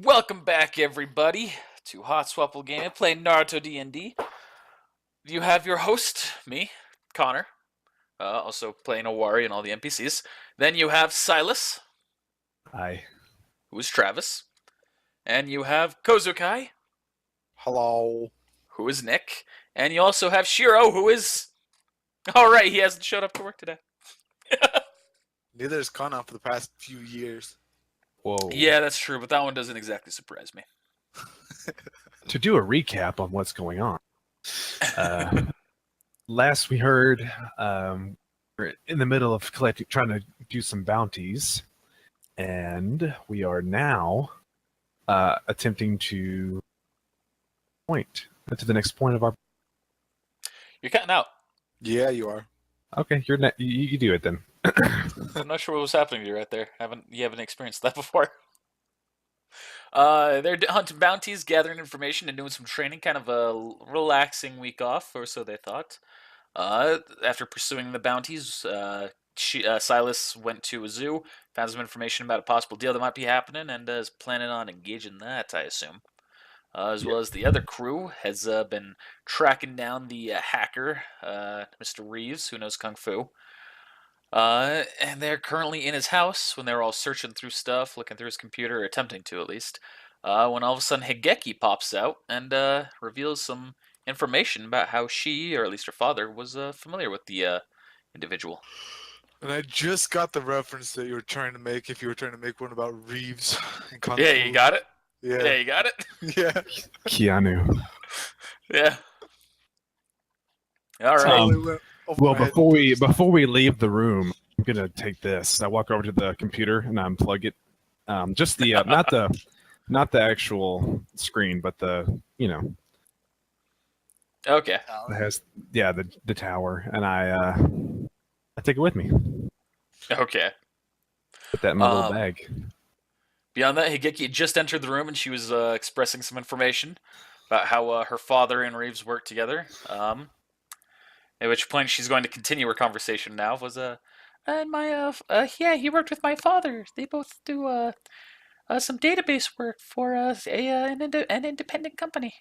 Welcome back, everybody, to Hot Swapple Gaming, playing Naruto D&D. You have your host, me, Connor, also playing Owari and all the NPCs. Then you have Silas, Hi. who is Travis. And you have Kozukai, Hello. who is Nick. And you also have Shiro, who is... Alright, he hasn't showed up to work today. Neither has Kana for the past few years. Whoa. Yeah, that's true, but that one doesn't exactly surprise me. To do a recap on what's going on. Last we heard, we're in the middle of trying to do some bounties, and we are now attempting to point to the next point of our. You're cutting out. Yeah, you are. Okay, you do it then. I'm not sure what was happening to you right there. You haven't experienced that before. They're hunting bounties, gathering information, and doing some training. Kind of a relaxing week off, or so they thought. After pursuing the bounties, Silas went to a zoo, found some information about a possible deal that might be happening, and is planning on engaging that, I assume. As well as the other crew has been tracking down the hacker, Mr. Reeves, who knows Kung Fu. And they're currently in his house when they're all searching through stuff, looking through his computer, or attempting to at least, when all of a sudden Hokage pops out and reveals some information about how she, or at least her father, was familiar with the individual. And I just got the reference that you were trying to make if you were trying to make one about Reeves and Kung Yeah, Fu. you got it? Yeah. Yeah, you got it? Yeah. Keanu. Yeah. All right. Well, before we leave the room, I'm gonna take this. I walk over to the computer and I unplug it. Just the not the actual screen, but the Okay. it has the tower, and I take it with me. Okay. Put that in my little bag. Beyond that, Higeki had just entered the room and she was expressing some information about how her father and Reeves worked together. At which point she's going to continue her conversation now. Yeah, he worked with my father. They both do some database work for an independent company.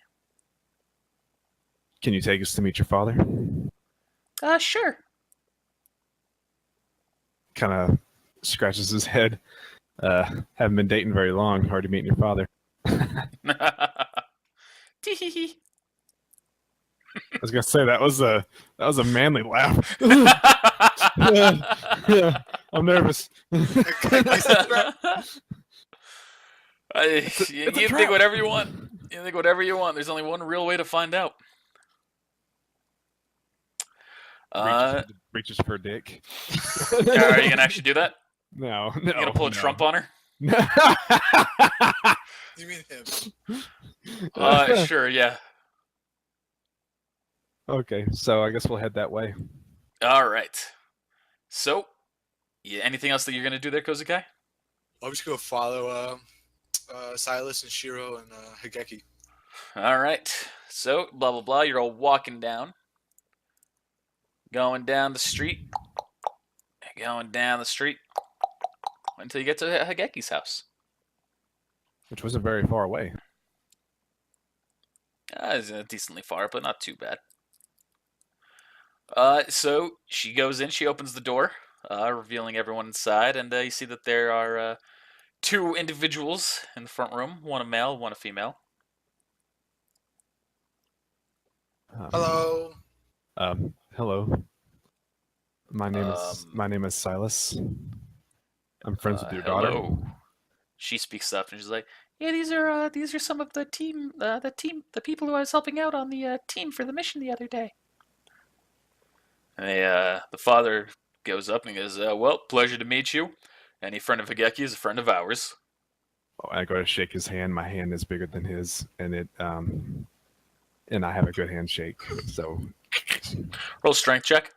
Can you take us to meet your father? Sure. Kind of scratches his head. Haven't been dating very long. Hard to meet your father. Tee-hee-hee. I was gonna say that was a manly laugh. I'm nervous. You can think whatever you want. You can think whatever you want. There's only one real way to find out. Reaches for a dick. Are you gonna actually do that? No. You gonna pull a Trump on her? You mean him? Sure, yeah. Okay, so I guess we'll head that way. All right. So, yeah, anything else that you're gonna do there, Kozukai? I'm just gonna follow Silas and Shiro and Higeki. All right. So, blah blah blah. You're all walking down, going down the street, until you get to Higeki's house. Which wasn't very far away. It's decently far, but not too bad. So she goes in, she opens the door, revealing everyone inside, and you see that there are two individuals in the front room, one a male, one a female. Hello. Hello. My name is Silas. I'm friends with your daughter. Hello. She speaks up and she's like, "Yeah, these are some of the people who I was helping out on the team for the mission the other day." And the father goes up and goes, "Well, pleasure to meet you. Any friend of Higeki is a friend of ours." I go to shake his hand. My hand is bigger than his, and and I have a good handshake. So Roll strength check.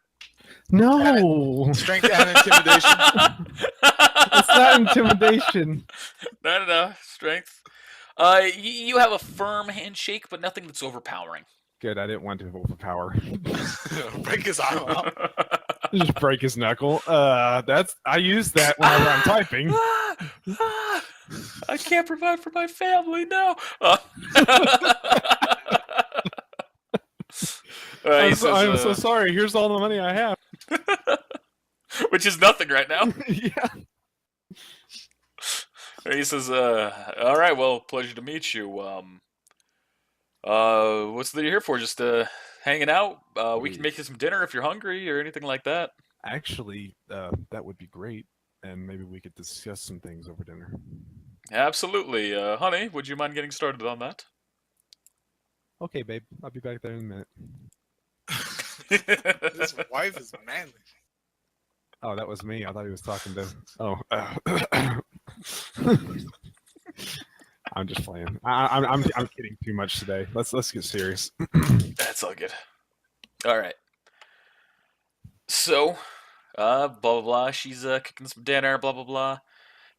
no, Strength and intimidation. it's not intimidation. No. Strength. You have a firm handshake, but nothing that's overpowering. Good. I didn't want to overpower. Break his arm out. Just break his knuckle. I use that whenever I'm typing. I can't provide for my family now. He says, I'm so sorry. Here's all the money I have. which is nothing right now. Yeah. He says, all right, well, pleasure to meet you. What's that you're here for? Just hanging out? We can make you some dinner if you're hungry or anything like that. Actually, that would be great, and maybe we could discuss some things over dinner. Absolutely. Honey, would you mind getting started on that? Okay, babe. I'll be back there in a minute. His wife is manly. Oh, that was me. I thought he was talking to. Oh. I'm just playing. I'm kidding too much today. Let's get serious. That's all good. All right. So, blah blah blah. She's cooking some dinner. Blah blah blah.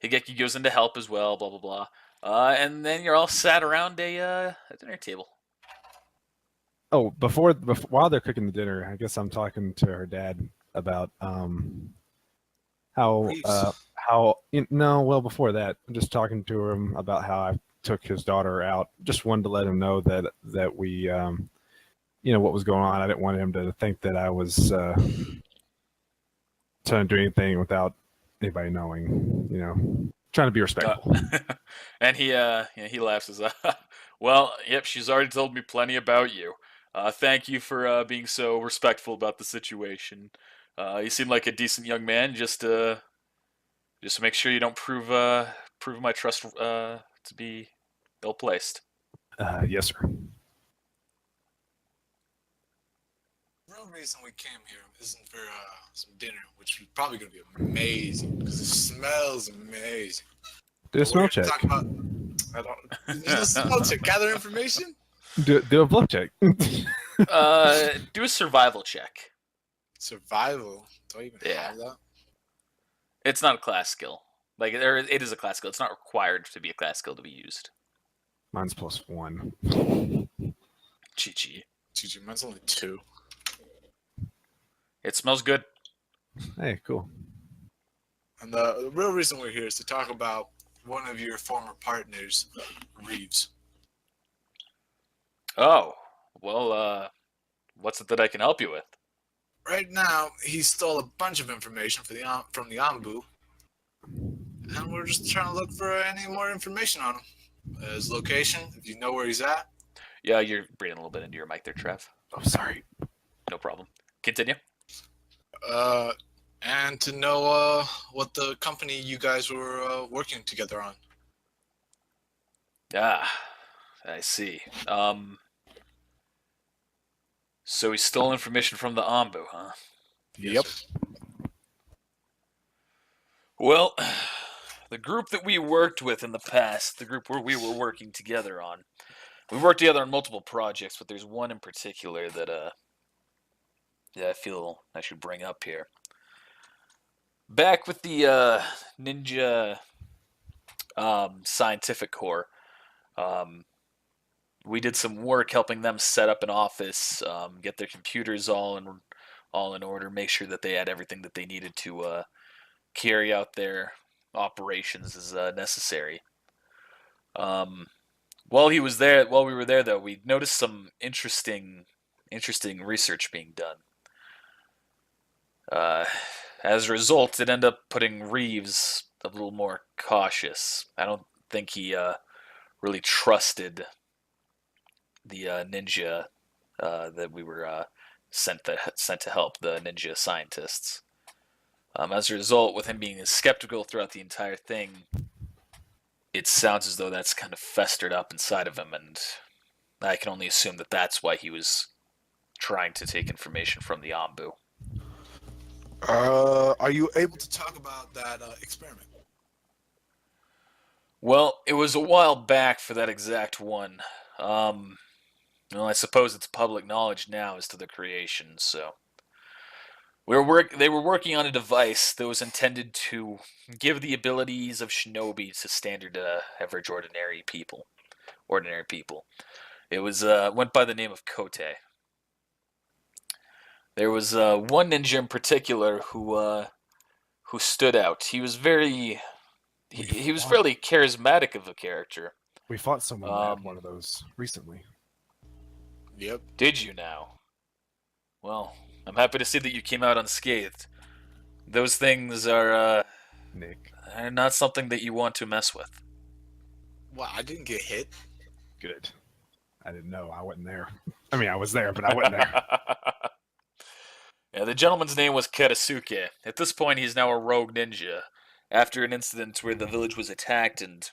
Higeki goes in to help as well. Blah blah blah. And then you're all sat around a dinner table. Oh, while they're cooking the dinner, I guess I'm talking to her dad about how Reeves. no, well, before that, I'm just talking to him about how I took his daughter out. Just wanted to let him know that we what was going on. I didn't want him to think that I was trying to do anything without anybody knowing. Trying to be respectful. And he laughs as well, yep, she's already told me plenty about you. Thank you for being so respectful about the situation. You seem like a decent young man. Just make sure you don't prove my trust to be ill placed. Yes, sir. The real reason we came here isn't for some dinner, which is probably going to be amazing because it smells amazing. Do a smell check. Talk about. I don't. You need a smell check. Gather information. Do a bluff check. Do a survival check. Survival. Do I even Yeah. have that? It's not a class skill. Like it is a class skill. It's not required to be a class skill to be used. Mine's +1. GG. GG. Mine's only 2. It smells good. Hey, cool. And the real reason we're here is to talk about one of your former partners, Reeves. Oh, well, what's it that I can help you with? Right now, he stole a bunch of information from the ANBU, and we're just trying to look for any more information on him. His location, if you know where he's at. Yeah, you're breathing a little bit into your mic there, Trev. Oh, sorry. No problem. Continue. And to know what the company you guys were working together on. Ah, I see. So he stole information from the ANBU, huh? Yep. Well, the group that we worked with in the past, the group where we were working together on, we worked together on multiple projects, but there's one in particular that I feel I should bring up here. Back with the Ninja Scientific Corps, we did some work helping them set up an office, get their computers all in order, make sure that they had everything that they needed to carry out their operations as necessary. While we were there though, we noticed some interesting research being done. As a result, it ended up putting Reeves a little more cautious. I don't think he really trusted the ninja that we were sent to help, the ninja scientists. As a result, with him being skeptical throughout the entire thing, it sounds as though that's kind of festered up inside of him, and I can only assume that that's why he was trying to take information from the ANBU. Are you able to talk about that experiment? Well, it was a while back for that exact one. Well, I suppose it's public knowledge now as to the creation, so they were working on a device that was intended to give the abilities of shinobi to standard average ordinary people. It was went by the name of Kote. There was one ninja in particular who stood out. He he was fairly charismatic of a character. We fought someone that had one of those recently. Yep. Did you now? Well, I'm happy to see that you came out unscathed. Those things are Nick, not something that you want to mess with. Well, I didn't get hit. good. I didn't know. I wasn't there. I mean, I was there, but I wasn't there. Yeah, the gentleman's name was Karasuke. At this point, he's now a rogue ninja. After an incident where the village was attacked and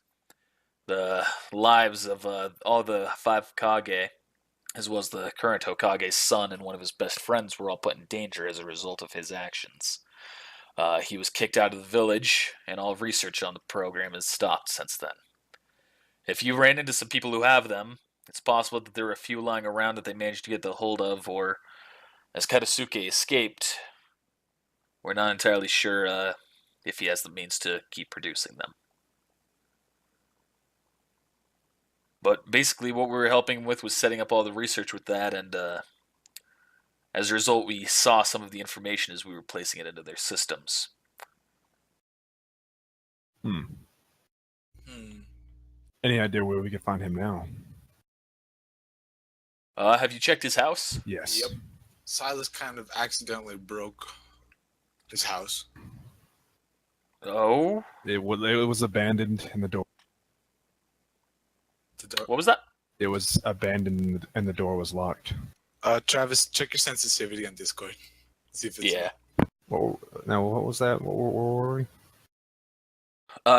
the lives of all the 5 Hokage, as well as the current Hokage's son and one of his best friends, were all put in danger as a result of his actions. He was kicked out of the village, and all research on the program has stopped since then. If you ran into some people who have them, it's possible that there are a few lying around that they managed to get the hold of, or as Karasuke escaped, we're not entirely sure if he has the means to keep producing them. But basically what we were helping with was setting up all the research with that, and as a result we saw some of the information as we were placing it into their systems. Any idea where we can find him now? Have you checked his house? Yes. Yep. Silas kind of accidentally broke his house. Oh? It was abandoned in the door. What was that? It was abandoned and the door was locked. Travis, check your sensitivity on Discord. See if it's Yeah. Now, what was that? What were we?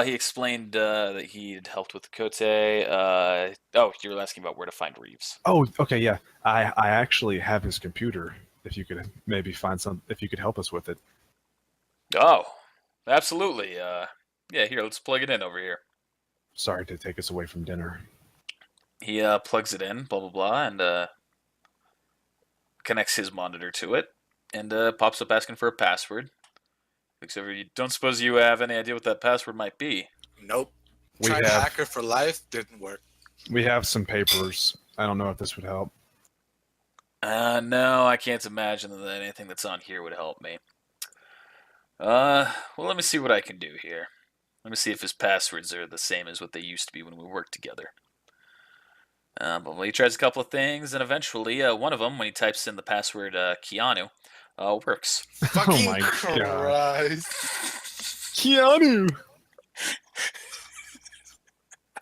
He explained that he'd helped with the Kote. Oh, you were asking about where to find Reeves. Oh, okay, yeah. I actually have his computer. If you could maybe if you could help us with it. Oh, absolutely. Yeah, here, let's plug it in over here. Sorry to take us away from dinner. He plugs it in, blah, blah, blah, and connects his monitor to it, and pops up asking for a password. Looks over, you don't suppose you have any idea what that password might be? Nope. We Tried have- Hacker for Life, didn't work. We have some papers. I don't know if this would help. No, I can't imagine that anything that's on here would help me. Well, let me see what I can do here. Let me see if his passwords are the same as what they used to be when we worked together. But he tries a couple of things, and eventually, one of them, when he types in the password Keanu, works. Fucking my God. Christ. Keanu!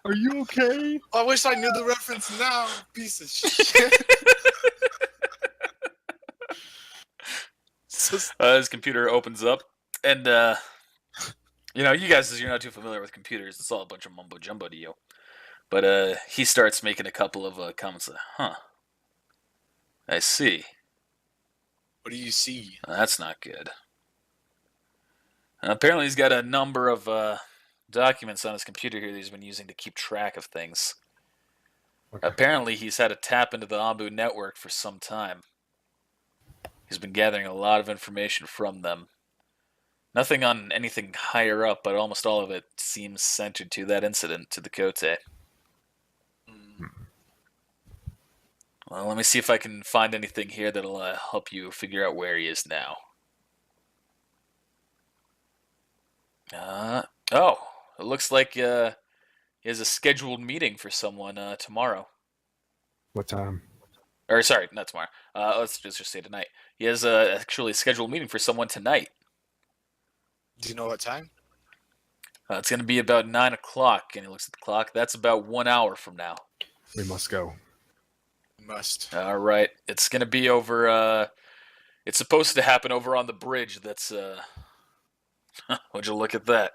Are you okay? I wish I knew the reference now. Piece of shit. His computer opens up, and you guys, as you're not too familiar with computers, it's all a bunch of mumbo jumbo to you. But he starts making a couple of comments like, "Huh, I see. What do you see? That's not good." Apparently, he's got a number of documents on his computer here that he's been using to keep track of things. Okay. Apparently, he's had a tap into the ANBU network for some time. He's been gathering a lot of information from them. Nothing on anything higher up, but almost all of it seems centered to that incident, to the Kote. Well, let me see if I can find anything here that'll help you figure out where he is now. Oh, it looks like he has a scheduled meeting for someone tomorrow. What time? Or, sorry, not tomorrow. Let's just say tonight. He has actually a scheduled meeting for someone tonight. Do you know what time? It's going to be about 9 o'clock, and he looks at the clock. That's about 1 hour from now. We must go. Must. All right. It's going to be over, it's supposed to happen over on the bridge that's, would you look at that?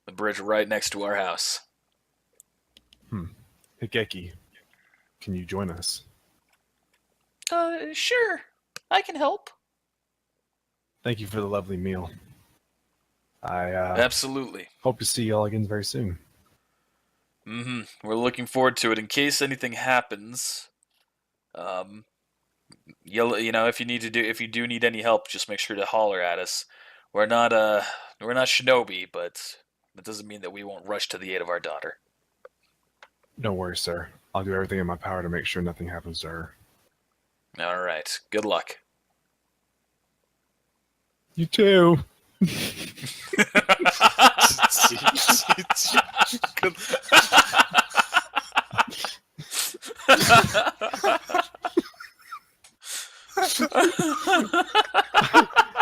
The bridge right next to our house. Hikeki, can you join us? Sure. I can help. Thank you for the lovely meal. I Absolutely. hope to see y'all again very soon. We're looking forward to it. In case anything happens, if you do need any help, just make sure to holler at us. We're not shinobi, but that doesn't mean that we won't rush to the aid of our daughter. Don't worry, sir. I'll do everything in my power to make sure nothing happens to her. All right. Good luck. You too. Good.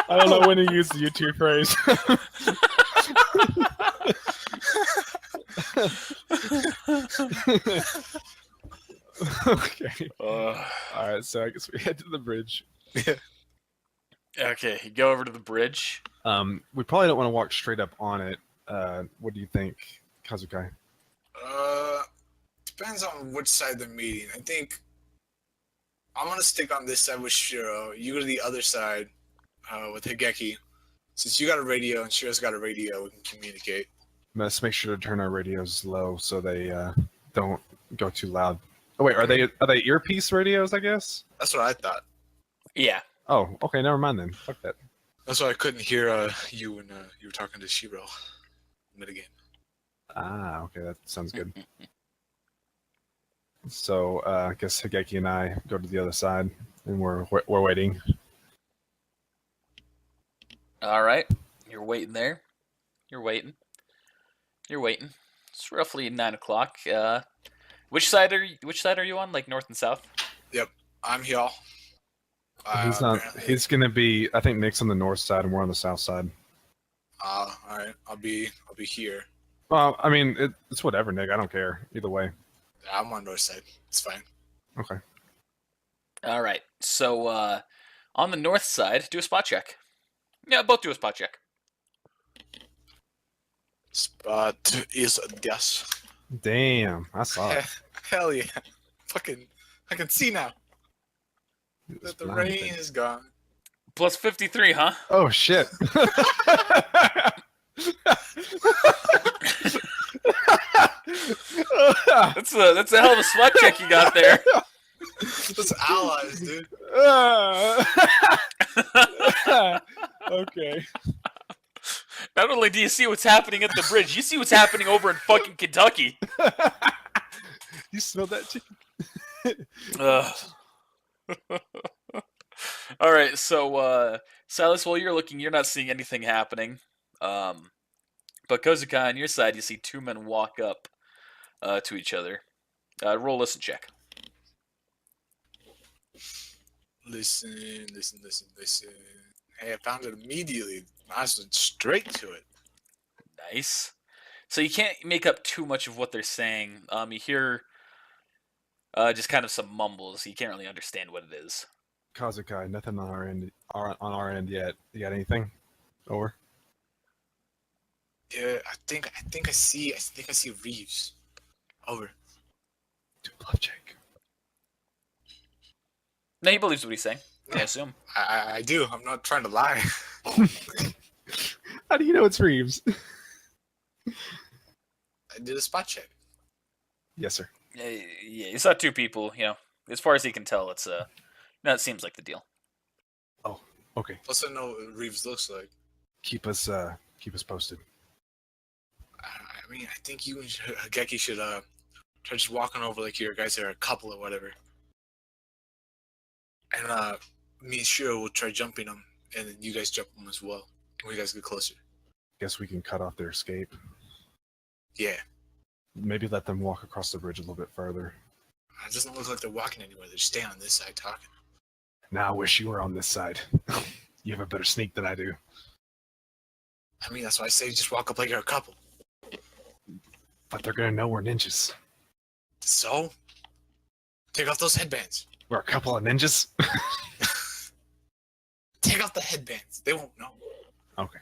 I don't know when to use the YouTube phrase. Okay. All right, so I guess we head to the bridge. Okay, you go over to the bridge. We probably don't want to walk straight up on it. What do you think, Kazukai? Depends on which side they're meeting. I think I'm gonna stick on this side with Shiro. You go to the other side with Higeki. Since you got a radio and Shiro's got a radio, we can communicate. Let's make sure to turn our radios low so they don't go too loud. Oh wait, are they earpiece radios? I guess. That's what I thought. Yeah. Oh, okay. Never mind then. Fuck that. That's why I couldn't hear you when you were talking to Shiro mid-game. Ah, okay. That sounds good. So I guess Higeki and I go to the other side, and we're waiting. All right. You're waiting there. You're waiting. It's roughly 9 o'clock. Which side are you on? Like north and south? Yep, I'm here. He's not. He's gonna be. I think Nick's on the north side, and we're on the south side. All right. I'll be here. Well, I mean, it's whatever, Nick. I don't care either way. Yeah, I'm on north side. It's fine. Okay. All right. So on the north side, do a spot check. Yeah, both do a spot check. Spot is yes. Damn, I saw it. Hell yeah. Fucking, I can see now It was that the blinding. rain is gone. Plus 53, huh? Oh shit. That's a hell of a spot check you got there. That's allies, dude. Okay. Not only do you see what's happening at the bridge, you see what's happening over in fucking Kentucky. You smell that chicken? All right, so Silas, while you're looking, you're not seeing anything happening. But Kozuka, on your side, you see two men walk up to each other. Roll a listen check. Listen. Hey, I found it immediately. I went straight to it. Nice. So you can't make up too much of what they're saying. You hear just kind of some mumbles. You can't really understand what it is. Kazukai, nothing on our end yet. You got anything? Over. Yeah, I think I see Reeves. Over. Do a bluff check. No, he believes what he's saying. I assume. I do. I'm not trying to lie. How do you know it's Reeves? I did a spot check. Yes, sir. Yeah, you saw two people. You know, as far as he can tell, it seems like the deal. Oh, okay. Plus, I know what Reeves looks like. Keep us posted. I mean, I think you and Higeki should try just walking over like you guys are a couple or whatever. And me and Shiro will try jumping them, and then you guys jump them as well. When you guys get closer. Guess we can cut off their escape. Yeah. Maybe let them walk across the bridge a little bit further. It doesn't look like they're walking anywhere. They're just staying on this side talking. Now I wish you were on this side. You have a better sneak than I do. I mean, that's why I say just walk up like you're a couple. But they're gonna know we're ninjas. So? Take off those headbands. We're a couple of ninjas? Take off the headbands. They won't know. Okay.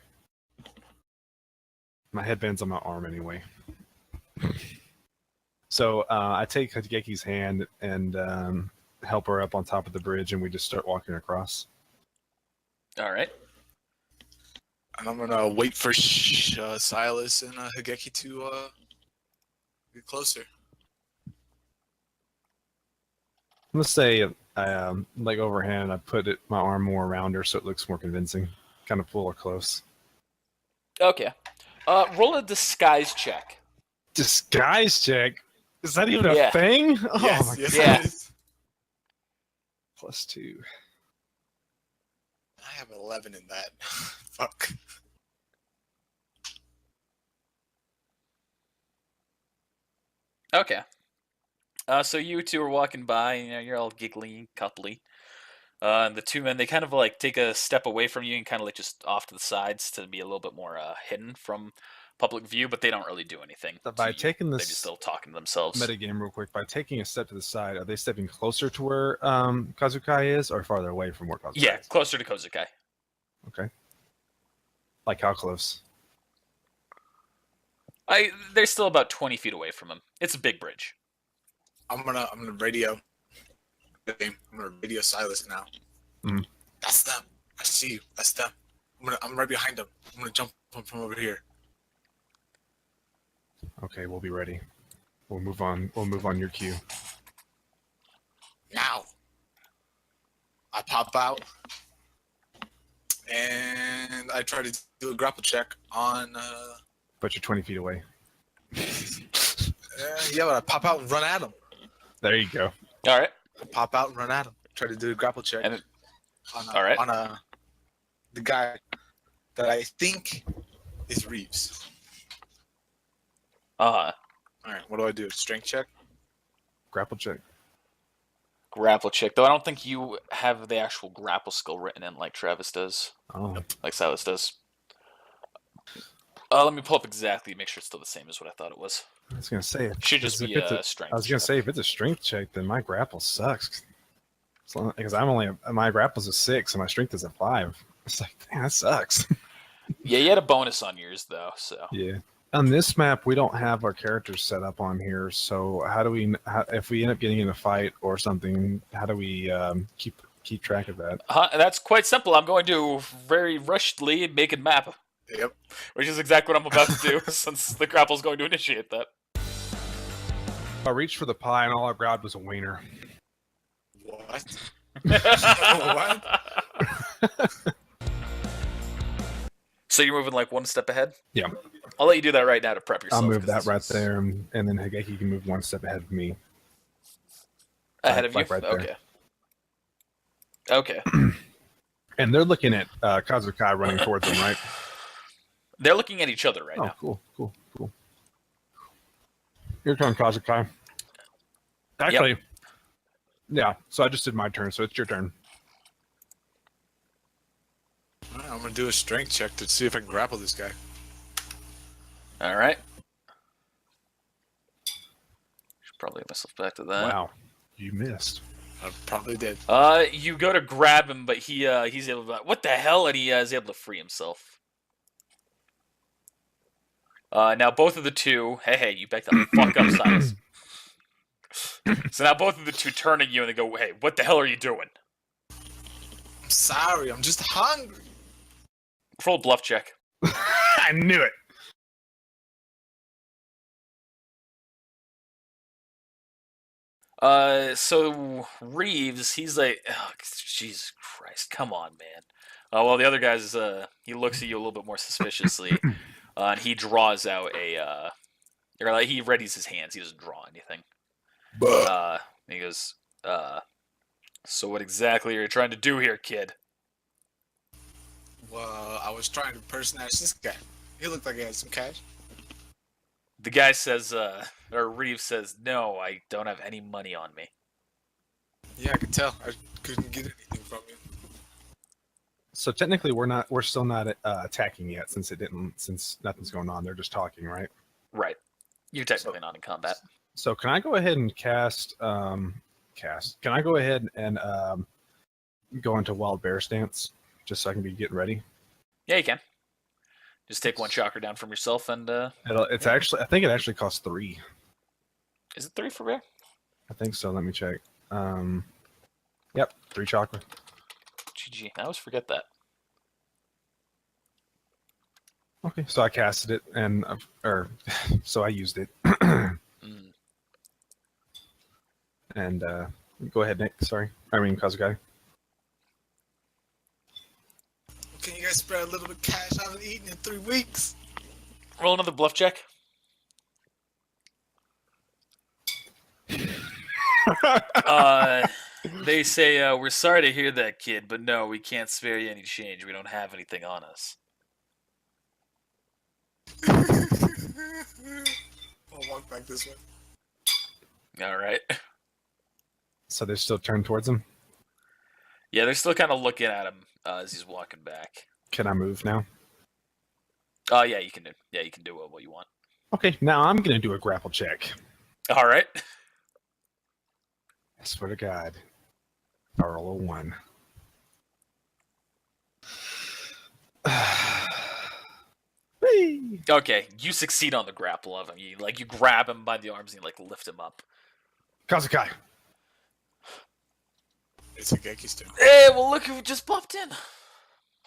My headband's on my arm anyway. So I take Higeki's hand and help her up on top of the bridge, and we just start walking across. All right. And I'm gonna wait for Silas and Higeki to get closer. Let's say I like overhand, I put my arm more around her so it looks more convincing. Kind of pull her close. Okay. Roll a disguise check. Disguise check? Is that even a Yeah. thing? Oh Yes, my yes, Yeah. it is. +2. I have 11 in that. Fuck. Okay. So you two are walking by, you're all giggly, coupley. And the two men, they kind of like take a step away from you and kind of like just off to the sides to be a little bit more hidden from public view, but they don't really do anything So to by you. taking They're just this still talking to themselves. metagame real quick, by taking a step to the side, are they stepping closer to where Kazukai is, or farther away from where Kazukai Yeah, is? closer to Kozukai. Okay. Like how close? They're still about 20 feet away from him. It's a big bridge. I'm gonna radio. I'm gonna radio Silas now. Mhm. That's them. I see you. That's them. I'm right behind them. I'm gonna jump from over here. Okay, we'll be ready. We'll move on. We'll move on your cue. Now. I pop out, and I try to do a grapple check on. But you're 20 feet away. Yeah, but I pop out and run at him. There you go. All right. I pop out and run at him. Try to do a grapple check And on all right. The guy that I think is Reeves. Uh-huh. All right, what do I do? Strength check? Grapple check. Grapple check. Though I don't think you have the actual grapple skill written in like Travis does. Oh, Like Silas does. Let me pull up exactly, make sure it's still the same as what I thought it was. I was gonna say it Should just be a strength. I was gonna check. say if it's a strength check, then my grapple sucks. Because I'm only my grapple's a 6 and my strength is a 5. It's like, man, that sucks. Yeah, you had a bonus on yours though, so. Yeah. On this map, we don't have our characters set up on here. So how do we, if we end up getting in a fight or something, how do we keep track of that? That's quite simple. I'm going to very rushedly make a map, Yep. which is exactly what I'm about to do since the grapple's going to initiate that. I reached for the pie and all I grabbed was a wiener. What? What? So you're moving like one step ahead? Yeah. I'll let you do that right now to prep yourself. I'll move 'cause that this right is there, and then Higeki can move one step ahead of me. Ahead of you? like right there. Okay. Okay. And they're looking at Kazukai running towards them, right? They're looking at each other right Oh, now. cool. Your turn, Kazukai. Actually, yeah, so I just did my turn, so it's your turn. All right, I'm gonna do a strength check to see if I can grapple this guy. All right. Should probably get myself back to that. Wow, you missed. I probably did. You go to grab him, but he's able to. What the hell? And he is able to free himself. Now both of the two. Hey, you back the fuck up, Silas. So now both of the two turn at you and they go, "Hey, what the hell are you doing?" I'm sorry. I'm just hungry. Roll a bluff check. I knew it. So Reeves, he's like, oh, Jesus Christ, come on, man. Well, the other guy's, he looks at you a little bit more suspiciously, and he draws out or like he readies his hands. He doesn't draw anything. And he goes, so what exactly are you trying to do here, kid? Well, I was trying to personage this guy. He looked like he had some cash. The guy says, or Reeves says, no, I don't have any money on me. Yeah, I could tell. I couldn't get anything from you. So technically, we're still not attacking yet, since nothing's going on. They're just talking, right? Right. You're technically not in combat. So can I go ahead and cast? Can I go ahead and go into wild bear stance just so I can be getting ready? Yeah, you can. Just take one chakra down from yourself and, It's actually, I think it actually costs 3. is it 3 for rare? I think so. Let me check. Yep, 3 chakra. GG. I always forget that. Okay, so I casted it, and so I used it. Mm. And go ahead, Nick. Sorry, I mean Kazukai. Can you guys spread a little bit of cash? I haven't eaten in 3 weeks. Roll another bluff check. They say, we're sorry to hear that, kid, but no, we can't spare you any change. We don't have anything on us. I'll walk back this way. All right. So they're still turned towards him. Yeah, they're still kind of looking at him as he's walking back. Can I move now? Oh, yeah, you can do. Yeah, you can do what you want. Okay, now I'm gonna do a grapple check. All right. I swear to God. I roll a 1. Whee! Okay, you succeed on the grapple of him. You grab him by the arms and you lift him up. Kazukai. It's Higeki's turn. Hey, well look who just popped in.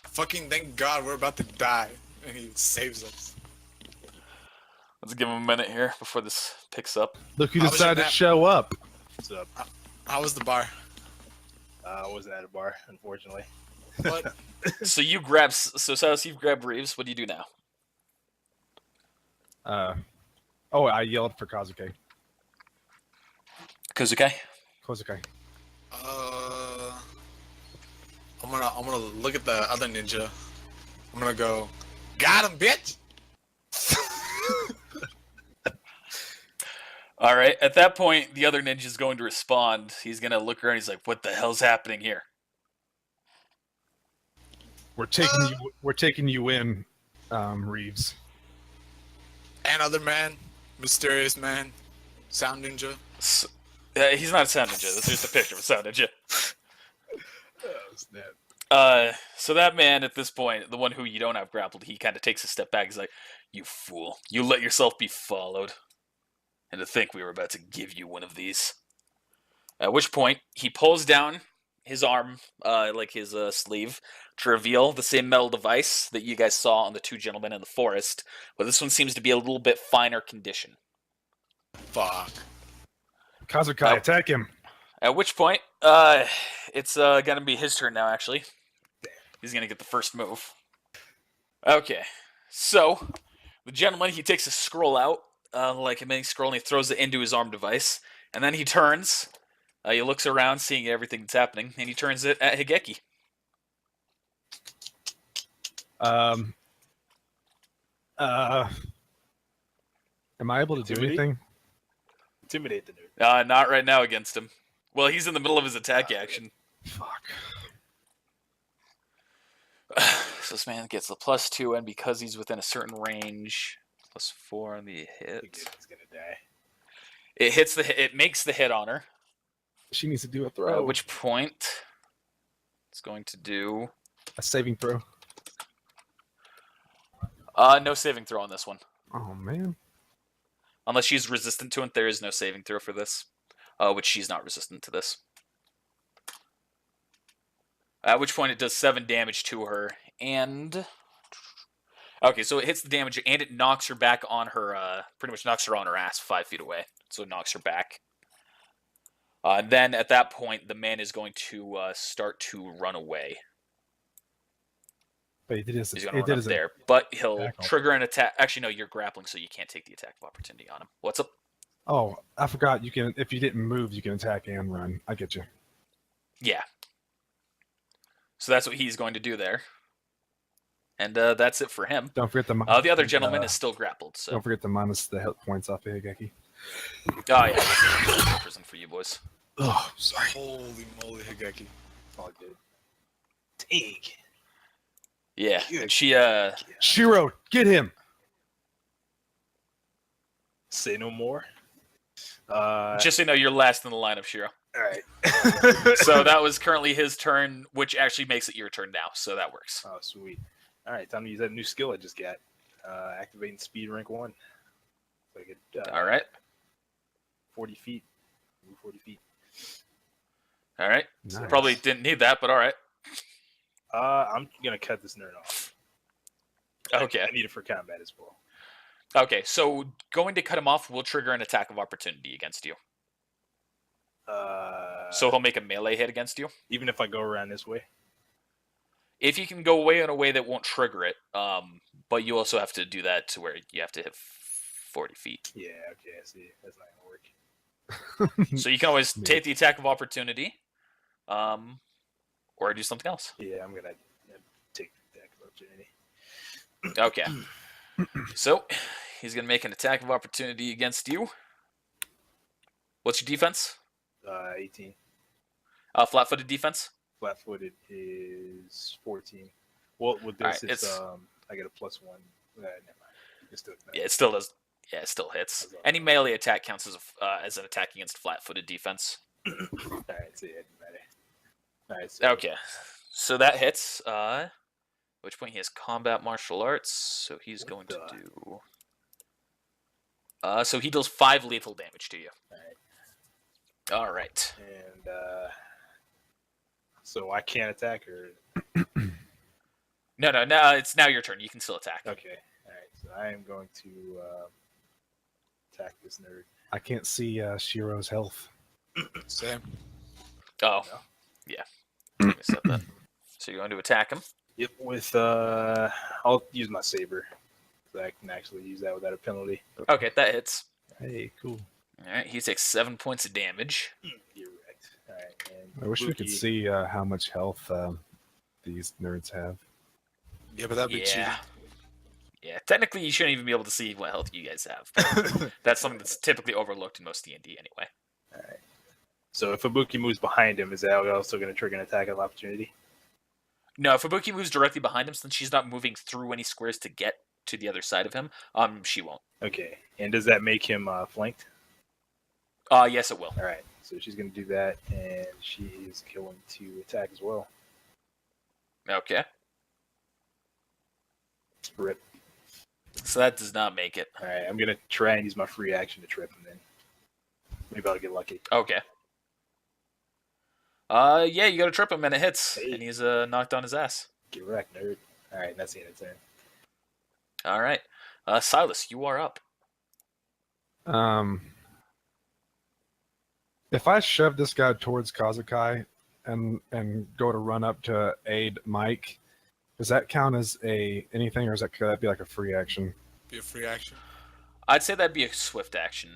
Fucking thank God we're about to die. And he saves us. Let's give him a minute here before this picks up. Look who How was decided your to nap? show up. What's up? How was the bar? I wasn't at a bar, unfortunately. What? So you grab. So Silas, you've grabbed Reeves. What do you do now? I yelled for Kazukai. Kozuke. Kazukai. I'm gonna look at the other ninja. I'm gonna go, got him, bitch. All right. At that point, the other ninja's going to respond. He's gonna look around. He's like, "What the hell's happening here?" We're taking you in, Reeves. Another man, mysterious man, sound ninja. So, he's not a sound ninja. This is just a picture of a sound ninja. Oh, snap. So that man at this point, the one who you don't have grappled, he kind of takes a step back. He's like, "You fool! You let yourself be followed, and to think we were about to give you one of these." At which point, he pulls down his arm, his sleeve, to reveal the same metal device that you guys saw on the two gentlemen in the forest, but this one seems to be a little bit finer condition. Fuck. Kazukai, attack him. At which point, it's gonna be his turn now. Actually, he's gonna get the first move. Okay, so the gentleman, he takes a scroll out, like a mini scroll, and he throws it into his arm device, and then he turns. He looks around, seeing everything that's happening, and he turns it at Higeki. Am I able to do Intimidate? anything? Intimidate the dude. Not right now against him. Well, he's in the middle of his attack action. Fuck. So this man gets the +2, and because he's within a certain range, +4 on the hit. He's gonna die. It hits it makes the hit on her. She needs to do a throw. At which point, it's going to do A saving throw. no saving throw on this one. Oh, man. Unless she's resistant to it, there is no saving throw for this. Which she's not resistant to this. At which point it does 7 damage to her, and... Okay, so it hits the damage, and it knocks her back on her, pretty much knocks her on her ass 5 feet away. So it knocks her back. Then, at that point, the man is going to start to run away. But he did his, He's he going to did run up his there, but he'll tackle. trigger an attack. Actually, no, you're grappling, so you can't take the attack of opportunity on him. What's up? Oh, I forgot. You can, if you didn't move, you can attack and run. I get you. Yeah. So that's what he's going to do there. And that's it for him. Don't forget the. The other gentleman is still grappled, so... Don't forget to minus the hit points off of Higeki. Oh, yeah. Prison for you boys. Oh, sorry. Holy moly, Higeki. Oh, dude. Dang. Yeah, Good. and she, Shiro, get him. Say no more. just so you know, you're last in the lineup, Shiro. All right. So that was currently his turn, which actually makes it your turn now, so that works. Oh, sweet. All right, time to use that new skill I just got. Activating speed rank 1. So I get, All right. 40 feet. Move 40 feet. All right. Nice. Probably didn't need that, but all right. I'm gonna cut this nerd off. Okay. I need it for combat as well. Okay, so going to cut him off will trigger an attack of opportunity against you. So he'll make a melee hit against you. Even if I go around this way. If you can go away in a way that won't trigger it, but you also have to do that to where you have to hit 40 feet. Yeah. Okay. I see. That's not gonna work. So you can always take the attack of opportunity, or do something else. Yeah, I'm gonna take the attack of opportunity. Okay. So he's gonna make an attack of opportunity against you. What's your defense? 18. Flat-footed defense. Flat-footed is 14. Well, with this, Alright, it's it's- I get a +1. Never mind. It's still Yeah, it still does. Yeah, it still hits. That's all. Any melee attack counts as an attack against flat-footed defense. All right, so it doesn't matter. All right, so Okay, so that hits. At which point he has combat martial arts, so he's going to do. So he deals 5 lethal damage to you. All right. And so I can't attack her. No, it's now your turn. You can still attack. Okay. All right. So I am going to attack this nerd. I can't see Shiro's health. Same. Oh, No. yeah. Let me set that. So you're going to attack him. Yep. With I'll use my saber. So I can actually use that without a penalty. Okay, that hits. Hey, cool. All right, he takes 7 points of damage. You're right. All right. And I wish we could Buki- see how much health these nerds have. Yeah, but that'd be cheating. Yeah, technically you shouldn't even be able to see what health you guys have. But that's something that's typically overlooked in most D&D anyway. All right. So if Ibuki moves behind him, is that also going to trigger an attack of opportunity? No, if Ibuki moves directly behind him, since she's not moving through any squares to get to the other side of him, she won't. Okay. And does that make him flanked? Yes, it will. All right. So she's going to do that, and she is going to attack as well. Okay, Rip. so that does not make it. All right. I'm going to try and use my free action to trip him then. Maybe I'll get lucky. Okay. Yeah, you gotta trip him and it hits, Hey. and he's knocked on his ass. Get wrecked, nerd. All right. That's the end of the turn. All right, Silas, you are up. If I shove this guy towards Kazakai and go to run up to aid Mike, does that count as anything, or could that be like a free action? Be a free action. I'd say that'd be a swift action,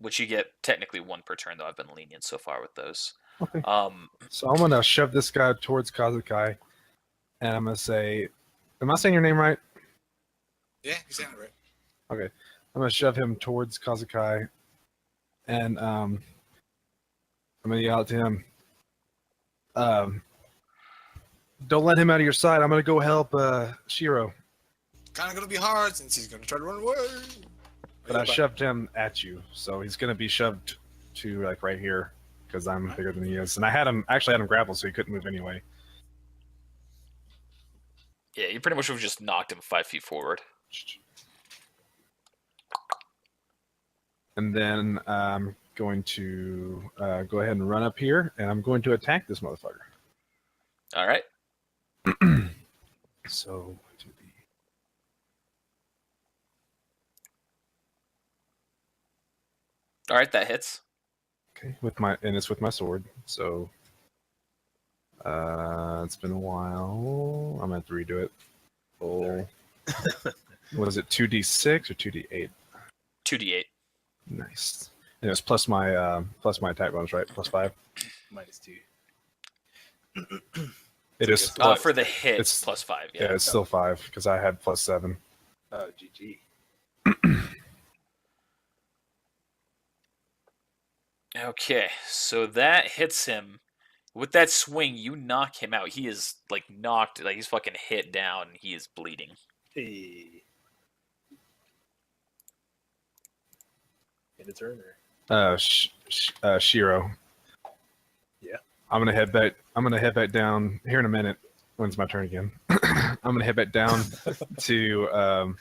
which you get technically 1 per turn, though I've been lenient so far with those. Okay. So I'm gonna shove this guy towards Kazakai, and I'm gonna say, am I saying your name right? Yeah, you're saying it right. Okay. I'm gonna shove him towards Kazakai, and I'm gonna yell out to him. Don't let him out of your sight. I'm gonna go help Shiro. Kind of gonna be hard since he's gonna try to run away. But I shoved him at you, so he's gonna be shoved to like right here because I'm bigger than he is, and I had him grappled, so he couldn't move anyway. Yeah, you pretty much have just knocked him 5 feet forward. And then I'm going to go ahead and run up here, and I'm going to attack this motherfucker. All right. So to the All right, that hits. okay it's with my sword. So it's been a while. I'm gonna have to redo it. Oh, what is it? 2d6 or 2d8? 2d8. Nice. And it's plus my attack bonus, right? +5. -2. It is For the hit, it's- plus 5. yeah, Yeah. it's still 5 because I had +7. Oh, GG. Okay, so that hits him. With that swing, you knock him out. He is like knocked, like he's fucking hit down. He is bleeding. Hey. In a turn or? Shiro. Yeah. I'm gonna head back down here in a minute. When's my turn again? I'm gonna head back down to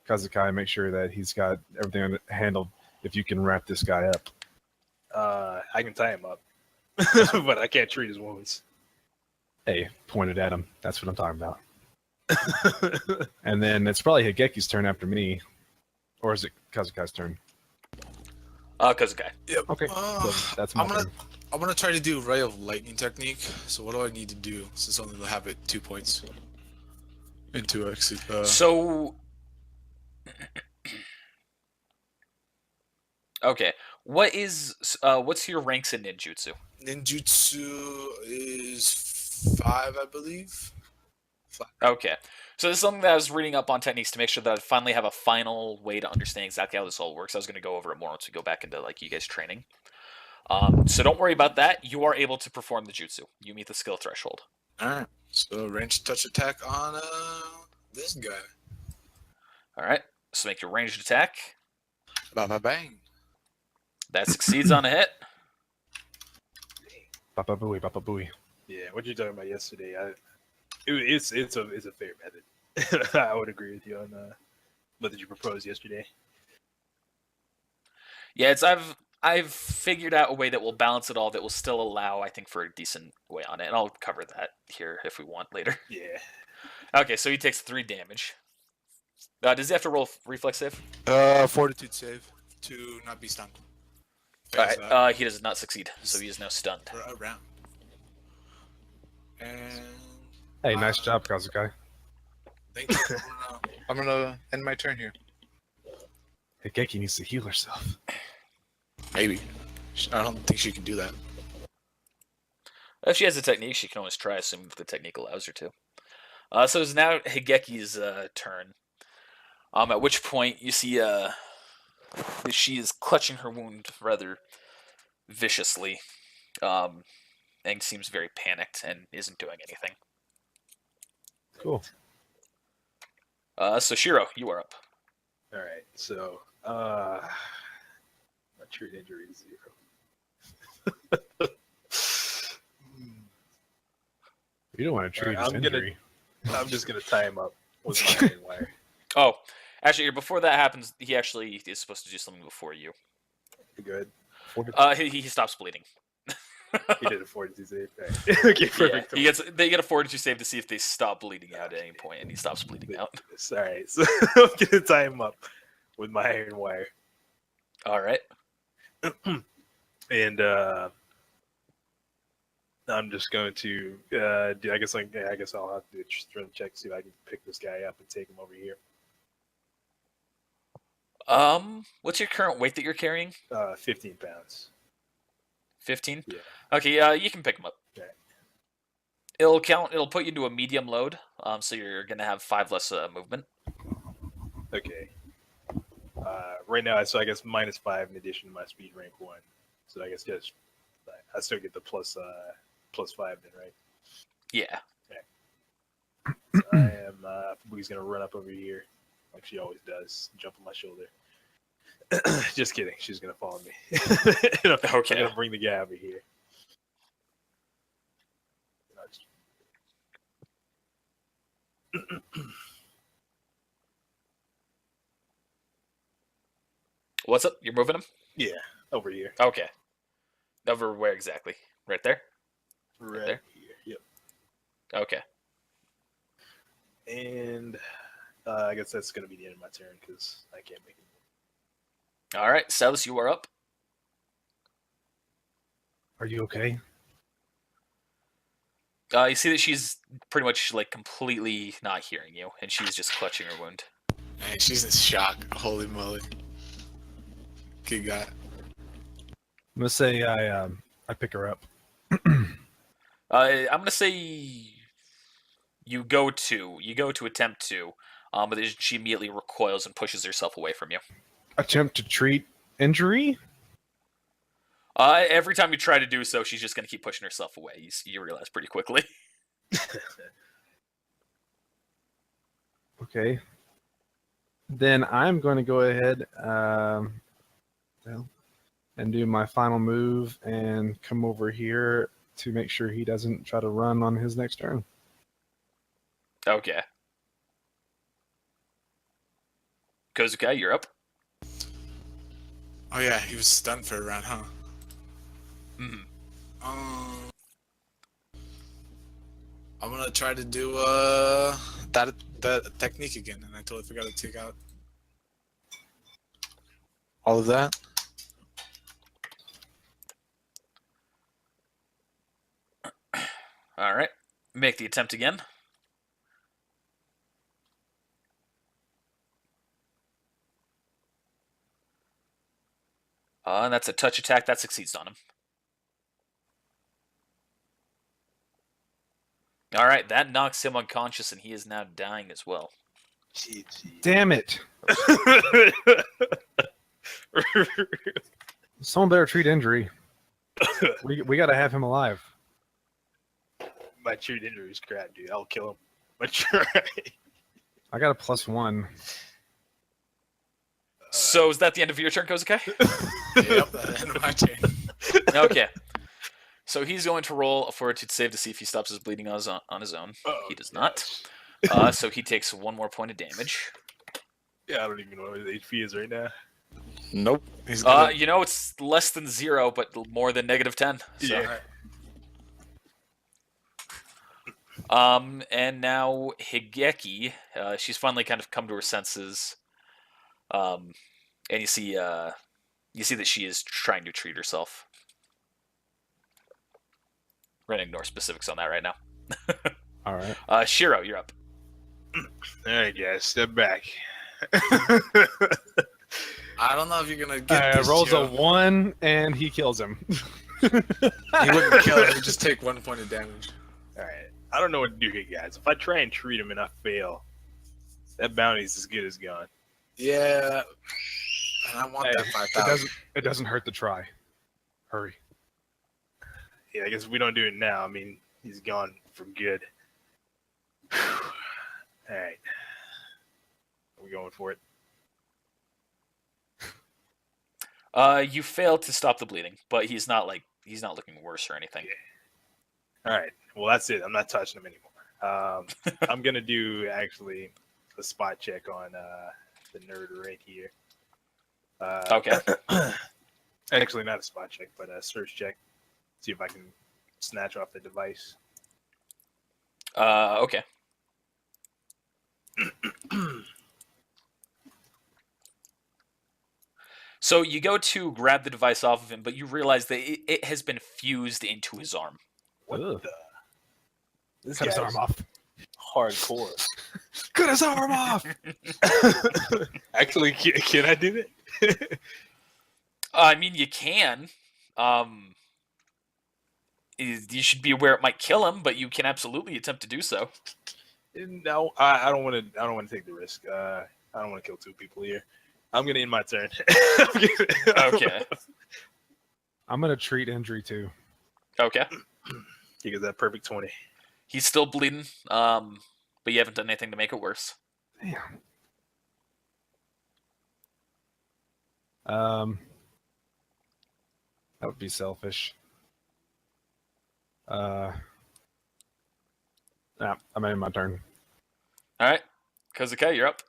Kazakai and make sure that he's got everything handled. If you can wrap this guy up. I can tie him up, but I can't treat his wounds. Hey, pointed at him. That's what I'm talking about. And then it's probably Higeki's turn after me, or is it Kazakai's turn? Kazakai. Yep. Okay, so that's my turn. I'm gonna try to do ray of lightning technique. So what do I need to do since only they'll have it 2 points into exit? So, okay, what's your ranks in ninjutsu? Ninjutsu is 5, I believe. Okay, So this is something that I was reading up on techniques to make sure that I finally have a final way to understand exactly how this all works. I was going to go over it more once we go back into like you guys training. So don't worry about that. You are able to perform the jutsu. You meet the skill threshold. Alright. So range touch attack on this guy. All right. So make your ranged attack. Bang. That succeeds on a hit. Papa booey, papa booey. Yeah, what you talking about yesterday? It's a fair method. I would agree with you on what did you propose yesterday. Yeah, I've figured out a way that will balance it all that will still allow, I think, for a decent way on it. And I'll cover that here if we want later. Yeah. Okay, so he takes 3 damage. Does he have to roll reflex save? Fortitude save to not be stunned. All Fails right. that He does not succeed, so he is now stunned. for a round. And Hey, nice job, Kazukai. thank you. I'm gonna end my turn here. Higeki needs to heal herself. Maybe. I don't think she can do that. If she has a technique, she can always try, assuming the technique allows her to. So it's now Higeki's turn. At which point you see that she is clutching her wound rather viciously, and seems very panicked and isn't doing anything. Cool. So Shiro, you are up. All right. So, my true injury is 0. You don't want to treat Alright, his injury. I'm just gonna tie him up with my iron wire. Oh, actually, before that happens, he actually is supposed to do something before you. You good? He stops bleeding. He did a 42 save. Right. Okay, perfect. Yeah, they get a fortitude save to see if they stop bleeding out at any point, and he stops bleeding out. All right, so I'm gonna tie him up with my iron wire, All right. and I'm just going to do. I guess I'll have to do a strength check see if I can pick this guy up and take him over here. What's your current weight that you're carrying? 15 pounds. 15? Yeah. Okay, you can pick him up. Okay. It'll put you into a medium load, so you're gonna have 5 less movement. Okay. Right now, so I guess -5 in addition to my speed rank 1. So I guess just I still get the +5 then, right? Yeah. So I am. Fubuki's gonna run up over here, like she always does, jump on my shoulder. Just kidding. She's gonna follow me. Okay. I'm gonna bring the guy over here. What's up? You're moving him? Yeah, over here. Okay. Over where exactly? Right there? Right there? here. Yep. Okay. And I guess that's gonna be the end of my turn because I can't make it. All right, Silas, you are up. Are you okay? You see that she's pretty much like completely not hearing you, and she's just clutching her wound. Man, she's in shock. Holy moly. Good guy. I'm gonna say I pick her up. I'm gonna say you go to attempt to, but then she immediately recoils and pushes herself away from you. Attempt to treat injury. Every time you try to do so, she's just gonna keep pushing herself away. You realize pretty quickly. Okay. Then I'm going to go ahead and do my final move and come over here to make sure he doesn't try to run on his next turn. Okay. Kozuka, you're up. Oh yeah, he was stunned for a round, huh? Mm-hmm. I'm gonna try to do that technique again, and I totally forgot to take out all of that. All right. Make the attempt again. And that's a touch attack. That succeeds on him. All right, that knocks him unconscious, and he is now dying as well. GG. Damn it! Someone better treat injury. We got to have him alive. My treat injury is crap, dude. I'll kill him. But try. I got a +1. So is that the end of your turn, Kozuke? Yep, that's the end of my turn. Okay. So he's going to roll a fortitude save to see if he stops his bleeding on his own. Oh, He does not. So he takes 1 more point of damage. Yeah, I don't even know what his HP is right now. Nope. He's gonna... You know, it's less than 0, but more than -10. So. Yeah. And now Higeki, she's finally kind of come to her senses. And you see that she is trying to treat herself. We're gonna ignore specifics on that right now. All right. Shiro, you're up. Alright, guys, step back. I don't know if you're gonna get this. Rolls Joe. a 1 and he kills him. He wouldn't kill him. He'd just take 1 point of damage. Alright, I don't know what to do here, guys. If I try and treat him and I fail, that bounty's as good as gone. Yeah. And I want that 5,000. It doesn't hurt to try. Hurry. Yeah, I guess if we don't do it now, I mean, he's gone for good. Alright. Are we going for it? You failed to stop the bleeding, but he's not looking worse or anything. Alright, well, that's it. I'm not touching him anymore. I'm going to do, actually, a spot check on the nerd right here. Okay. Actually, not a spot check, but a search check. See if I can snatch off the device. Okay. So you go to grab the device off of him, but you realize that it has been fused into his arm. What Ugh. the? This Cut his guy's arm off. hardcore. Cut his arm off! Actually, can I do that? I mean, you can. You should be aware it might kill him, but you can absolutely attempt to do so. No, I don't want to. I don't want to take the risk. I don't want to kill 2 people here. I'm gonna end my turn. Okay. I'm going to treat injury too. Okay. You get that perfect 20. He's still bleeding, but you haven't done anything to make it worse. Damn. That would be selfish. I'm in my turn. All right. Kozuke, you're up.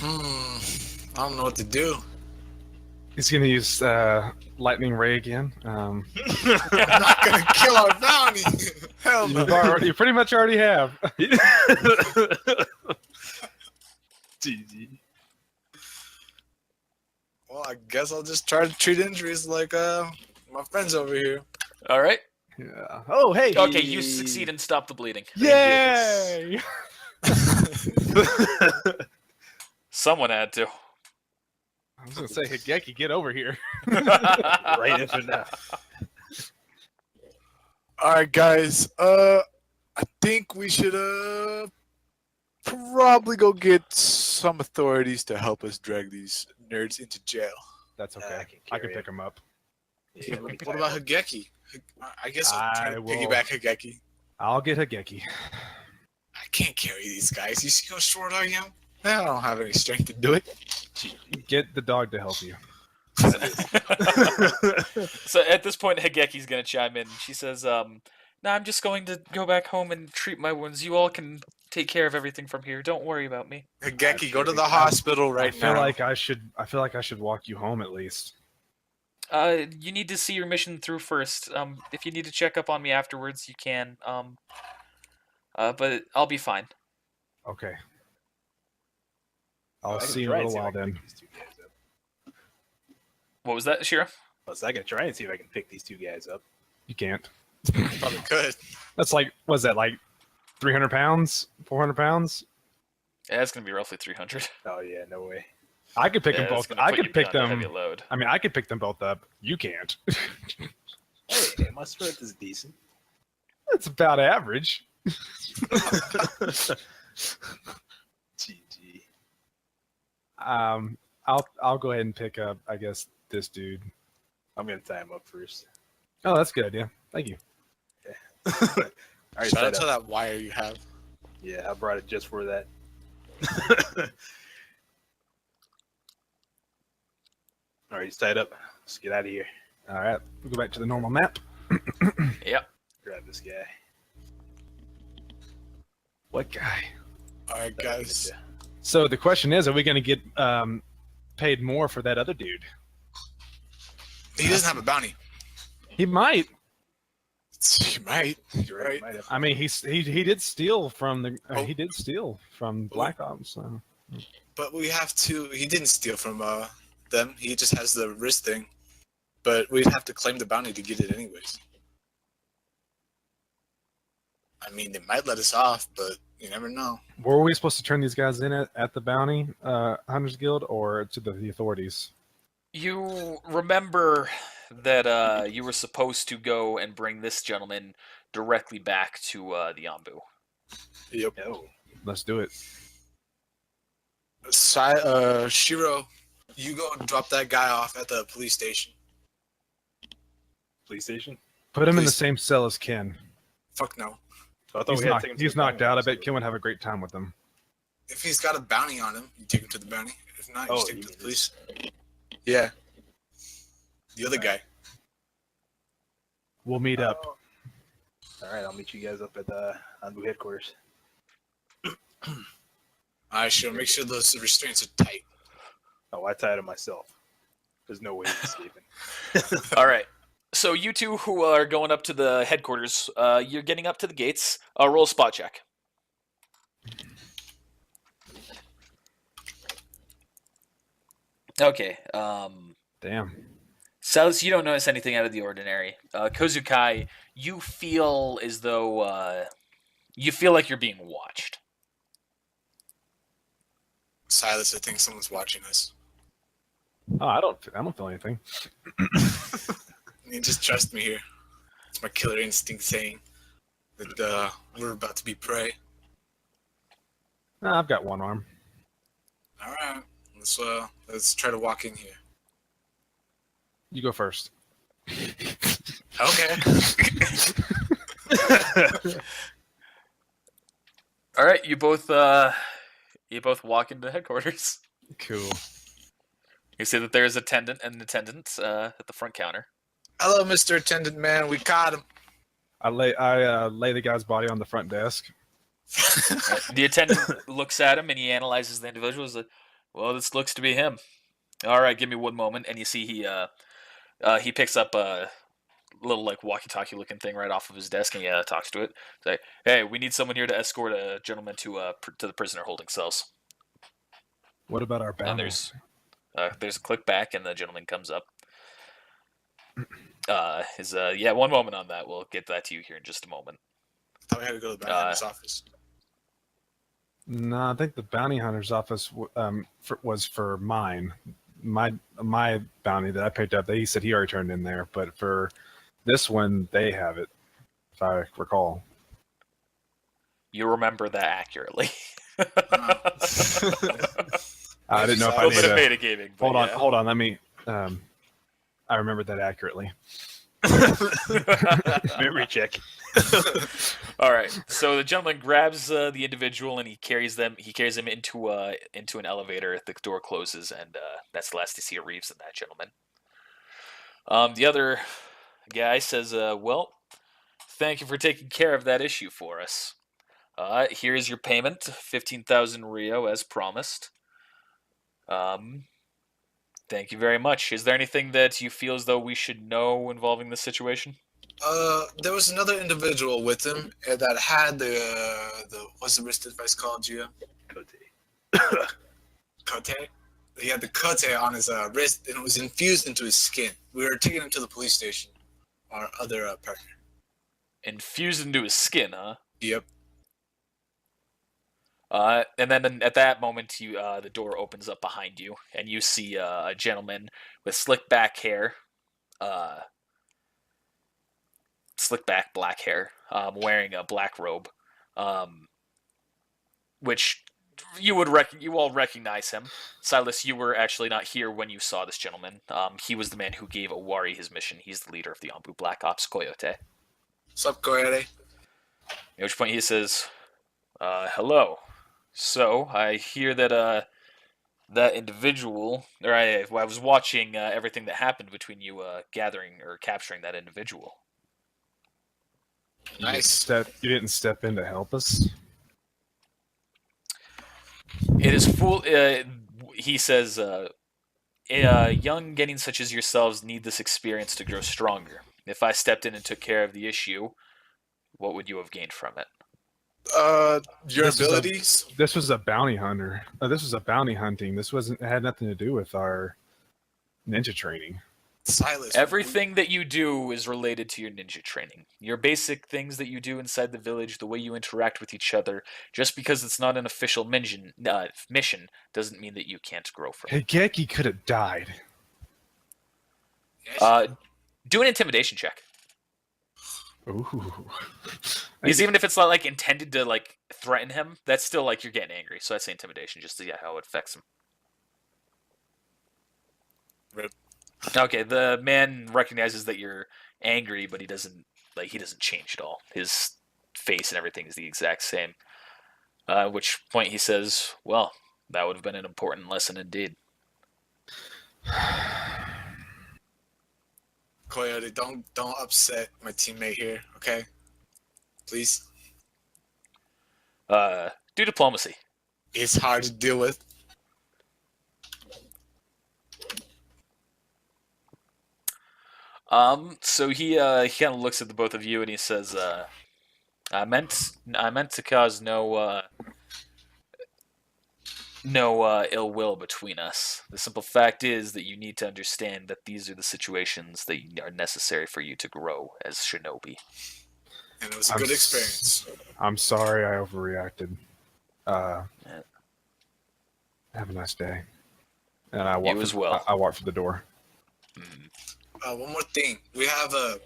I don't know what to do. He's gonna use lightning ray again. I'm not gonna kill our bounty. Hell no. You pretty much already have. GG. Well, I guess I'll just try to treat injuries like my friends over here. All right. Yeah. Oh, hey. Okay, you succeed and stop the bleeding. Yay! Someone had to. I was gonna say, Higeki, get over here. Right into now. All right, guys. I think we should probably go get some authorities to help us drag these nerds into jail. That's okay. I I can carry pick him up. Yeah, What about Higeki? I guess I'll try I to will- piggyback Higeki. I'll get Higeki. I can't carry these guys. You see how short I am? I don't have any strength to do it. Get the dog to help you. So at this point, Higeki's gonna chime in. She says, "No, I'm just going to go back home and treat my wounds. You all can take care of everything from here. Don't worry about me." Higeki, go to the hospital right I feel now. like I should walk you home at least. You need to see your mission through first. If you need to check up on me afterwards, you can. But I'll be fine. Okay. I'll I can see you in try a and little see if I while can then. pick these 2 guys up. What was that, Shiro? So I can try and see if I can pick these 2 guys up. You can't. Probably could. That's like, what's that, like 300 pounds? 400 pounds? Yeah, it's gonna be roughly 300. Oh yeah, no way. I could pick Yeah, them it's both. gonna I put you could pick beyond a them. heavy load. I mean, I could pick them both up. You can't. Hey, my strength is decent. That's about average. GG. I'll go ahead and pick up, I guess, this dude. I'm gonna tie him up first. Oh, that's a good idea. Thank you. Alright, Shout out tied to up. that wire you have. Yeah, I brought it just for that. Alright, he's tied up. Let's get out of here. All right, we'll go back to the normal map. Yep. Grab this guy. What guy? All right, guys. So the question is, are we going to get paid more for that other dude? He doesn't have a bounty. He might. He might. You're right. Might have- I mean, he did steal from the Oh. he did steal from Black Ops. So. But we have to. He didn't steal from them. He just has the wrist thing. But we'd have to claim the bounty to get it anyways. I mean, they might let us off, but you never know. Were we supposed to turn these guys in at the bounty hunters guild or to the authorities? You remember that you were supposed to go and bring this gentleman directly back to the ANBU. Yep. No. Let's do it. Shiro, you go and drop that guy off at the police station. Police station? Put him in the Please. same cell as Ken. Fuck no. So I thought He's knocked out. I bet Ken would have a great time with him. If he's got a bounty on him, you take him to the bounty. If not, you Oh, just take him you to the mean police. Yeah. The other guy. We'll meet up. Alright, I'll meet you guys up at the ANBU headquarters. Alright, Shiro, make sure those restraints are tight. Oh, I tied him myself. There's no way he's escaping. All right. So you two who are going up to the headquarters, you're getting up to the gates. Roll a spot check. Okay. Damn. Silas, you don't notice anything out of the ordinary. Kozukai, you feel as though you feel like you're being watched. Silas, I think someone's watching us. Oh, I don't feel anything. I mean, just trust me here. It's my killer instinct saying that we're about to be prey. I've got one arm. All right, let's try to walk in here. You go first. Okay. All right, you both walk into headquarters. Cool. You see that there is an attendant at the front counter. Hello, Mr. Attendant Man. We caught him. I lay the guy's body on the front desk. The attendant looks at him and he analyzes the individual. He's like, "Well, this looks to be him." All right, give me one moment. And you see he picks up a little like walkie-talkie looking thing right off of his desk and he talks to it. He's like, "Hey, we need someone here to escort a gentleman to the prisoner holding cells." What about our And bounty? there's a click back and the gentleman comes up. Yeah, one moment on that. We'll get that to you here in just a moment. I thought we had to go to the bounty's office. No, I think the bounty hunter's office was for mine. My bounty that I picked up, he said he already turned in there, but for this one, they have it, if I recall. You remember that accurately. I didn't know if A I A little needed bit of to. metagaming. Hold on. Let me. I remembered that accurately. Memory check. All right. So the gentleman grabs the individual and he carries them into an elevator. The door closes, and that's the last you see of Reeves and that gentleman. The other guy says, "Well, thank you for taking care of that issue for us. Here's your payment, 15,000 Rio as promised. Thank you very much. Is there anything that you feel as though we should know involving this situation?" There was another individual with him that had the what's the wrist device called, Gio? Kote. He had the kote on his wrist, and it was infused into his skin. We were taking him to the police station. Our other partner. Infused into his skin, huh? Yep. And then at that moment, the door opens up behind you, and you see a gentleman with slick back hair, slick back black hair, wearing a black robe, which you all recognize him. Silas, you were actually not here when you saw this gentleman. He was the man who gave Owari his mission. He's the leader of the ANBU Black Ops Coyote. What's up, Coyote? At which point he says, hello. So, I hear that, that individual, or I was watching everything that happened between you gathering or capturing that individual. Nice. You didn't step in to help us? It is he says, young genin such as yourselves need this experience to grow stronger. If I stepped in and took care of the issue, what would you have gained from it? Your This was abilities? This was a bounty hunter. This was a bounty hunting. This wasn't. It had nothing to do with our ninja training. Silas. Everything that you do is related to your ninja training. Your basic things that you do inside the village, the way you interact with each other, just because it's not an official mission doesn't mean that you can't grow from it. Higeki could have died. Do an intimidation check. Ooh. Because even if it's not like intended to like threaten him, that's still like you're getting angry. So I say intimidation just to see how it affects him. Rip. Okay, the man recognizes that you're angry, but he doesn't change at all. His face and everything is the exact same. At which point he says, "Well, that would have been an important lesson indeed." Coyote, don't upset my teammate here, okay? Please. Do diplomacy. It's hard to deal with. So he kind of looks at the both of you and he says, I meant to cause no ill will between us. The simple fact is that you need to understand that these are the situations that are necessary for you to grow as shinobi. And it was a good experience. I'm sorry I overreacted. Have a nice day. And I walk. You as well. I walk for the door. One more thing. We have a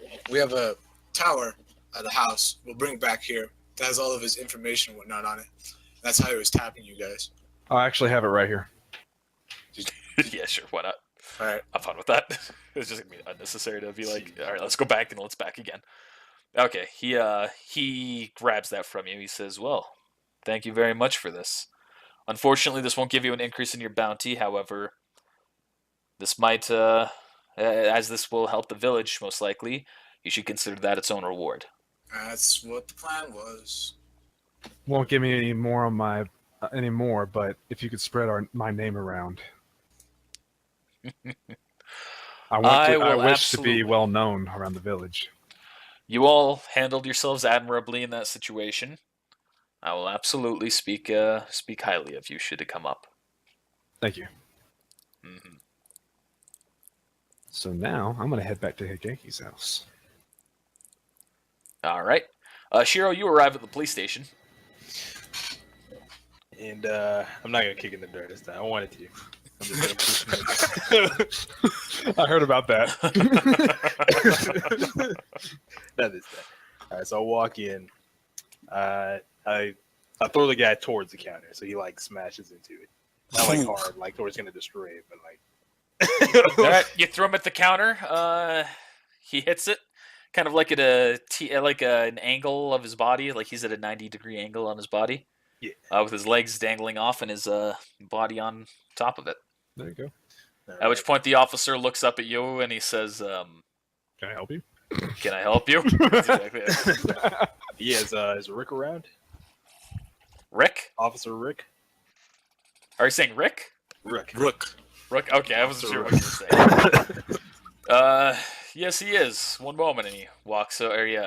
tower at the house. We'll bring back here. That has all of his information and whatnot on it. That's how he was tapping you guys. I actually have it right here. Yeah, sure, why not? All right. I'm fine with that. It's just gonna be unnecessary to be like, all right, let's go back and let's back again. Okay, he grabs that from you. He says, "Well, thank you very much for this. Unfortunately, this won't give you an increase in your bounty. However, this might, as this will help the village most likely, you should consider that its own reward." That's what the plan was. Won't give me any more on my anymore, but if you could spread my name around. I wish to be well known around the village. You all handled yourselves admirably in that situation. I will absolutely speak highly of you should it come up. Thank you. Mm-hmm. So now I'm gonna head back to Higeki's house. All right, Shiro, you arrive at the police station. And I'm not gonna kick in the dirt this time. I wanted to. I'm just gonna push him. I heard about that. Not this time. All right, so I walk in. I throw the guy towards the counter, so he like smashes into it. Not like hard, like towards gonna destroy it, but like. All right, you throw him at the counter. He hits it, kind of like at an angle of his body, like he's at a 90-degree angle on his body. Yeah. With his legs dangling off and his body on top of it. There you go. At which point the officer looks up at you and he says, Can I help you? "Can I help you?" That's exactly it. Yeah, is Rick around? Rick? Officer Rick? Are you saying Rick? Rick. Rook. Rick? Okay, I wasn't sure what you were saying. Yes, he is. One moment, and he walks. He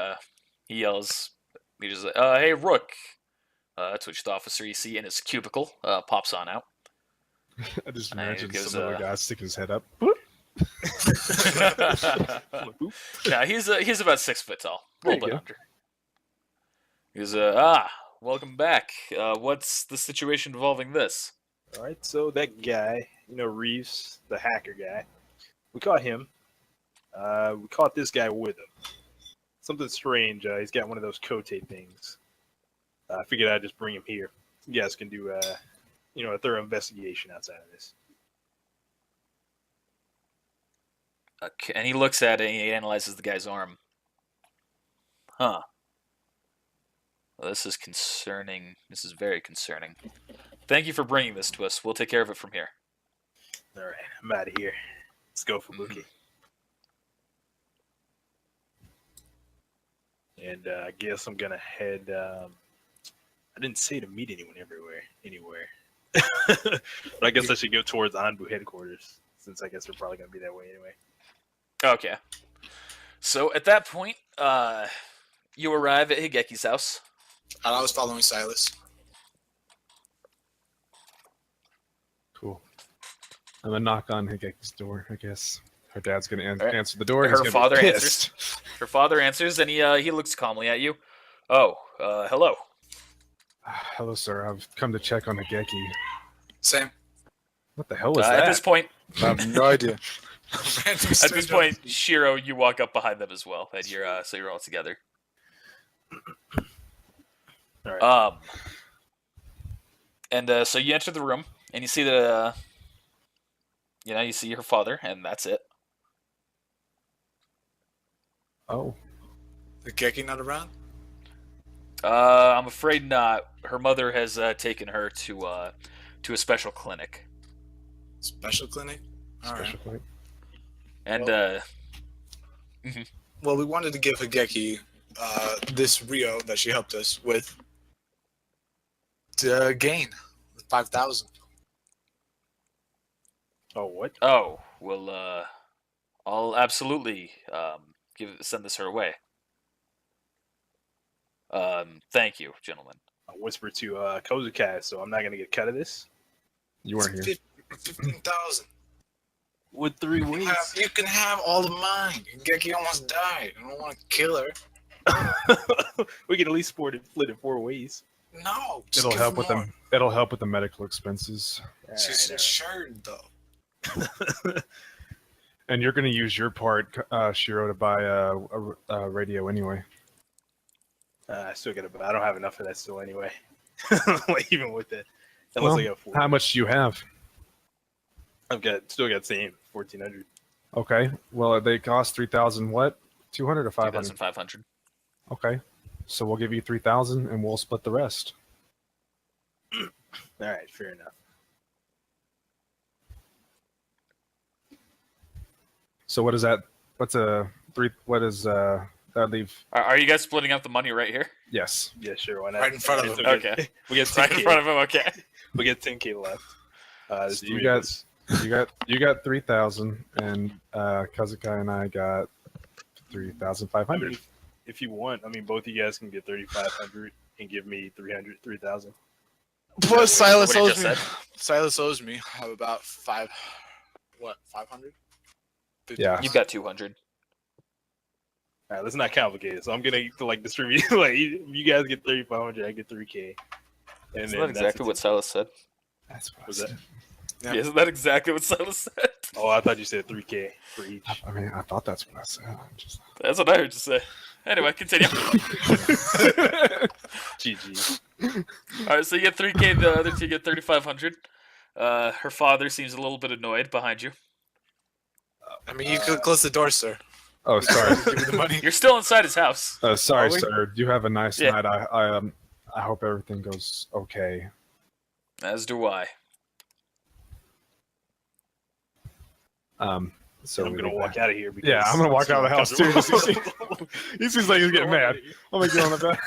yells. He just, "Hey, Rook!" Twitch the officer you see in his cubicle pops on out. I just And imagine goes, some other guy sticking his head up. Yeah, he's about 6 foot tall, a There little you bit go. under. He goes, welcome back. What's the situation involving this? All right, so that guy, Reeves, the hacker guy, we caught him. We caught this guy with him. something strange. He's got one of those Kote things. I figured I'd just bring him here. You guys can do, a thorough investigation outside of this. Okay, and he looks at it and he analyzes the guy's arm. Huh. Well, this is concerning. This is very concerning. Thank you for bringing this to us. We'll take care of it from here. All right, I'm out of here. Let's go for Mookie. And I guess I'm gonna head. I didn't say to meet anyone anywhere. But I guess I should go towards ANBU headquarters, since I guess they're probably gonna be that way anyway. Okay. So at that point, you arrive at Higeki's house. And I was following Silas. Cool. I'm gonna knock on Higeki's door, I guess. Her dad's gonna All right. answer the door. And Her he's gonna father be answers. pissed. Her father answers, and he looks calmly at you. Oh, hello. Hello, sir. I've come to check on Higeki. Same. What the hell was At that? this point, I have no idea. at this point, Shiro, you walk up behind them as well, and you're so you're all together. All right. And so you enter the room, and you see the, you see her father, and that's it. Oh, The Geki not around? I'm afraid not. Her mother has taken her to a special clinic, Special clinic? Alright. special point. and Well, we wanted to give Higeki this Rio that she helped us with to gain 5,000. Oh, what? oh well, I'll absolutely send this her way. Thank you, gentlemen. I whispered to Kozukai, so I'm not gonna get cut of this. You weren't here. 15,000. With 3 weeks. You can have all of mine. Higeki almost died. I don't want to kill her. We can at least split it 4 ways. No. just It'll give help her with more. them. It'll help with the medical expenses. She's Alright, insured, though. And you're gonna use your part, Shiro, to buy a radio anyway. I still got I don't have enough of that still anyway. Like, even with it, unless Well, I got 4. how much do you have? I've still got same 1,400. Okay. Well, they cost 3,000. What? 200 or 500? 2,500. Okay. So we'll give you 3,000, and we'll split the rest. All right, fair enough. So what is that? What's a three? What is that leave? Are you guys splitting up the money right here? Yes. Yeah, sure. Why not? Right in front of So him. Okay. We get Right in 10K. front of him. Okay. We get 10K left. There's So 3 you of got us. you got 3,000, and Kazukai and I got 3,500. If you want, both of you guys can get 3,500 and give me 3,000. Plus, Silas What he owes just me. said. Silas owes me about 500? Yeah. You've got 200. All right, let's not complicate it. So I'm gonna distribute. Like, you guys get 3,500, I get 3K. And Isn't then that that's exactly it. what Silas said? That's what Was I that? said. Yeah. Yeah, isn't that exactly what Silas said? Oh, I thought you said 3K for each. I mean, I thought that's what I said. That's what I heard you say. Anyway, continue. GG. All right, so you get 3K. The other two get 3,500. Her father seems a little bit annoyed behind you. I mean, you could close the door, sir. Oh, sorry. Give me the money. You're still inside his house. Sorry, Are we? sir. You have a nice Yeah. night. I hope everything goes okay. As do I. So I'm we gonna leave walk out of here. Because Yeah, I'm gonna walk out of the house too. He seems like he's getting mad. I'm gonna get on the bed.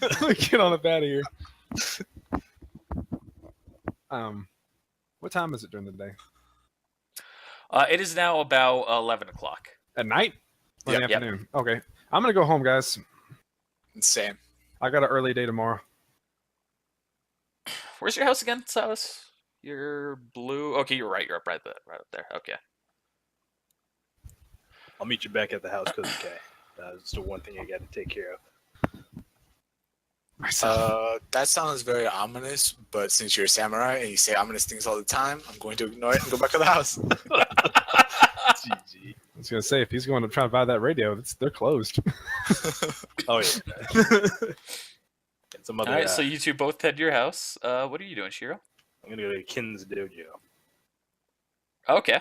I'm gonna get on the bed here. What time is it during the day? It is now about 11 o'clock. At night? Or in the Yep. afternoon? Okay. I'm gonna go home, guys. Insane. I got an early day tomorrow. Where's your house again, Silas? You're blue. Okay, you're right. You're up right up there. Okay. I'll meet you back at the house, okay. That's the one thing I got to take care of. That sounds very ominous, but since you're a samurai and you say ominous things all the time, I'm going to ignore it and go back to the house. GG. was gonna say if he's going to try to buy that radio, they're closed. Oh yeah. And some other. All right, so you two both head to your house. What are you doing, Shiro? I'm gonna go to Kin's dojo. Okay.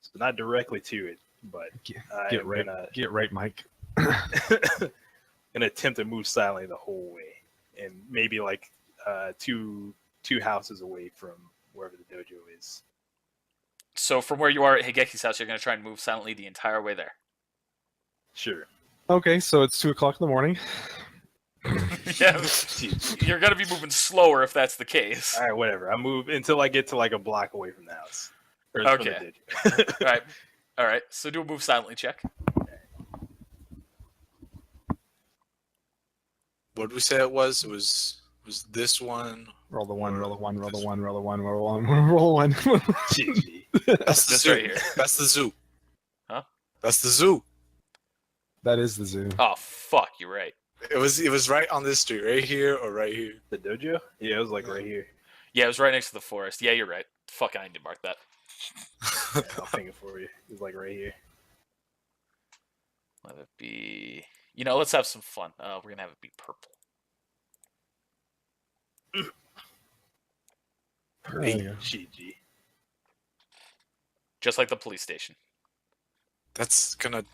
So not directly to it, but Get right, Mike. gonna attempt to move silently the whole way, and maybe like two houses away from wherever the dojo is. So from where you are at Higeki's house, you're going to try and move silently the entire way there. Sure. Okay, so it's 2:00 in the morning. Yeah, you're going to be moving slower if that's the case. All right, whatever. I move until I get to like a block away from the house. Or from the Okay. dojo. All right. So do a move silently check. What did we say it was? It was this one. Roll the one, roll the one, roll the one, roll the one, roll the one, roll one. GG. That's the This zoo. right here. That's the zoo. Huh? That's the zoo. That is the zoo. Oh fuck, you're right. It was right on this street, right here or right here. The dojo? Yeah, it was like right here. Yeah, it was right next to the forest. Yeah, you're right. Fuck, I didn't mark that. Yeah, I'll think it for you. It was like right here. Let it be. You know, let's have some fun. We're gonna have it be purple. There you go. GG. Just like the police station. That's gonna.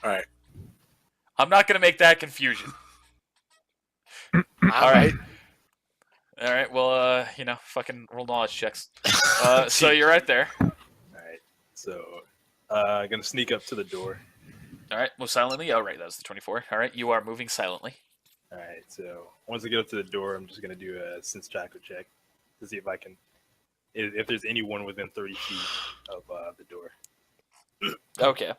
All right. I'm not gonna make that confusion. All right. All right. Well, you know, fucking roll knowledge checks. So you're right there. All right. So, gonna sneak up to the door. All right. Move silently. Oh, right. That was the 24. All right. You are moving silently. All right. So once I get up to the door, I'm just gonna do a sense chakra check to see if I can, if there's anyone within 30 feet of the door. Okay.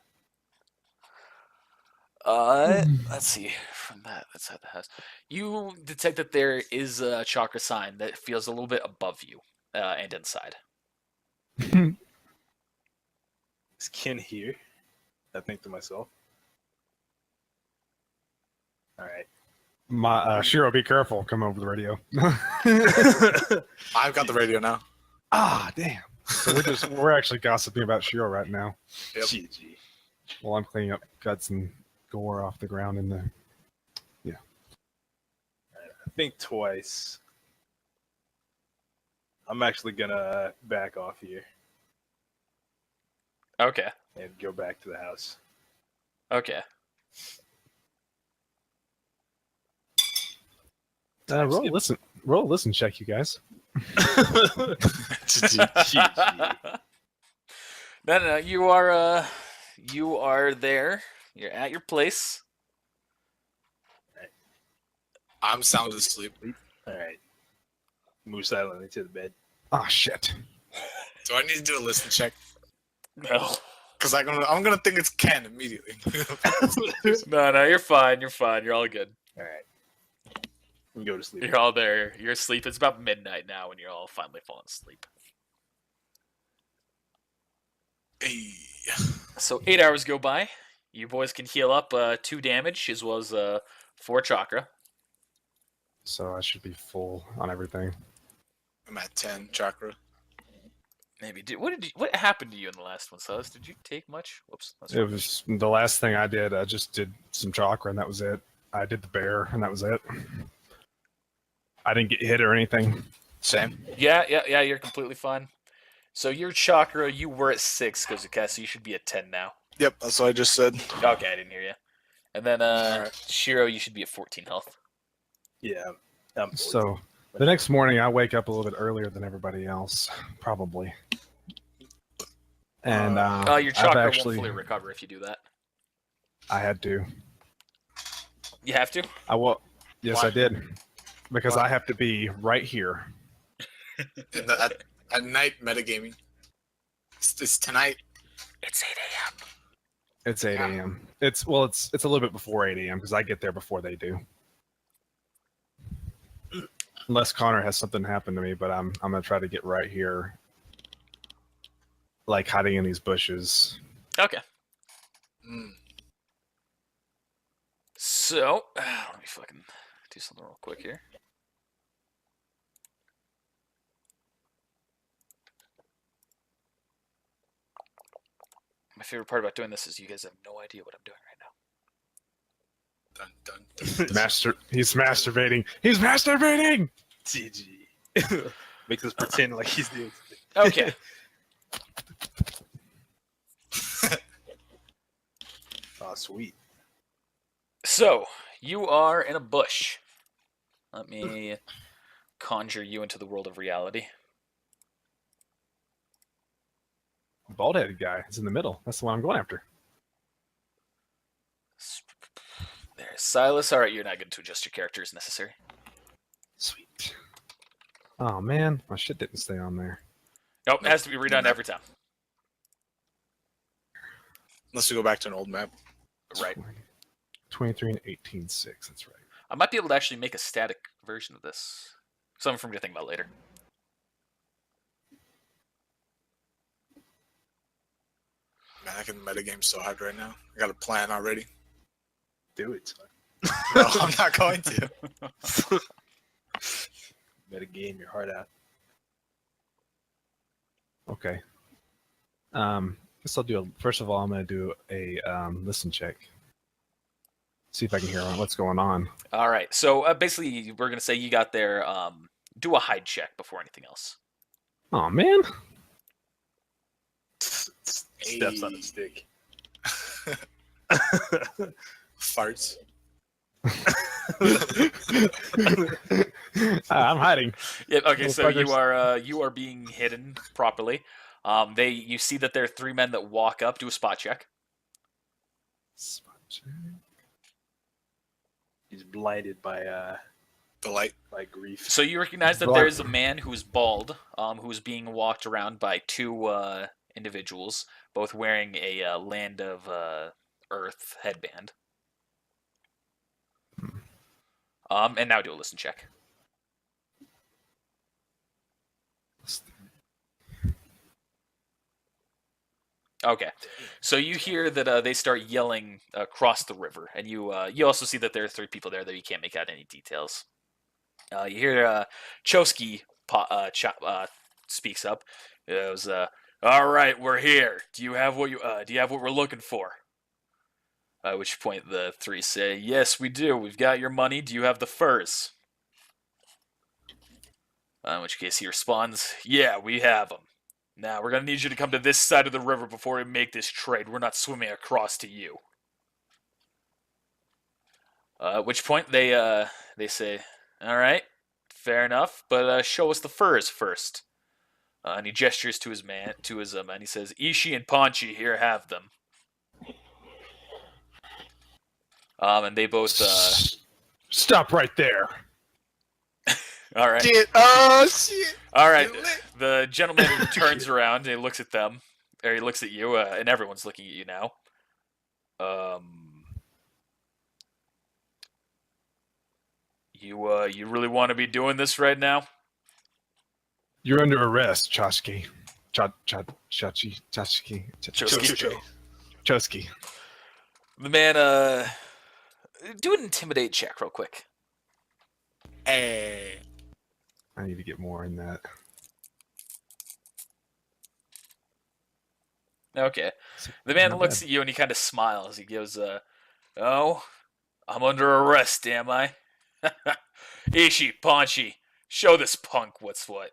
Let's see. From that side of the house, you detect that there is a chakra sign that feels a little bit above you and inside. Is Ken here? I think to myself. All right. Shiro, be careful. Come over the radio. I've got the radio now. Damn. So we're actually gossiping about Shiro right now. Yep. GG. While I'm cleaning up guts and gore off the ground in the. Yeah. I think twice. I'm actually gonna back off here Okay. and go back to the house. Okay. Roll a listen check, you guys. GG. No. You are there. You're at your place. I'm sound asleep. All right. Move silently to the bed. Oh shit. Do I need to do a listen check? No. Because I'm gonna think it's Ken immediately. No. You're fine. You're fine. You're all good. All right. You go to sleep. You're all there. You're asleep. It's about midnight now, and you're all finally falling asleep. Hey. So 8 hours go by. You boys can heal up 2 damage as well as 4 chakra. So I should be full on everything. I'm at 10 chakra. Maybe. What happened to you in the last one, Silas? Did you take much? Whoops. That's It was the last thing I did. I just did some chakra and that was it. I did the bear and that was it. I didn't get hit or anything. Same. Yeah. You're completely fine. So your chakra, you were at 6, Kozuka, so you should be at 10 now. Yep, that's what I just said. Okay, I didn't hear you. And then Alright. Shiro, you should be at 14 health. Yeah. So the next morning I wake up a little bit earlier than everybody else, probably. And Your chakra I've won't fully recover if you do that. I had to. You have to? Yes, Why? I did. Because Why? I have to be right here. At night, metagaming. It's tonight. It's 8 a.m. It's 8 a.m. It's a little bit before 8 a.m. because I get there before they do. Unless Connor has something happen to me, but I'm gonna try to get right here, like hiding in these bushes. Okay. Mm. So, let me fucking do something real quick here. My favorite part about doing this is you guys have no idea what I'm doing right now. Dun, dun, dun, dun. He's masturbating. He's masturbating. GG. Makes us pretend like he's doing Okay. something. Oh, sweet. So, you are in a bush. Let me conjure you into the world of reality. Bald-headed guy is in the middle. That's the one I'm going after. There's Silas. Alright, you're not going to adjust your character as necessary. Sweet. Oh man, my shit didn't stay on there. Nope, it has to be redone every time. Unless we go back to an old map. Right. 23 and 18.6. That's right. I might be able to actually make a static version of this. Something for me to think about later. Man, I can metagame so hard right now. I got a plan already. Do it. No, I'm not going to. Better game your heart out. Okay. Guess I'll do a. First of all, I'm gonna do a listen check. See if I can hear what's going on. Alright, so basically, we're going to say you got there. Do a hide check before anything else. Oh man. Steps on a stick. Farts. I'm hiding. Yeah, okay, so Motherfuckers. you are being hidden properly. You see that there are 3 men that walk up. Do a spot check. Spot check. He's blinded by The light. grief. So you recognize that there is a man who's bald, who's being walked around by 2 individuals, both wearing a Land of Earth headband. And now do a listen check. Okay, so you hear that they start yelling across the river, and you also see that there are 3 people there, though you can't make out any details. You hear Chosky speaks up. It goes, "All right, we're here. Do you have what we're looking for?" At which point the 3 say, "Yes, we do. We've got your money. Do you have the furs?" In which case he responds, "Yeah, we have them. Now, we're going to need you to come to this side of the river before we make this trade. We're not swimming across to you." At which point they say, "All right, fair enough, but show us the furs first." And he gestures to his men. He says, "Ishii and Panchi here have them." And they both. Stop right there. All right. Shit. Oh, shit. All right. The gentleman turns around and he looks at them, or he looks at you, and everyone's looking at you now. You really want to be doing this right now? You're under arrest, Chosky. Chosky. The man, do an intimidate check real quick. Hey. I need to get more in that. Okay. The man Not looks bad. at you and he kind of smiles. He goes, "Oh, I'm under arrest, am I? Ishii, Panchi, show this punk what's what."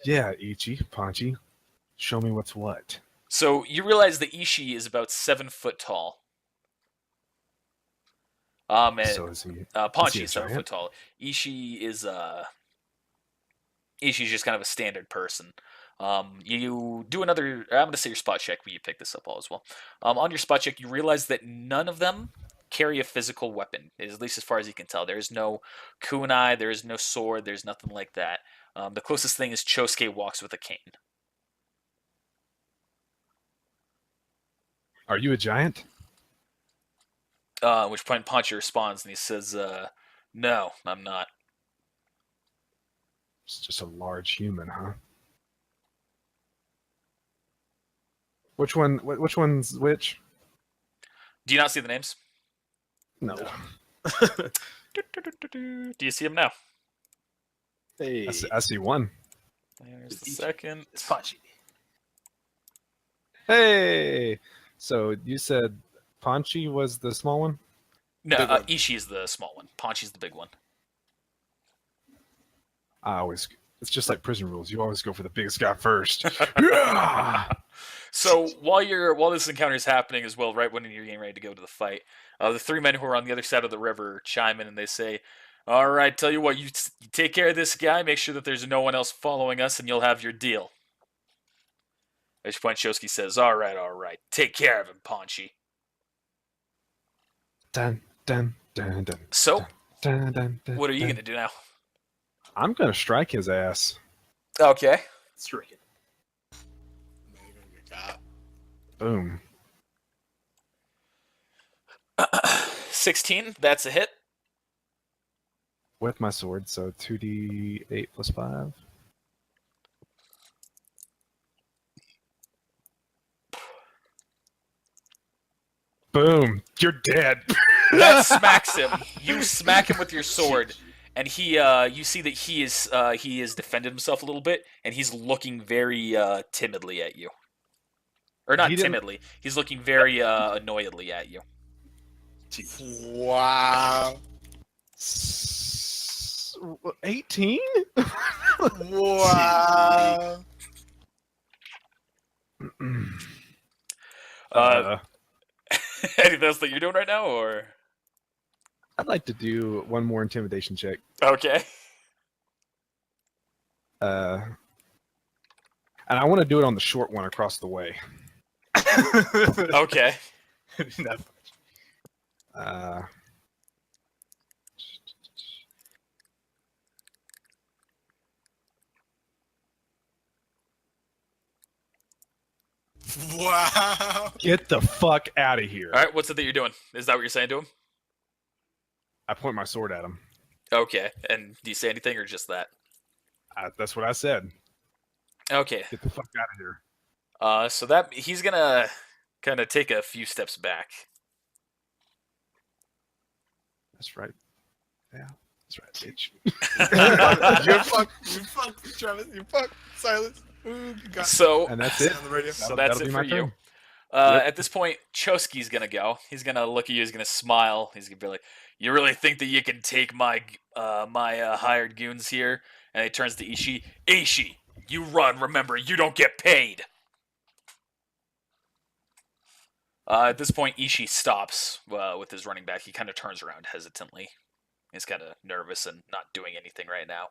Yeah, Ichi, Panchi. Show me what's what. So you realize that Ishii is about 7 foot tall. And So is he? Panchi a is 7 giant? foot tall. Ishii's just kind of a standard person. You do another. I'm going to say your spot check when you pick this up all as well. On your spot check, you realize that none of them carry a physical weapon, at least as far as you can tell. There is no kunai, there is no sword, there's nothing like that. The closest thing is Chosuke walks with a cane. Are you a giant? At which point Panchi responds and he says, "No, I'm not." It's just a large human, huh? Which one? Which one's which? Do you not see the names? No. Do you see them now? Hey, I see one. There's the second. it's Panchi. Hey! So you said Panchi was the small one? No, Big one. Ishii is the small one. Ponchi's the big one. It's just like prison rules. You always go for the biggest guy first. Yeah! So while this encounter is happening as well, right when you're getting ready to go to the fight, the three men who are on the other side of the river chime in and they say, "All right, tell you what, you take care of this guy. Make sure that there's no one else following us, and you'll have your deal." At which point Shosky says, all right, take care of him, Ponchi." Dun, dun, dun, dun, So, dun, dun, dun, what are you dun. gonna do now? I'm gonna strike his ass. Okay. Stricken. Man, you're gonna get got. Boom. 16, that's a hit. With my sword, so 2d8 plus 5. Boom! You're dead. That smacks him. You smack him with your sword, and you see that he has defended himself a little bit, and he's looking very timidly at you. Or not He didn't- timidly. He's looking very annoyedly at you. Wow. 18? Wow. Anything else that you're doing right now, or I'd like to do one more intimidation check. okay? And I want to do it on the short one across the way. Okay. Not Uh, Wow. get the fuck out of here. All right. What's it that you're doing? Is that what you're saying to him? I point my sword at him. Okay. And do you say anything, or just that? That's what I said. Okay. Get the fuck out of here. So that he's gonna kind of take a few steps back. That's right. Yeah, that's right, bitch. You're fucked, Travis. You're fucked, Silas. Ooh, you got So And that's Say it. on the radio. So That'll that's be it my for you. turn. At this point, Chosky's gonna go. He's gonna look at you. He's gonna smile. He's gonna be like, "You really think that you can take my hired goons here?" And he turns to Ishii. "Ishii, you run. Remember, you don't get paid." At this point, Ishii stops with his running back. He kind of turns around hesitantly. He's kind of nervous and not doing anything right now.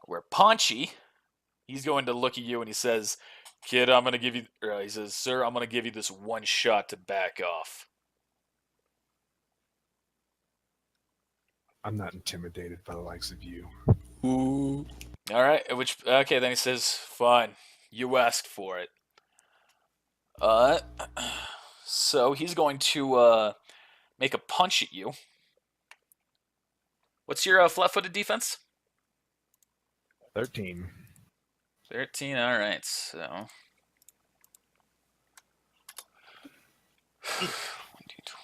Where Ponchi, he's going to look at you and he says, "Kid, I'm going to give you," he says, "Sir, I'm going to give you this one shot to back off." I'm not intimidated by the likes of you. Ooh. All right. Okay, then he says, "Fine, you asked for it." So he's going to make a punch at you. What's your flat-footed defense? 13. 13. All right. So. 1d12.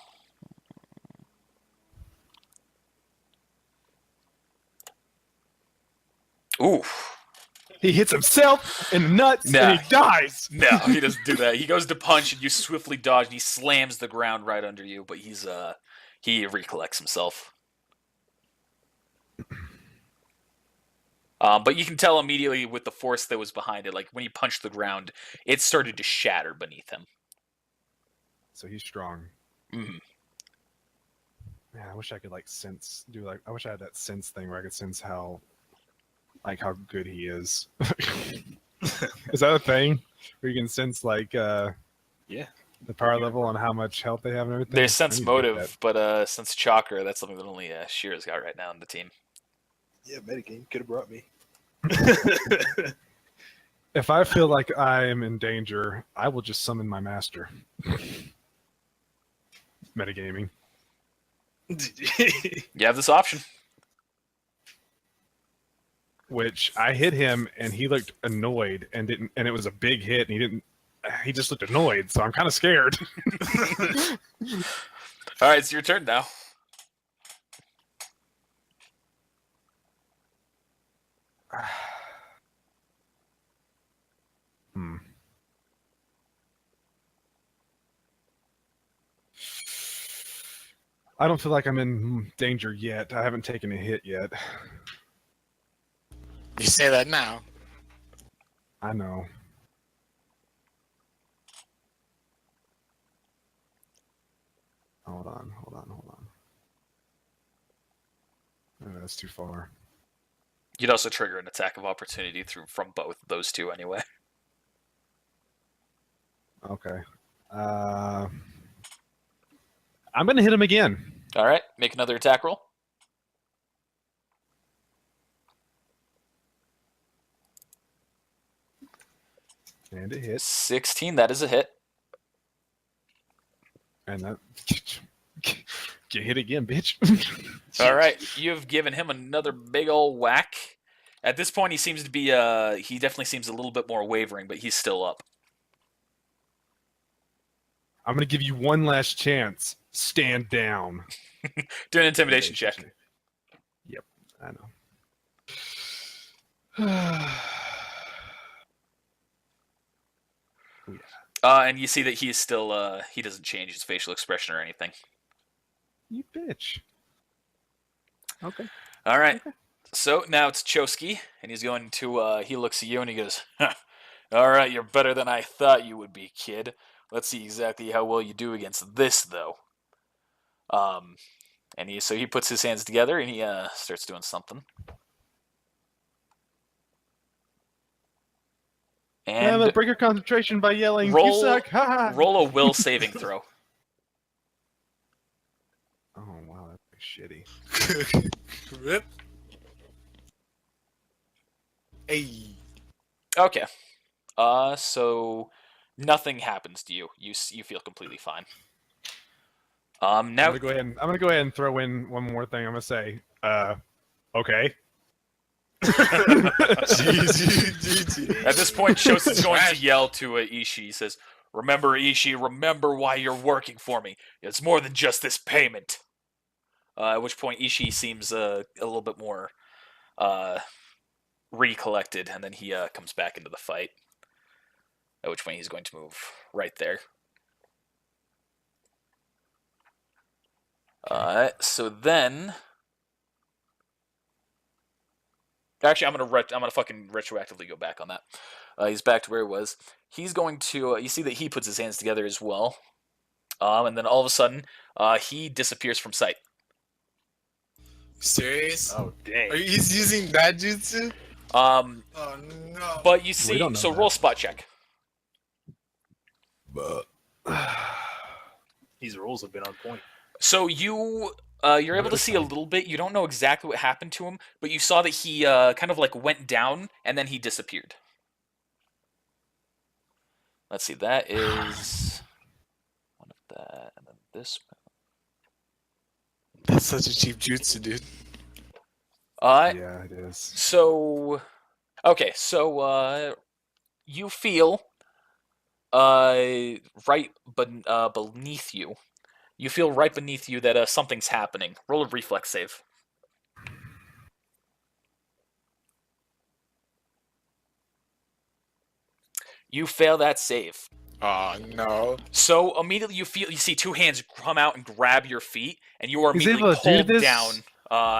Ooh. He hits himself in the nuts Nah. and he dies. No, he doesn't do that. He goes to punch and you swiftly dodge and he slams the ground right under you, but he recollects himself. But you can tell immediately with the force that was behind it, like when he punched the ground, it started to shatter beneath him. So he's strong. Mhm. Man, I wish I could I wish I had that sense thing where I could sense how good he is. Is that a thing? Where you can sense Yeah. the power level on how much health they have and everything? There's sense I need to get motive, but sense chakra, that's something that only Shira's got right now in the team. Yeah, metagame could have brought me. that. If I feel like I am in danger, I will just summon my master. Metagaming. You have this option. Which I hit him and he looked annoyed and it was a big hit and he just looked annoyed, so I'm kind of scared. All right, it's your turn now. I don't feel like I'm in danger yet. I haven't taken a hit yet. You say that now. I know. Hold on. Oh, that's too far. You'd also trigger an attack of opportunity from both those two anyway. Okay. I'm gonna hit him again. All right, make another attack roll. And it hits. 16, that is a hit. And that get hit again, bitch. All right, you've given him another big old whack. At this point, he seems to be, he definitely seems a little bit more wavering, but he's still up. I'm gonna give you one last chance. Stand down. Do an intimidation check. Yep, I know. And you see that he is still, he doesn't change his facial expression or anything. You bitch. Okay. All right. Okay. So now it's Chosky, and he's going to, he looks at you and he goes, huh, all right, you're better than I thought you would be, kid. Let's see exactly how well you do against this, though. And he puts his hands together and he, starts doing something. And break your concentration by yelling, roll- "You suck!" Ha ha. roll a will saving throw. Oh wow, that's shitty. Rip. Hey. Okay. So nothing happens to you. You feel completely fine. Now I'm gonna go ahead and throw in one more thing. I'm gonna say, okay. at this point, Shos is going to yell to Ishii. He says, "Remember, Ishii, remember why you're working for me. It's more than just this payment." At which point, Ishii seems a little bit more recollected, and then he comes back into the fight. At which point, he's going to move right there. So then, actually, I'm gonna fucking retroactively go back on that. He's back to where he was. He's going to. You see that he puts his hands together as well, and then all of a sudden, he disappears from sight. Serious? Oh dang! He's using that jutsu? Oh no. But you see, don't know so that. roll spot check. These rolls have been on point. So you're able to see a little bit. You don't know exactly what happened to him, but you saw that he kind of like went down and then he disappeared. Let's see, that is one of that, and then this. That's such a cheap jutsu, dude. Yeah, it is. So, okay, so you feel right beneath you. You feel right beneath you that something's happening. Roll a reflex save. You fail that save. Oh no. So immediately you see two hands come out and grab your feet, and you are He's immediately able to do pulled this? down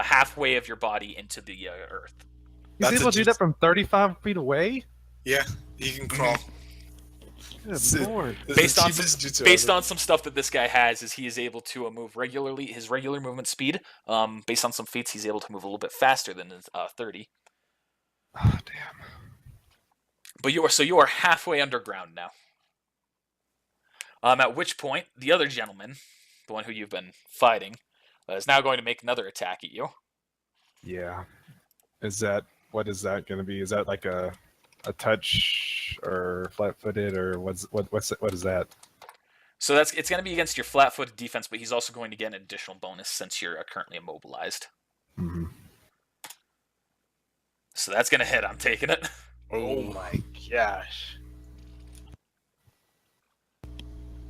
halfway of your body into the earth. He's That's able a to do that from 35 feet away? Yeah, he can crawl. Good Sit. lord. This is Based the on cheapest jutsu Based ever. on some stuff that this guy has, is he is able to move regularly. His regular movement speed, based on some feats, he's able to move a little bit faster than 30. Oh, damn. But you are halfway underground now. At which point, the other gentleman, the one who you've been fighting, is now going to make another attack at you. Yeah. What is that going to be? Is that like a touch or flat-footed or what is that? So it's going to be against your flat-footed defense, but he's also going to get an additional bonus since you're currently immobilized. Mm-hmm. So that's going to hit. I'm taking it. Oh my gosh!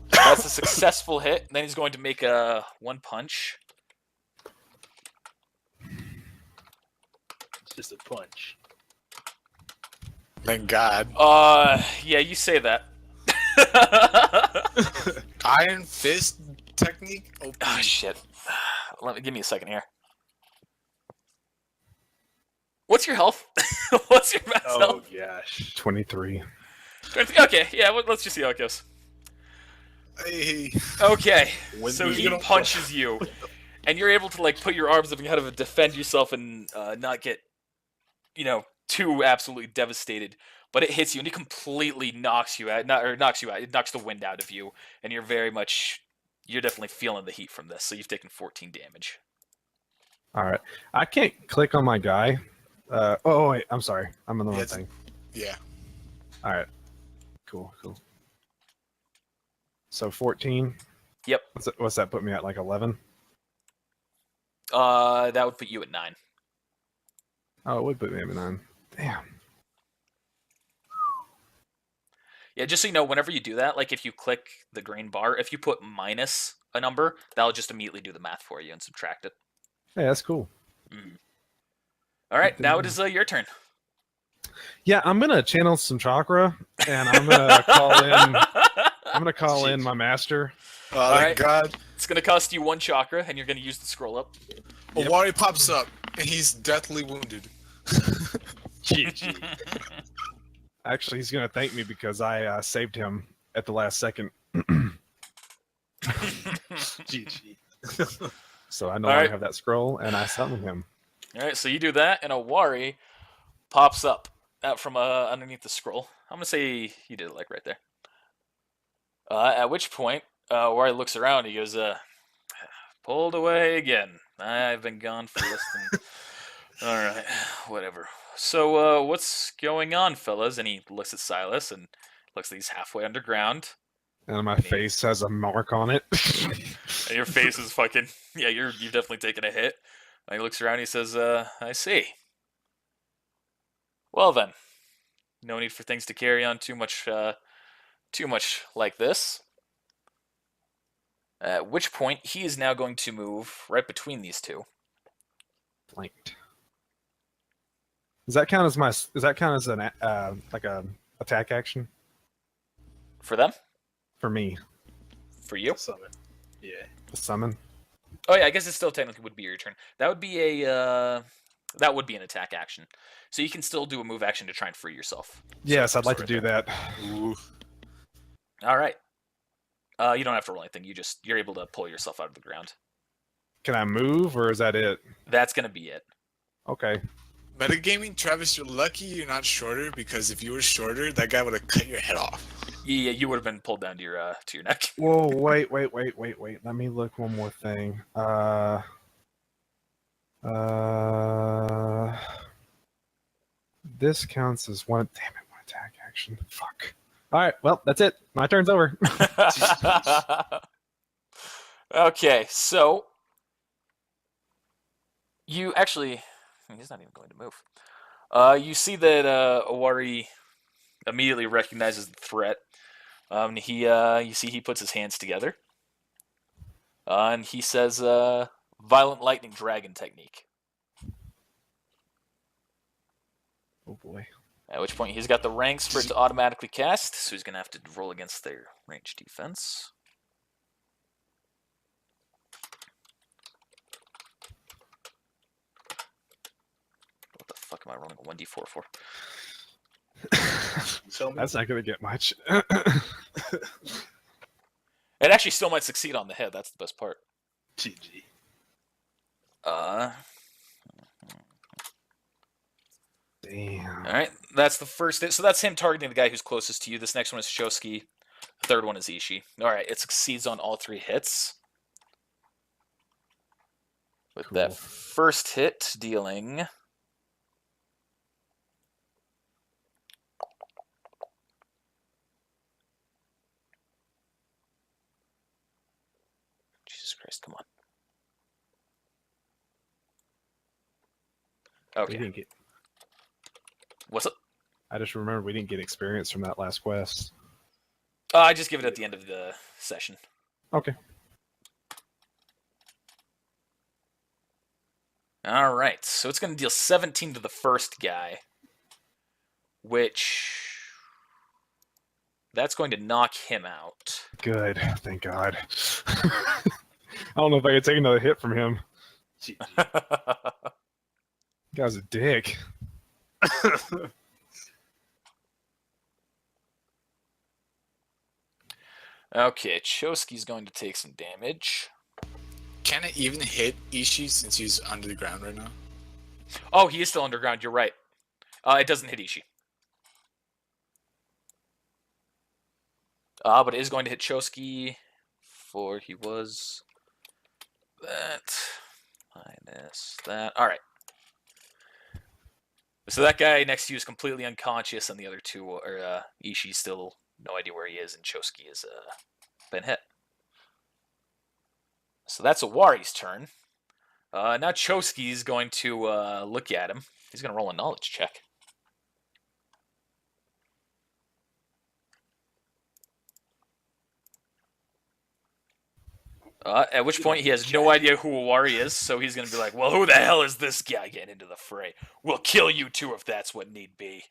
That's a successful hit. And then he's going to make a one punch. It's just a punch. Thank God. Yeah, you say that. Iron Fist technique? OP. Oh shit. Give me a second here. What's your health? What's your max Oh health? gosh. 23. Okay, yeah, let's just see how it goes. Hey, Okay, When so do he you get punches you, and you're able to like put your arms up and kind of defend yourself and not get, too absolutely devastated. But it hits you, and it completely knocks you out. Knocks you out. It knocks the wind out of you, and you're definitely feeling the heat from this. So you've taken 14 damage. All right. I can't click on my guy. Wait. I'm sorry. I'm on the wrong Yes. thing. yeah. All right. Cool. So 14. Yep. What's that put me at? Like 11? That would put you at 9. Oh, it would put me at 9. Damn. Yeah, just so you know, whenever you do that, like if you click the green bar, if you put minus a number, that'll just immediately do the math for you and subtract it. Hey, that's cool. All right, Good to now know. it is your turn. Yeah, I'm gonna channel some chakra, and I'm gonna call in. I'm gonna call in my master. Oh, thank right. God. It's gonna cost you 1 chakra, and you're gonna use the scroll up. Yep. Owari pops up, and he's deathly wounded. GG. Actually, he's gonna thank me because I saved him at the last second, GG. so I no All longer right. have that scroll, and I summon him. All right, so you do that, and Owari pops up out from underneath the scroll. I'm gonna say you did it like right there. At which point, Owari looks around. He goes, "Pulled away again. I've been gone for less than." All right, whatever. So, what's going on, fellas? And he looks at Silas and looks like he's halfway underground. And my face has a mark on it. And your face is fucking. Yeah, you've definitely taken a hit. And he looks around. And he says, "I see. Well then, no need for things to carry on too much like this." At which point, he is now going to move right between these two. Flanked. Does that count as an like a attack action For them? for me? For you? Summon. Yeah. The summon. Oh yeah, I guess it still technically would be your turn. That would be an attack action. So you can still do a move action to try and free yourself. Yes, So I'd like to right do there. that. Ooh. All right. You don't have to roll anything. You're able to pull yourself out of the ground. Can I move, or is that it? That's gonna be it. Okay. Metagaming, Travis, you're lucky you're not shorter, because if you were shorter, that guy would have cut your head off. Yeah, you would have been pulled down to your neck. Whoa! Wait! Let me look one more thing. This counts as one. Damn it! One attack action. Fuck. All right. Well, that's it. My turn's over. Okay, so you actually. He's not even going to move. You see that Owari immediately recognizes the threat. You see he puts his hands together. And he says, "Violent lightning dragon technique." Oh boy. At which point he's got the ranks for it to automatically cast, so he's gonna have to roll against their range defense. What the fuck am I rolling a 1d4 for? Tell me. That's not gonna get much. It actually still might succeed on the head. That's the best part. GG. Damn. All right, that's the first hit. So that's him targeting the guy who's closest to you. This next one is Shosuke. The third one is Ishii. All right, it succeeds on all 3 hits. With that Cool. first hit dealing... Jesus Christ, come on. We Okay, didn't get. what's up? I just remember we didn't get experience from that last quest. I just give it at the end of the session. Okay. All right, so it's going to deal 17 to the first guy, which that's going to knock him out. Good. Thank God. I don't know if I could take another hit from him. GG. Guy's a dick. Okay, Choski's going to take some damage. Can it even hit Ishii since he's under the ground right now? Oh, he is still underground. You're right. It doesn't hit Ishii. But it is going to hit Choski, for he was that minus that. All right. So that guy next to you is completely unconscious, and the other two are Ishii's still no idea where he is, and Choski has been hit. So that's Owari's turn. Now Choski's going to look at him. He's going to roll a knowledge check. At which point he has no idea who Owari is, so he's going to be like, well, who the hell is this guy getting into the fray? We'll kill you too if that's what need be.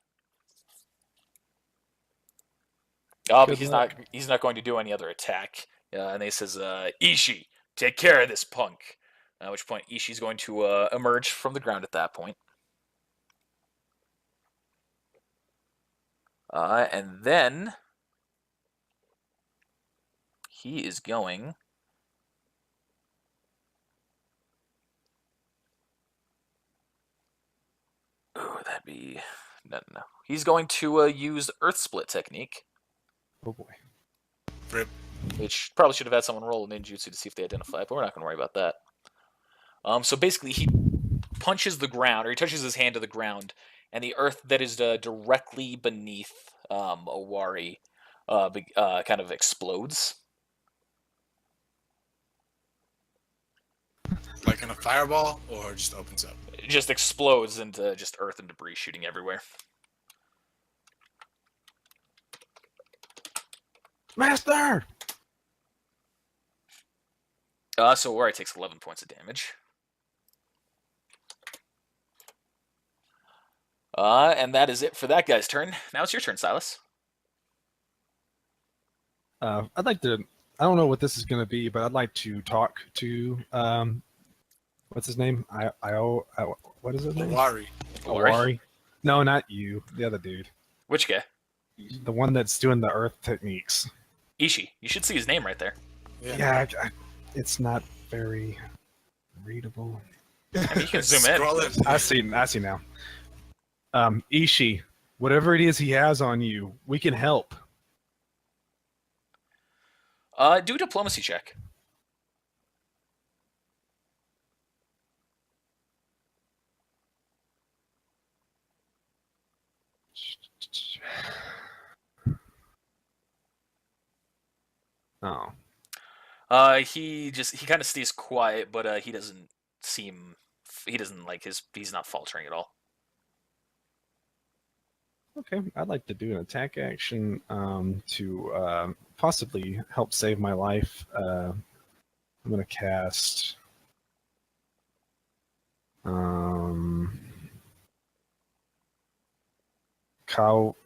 But Good he's luck. not going to do any other attack. And he says, Ishii, take care of this punk. At which point Ishii's going to emerge from the ground at that point. And then he is going... Ooh, that'd be... No. He's going to use Earth Split technique. Oh boy. Rip. Which probably should have had someone roll a ninjutsu to see if they identify it, but we're not going to worry about that. So basically, he punches the ground, or he touches his hand to the ground, and the earth that is directly beneath Owari kind of explodes. Like in a fireball, or just opens up? It just explodes into just earth and debris shooting everywhere. Master! So Owari takes 11 points of damage. And that is it for that guy's turn. Now it's your turn, Silas. I'd like to. I don't know what this is going to be, but I'd like to talk to. What's his name? What is his name? Owari. Owari. No, not you. The other dude. Which guy? The one that's doing the earth techniques. Ishii. You should see his name right there. Yeah, it's not very readable. I mean, you can zoom in. Scroll it. I see now. Ishii, whatever it is he has on you, we can help. Do a diplomacy check. Oh. He kind of stays quiet, but he doesn't he's not faltering at all. Okay, I'd like to do an attack action to possibly help save my life. I'm going to cast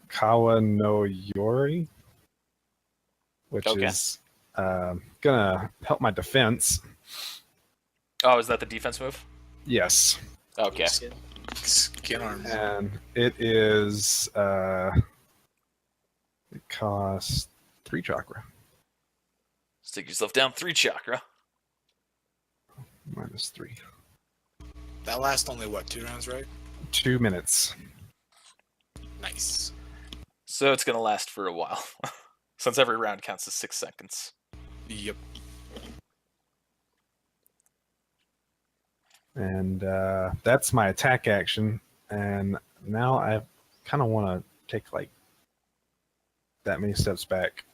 Kawa no Yori, which is going to help my defense. Oh, is that the defense move? Yes. Okay. Skin armor. And it is it costs 3 chakra. Stick yourself down 3 chakra. -3. That lasts only, what, 2 rounds, right? 2 minutes. Nice. So it's going to last for a while. Since every round counts as 6 seconds. Yep. And that's my attack action. And now I kind of want to take like that many steps back.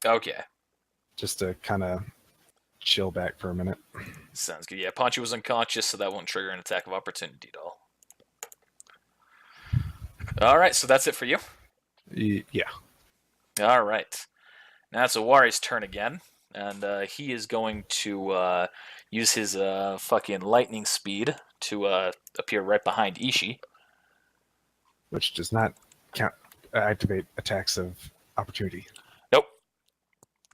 Okay. Just to kind of chill back for a minute. Sounds good. Yeah, Panchi was unconscious, so that won't trigger an attack of opportunity at all. Alright, so that's it for you? Yeah. Alright. Now it's Owari's turn again. And he is going to use his fucking lightning speed to appear right behind Ishii. Which does not activate attacks of opportunity. Nope.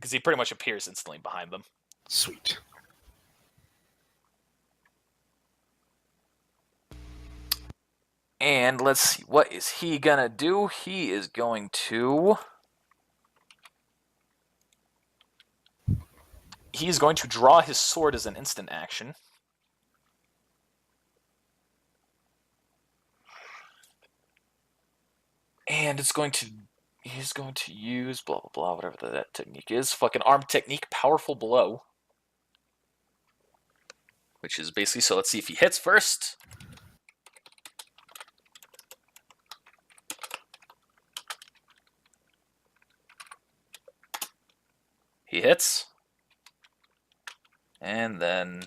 because he pretty much appears instantly behind them. Sweet. And let's see, what is he gonna do? He is going to... He's going to draw his sword as an instant action. And it's going to... He's going to use blah, blah, blah, whatever that technique is. Fucking arm technique, powerful blow. Which is basically... So let's see if he hits first. He hits. And then...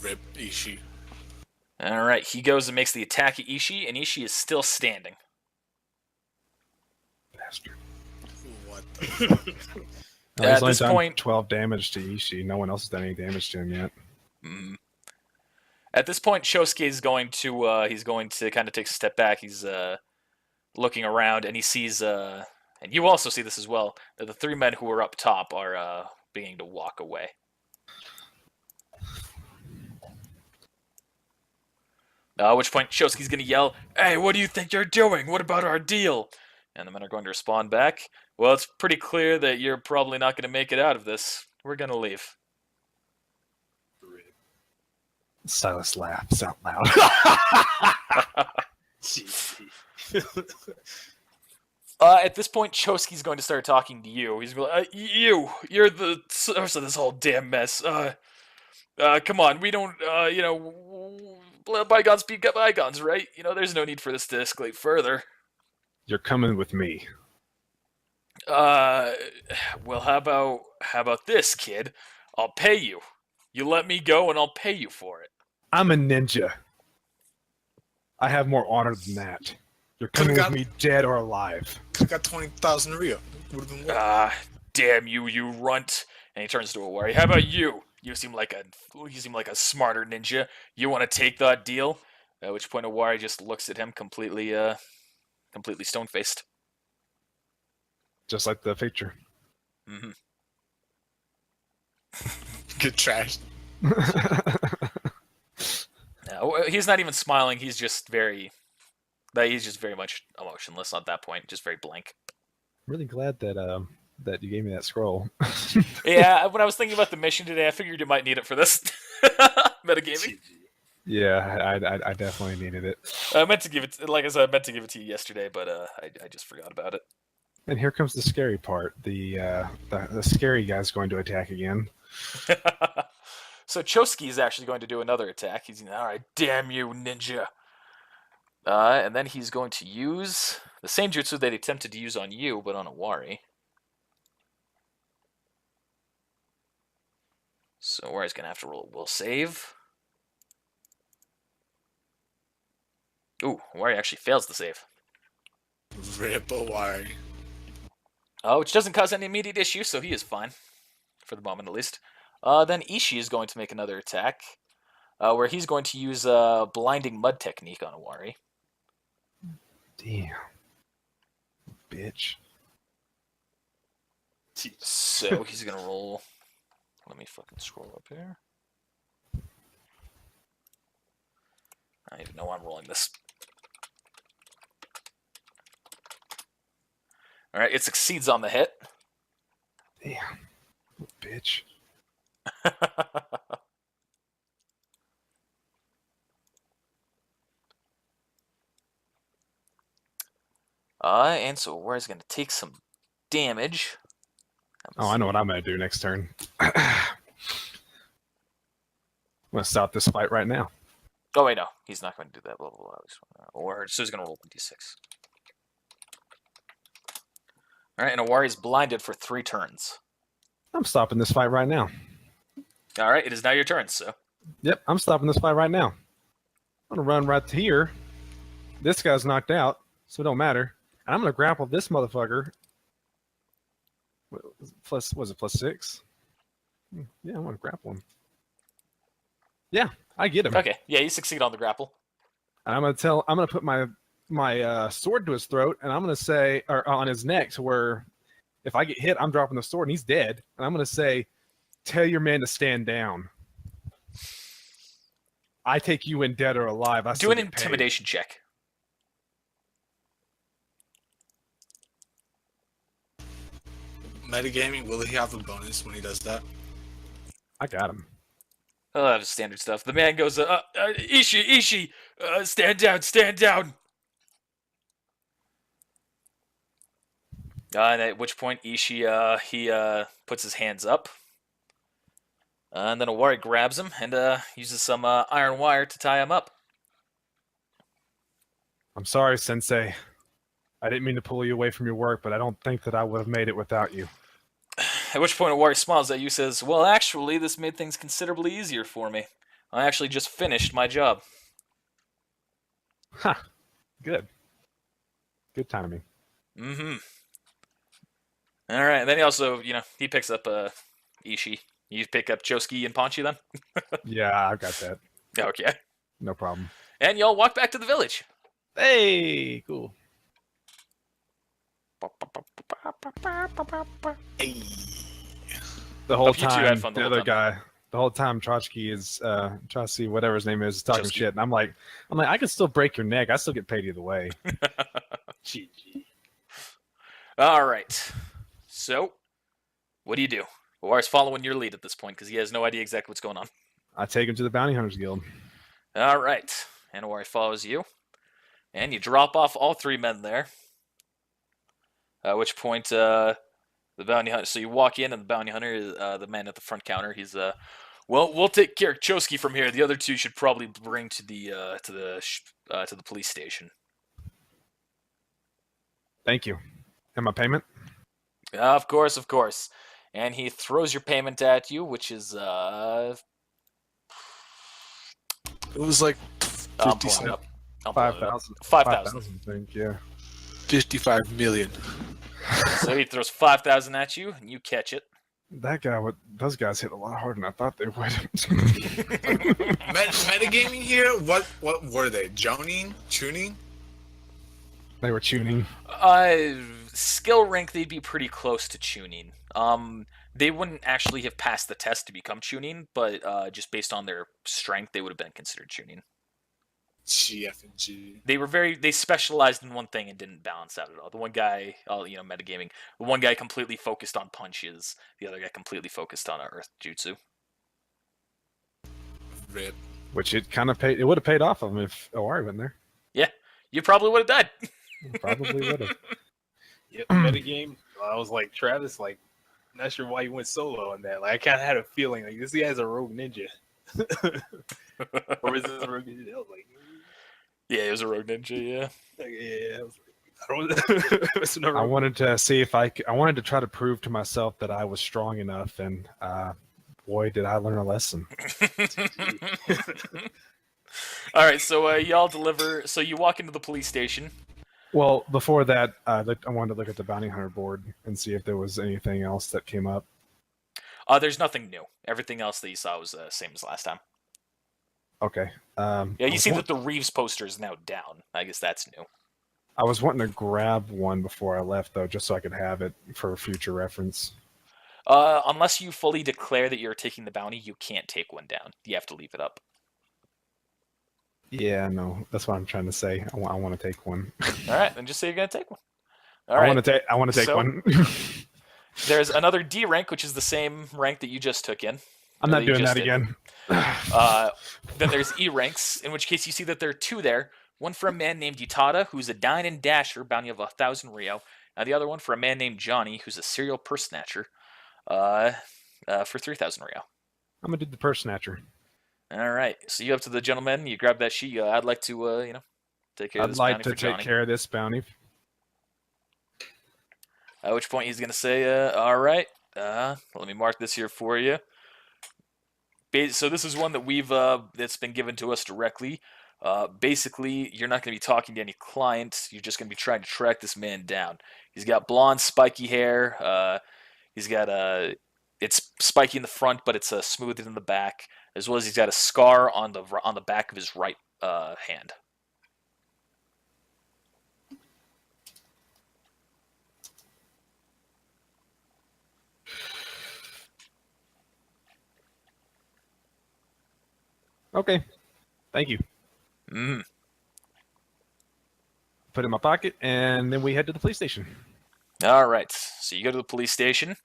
Rip Ishii. Alright, he goes and makes the attack at Ishii, and Ishii is still standing. Bastard. What the He's At only this done point- 12 damage to Ishii. No one else has done any damage to him yet. Mm. At this point, Shosuke is going to he's going to kind of take a step back. He's looking around, and he sees and you also see this as well, that the three men who are up top are beginning to walk away. At which point, Shosuke's going to yell, "Hey, what do you think you're doing? What about our deal?" And the men are going to respond back, "Well, it's pretty clear that you're probably not going to make it out of this. We're going to leave." Silas laughs out loud. At this point, Chosuke's going to start talking to you. He's going to be like, you're the source of this whole damn mess. Come on, we don't, bygones be bygones, right? There's no need for this to escalate further. You're coming with me. Well, how about this, kid? I'll pay you. You let me go, and I'll pay you for it. I'm a ninja. I have more honor than that. You're coming with me dead or alive. Could've got 20,000 Rio. Would've been worth. Damn you, you runt! And he turns to Owari. How about you? You seem like a smarter ninja. You want to take that deal? At which point Owari just looks at him completely stone-faced. Just like the picture. Mm-hmm. Good trash. He's not even smiling. He's just very much emotionless at that point. Just very blank. Really glad that that you gave me that scroll. Yeah, when I was thinking about the mission today, I figured you might need it for this metagaming. Yeah, I definitely needed it. I meant to give it, like I said, I meant to give it to you yesterday, but I just forgot about it. And here comes the scary part. The scary guy's going to attack again. So Chosuke is actually going to do another attack. He's all right, damn you, ninja. And then he's going to use the same jutsu that he attempted to use on you, but on Owari. So Owari's going to have to roll a will save. Ooh, Owari actually fails the save. Rip Owari. Which doesn't cause any immediate issue, so he is fine. For the moment, at least. Then Ishii is going to make another attack, where he's going to use a blinding mud technique on Owari. Damn. Bitch. So he's going to roll... Let me fucking scroll up here. I don't even know why I'm rolling this. Alright, it succeeds on the hit. Damn. Bitch. And so Owari's going to take some damage. Oh, I know what I'm going to do next turn. I'm going to stop this fight right now. Oh, wait, no. He's not going to do that. Blah, blah, blah. Or so he's going to roll a d6. Alright, and Owari's blinded for 3 turns. I'm stopping this fight right now. Alright, it is now your turn, so. Yep, I'm stopping this fight right now. I'm going to run right here. This guy's knocked out, so it don't matter. And I'm going to grapple this motherfucker. Plus, was it plus 6? Yeah, I'm going to grapple him. Yeah, I get him. Okay, yeah, you succeed on the grapple. And I'm going to put my my sword to his throat, and I'm gonna say, or on his neck, to where if I get hit, I'm dropping the sword and he's dead. And I'm gonna say, tell your man to stand down. I take you in dead or alive. I Do still an get paid. intimidation check. Metagaming, will he have a bonus when he does that? I got him. Oh, that standard stuff. The man goes, Ishi, stand down, stand down. And at which point Ishi, he puts his hands up. And then Owari grabs him and uses some iron wire to tie him up. I'm sorry, Sensei. I didn't mean to pull you away from your work, but I don't think that I would have made it without you. At which point Owari smiles at you, says, well, actually, this made things considerably easier for me. I actually just finished my job. Ha! Good. Good timing. Mm-hmm. All right. And then he also, he picks up Ishi. You pick up Choski and Ponchi then? Yeah, I've got that. Okay. No problem. And y'all walk back to the village. Hey, cool. Hey. The whole Hope you two time, had fun the the whole other time. guy, the whole time, Trotsky is, Trotsky, whatever his name is talking Chosky. shit, and I'm like, I can still break your neck. I still get paid either way. GG. All right. So, what do you do? Owari's following your lead at this point because he has no idea exactly what's going on. I take him to the Bounty Hunters Guild. All right. And Owari follows you. And you drop off all three men there. At which point, the bounty hunter. So you walk in, and the bounty hunter is the man at the front counter. He's well, we'll take care of Choski from here. The other two should probably bring to the police station. Thank you. And my payment? Of course, of course. And he throws your payment at you, which is It was like I'm 50 pulling it cents. up. I'm pulling it up. 5,000. 5,000. I think, yeah. 55 million. So he throws 5,000 at you, and you catch it. Those guys hit a lot harder than I thought they would. Metagaming here? What were they? Joning? Tuning? They were tuning. Skill rank, they'd be pretty close to tuning. They wouldn't actually have passed the test to become tuning, but just based on their strength, they would have been considered tuning. G, F, and G. They specialized in one thing and didn't balance out at all. The one guy, metagaming, the one guy completely focused on punches, the other guy completely focused on earth jutsu. Rip. Which it kind of paid. It would have paid off of him if Owari went there. Yeah, you probably would have died. Probably would have. Yep, metagame. I was like, Travis, like, not sure why he went solo on that. Like, I kind of had a feeling like this guy's a rogue ninja. Or is this a rogue ninja? I was like, Yeah, he was a rogue ninja. Yeah. yeah. I was like, I wanted to see if I wanted to try to prove to myself that I was strong enough, and boy, did I learn a lesson. All right, so y'all deliver. So you walk into the police station. Well, before that, I wanted to look at the bounty hunter board and see if there was anything else that came up. There's nothing new. Everything else that you saw was the same as last time. Okay. Yeah, you see that the Reeves poster is now down. I guess that's new. I was wanting to grab one before I left, though, just so I could have it for future reference. Unless you fully declare that you're taking the bounty, you can't take one down. You have to leave it up. Yeah, no, that's what I'm trying to say. I want to take one. All right, then just say you're gonna take one. All I right. want to take So- one. There's another D rank, which is the same rank that you just took in. I'm Or not you doing just that did. again. Then there's E ranks, in which case you see that there are two there. One for a man named Utada, who's a dine and dasher, bounty of 1,000 Rio. And the other one for a man named Johnny, who's a serial purse snatcher, for 3,000 Rio. I'm gonna do the purse snatcher. All right, so you up to the gentleman, you grab that sheet. I'd like to, take care of I'd this like bounty to for take Johnny. care of this bounty. At which point he's gonna say, "All right, let me mark this here for you." So this is one that that's been given to us directly. Basically, you're not gonna be talking to any client. You're just gonna be trying to track this man down. He's got blonde, spiky hair. He's got it's spiky in the front, but it's smoothed in the back, as well as he's got a scar on the back of his right hand. Okay. Thank you. Mm. Put it in my pocket, and then we head to the police station. All right. So you go to the police station.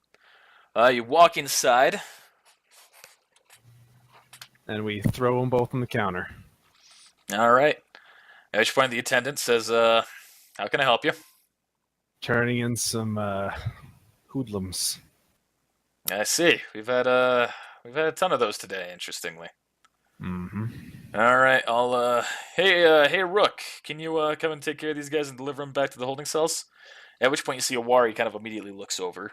You walk inside. And we throw them both on the counter. All right. At which point the attendant says, "How can I help you?" Turning in some hoodlums. I see. We've had a ton of those today. Interestingly. Mm-hmm. All right. Hey, Rook. Can you come and take care of these guys and deliver them back to the holding cells? At which point you see Awari kind of immediately looks over,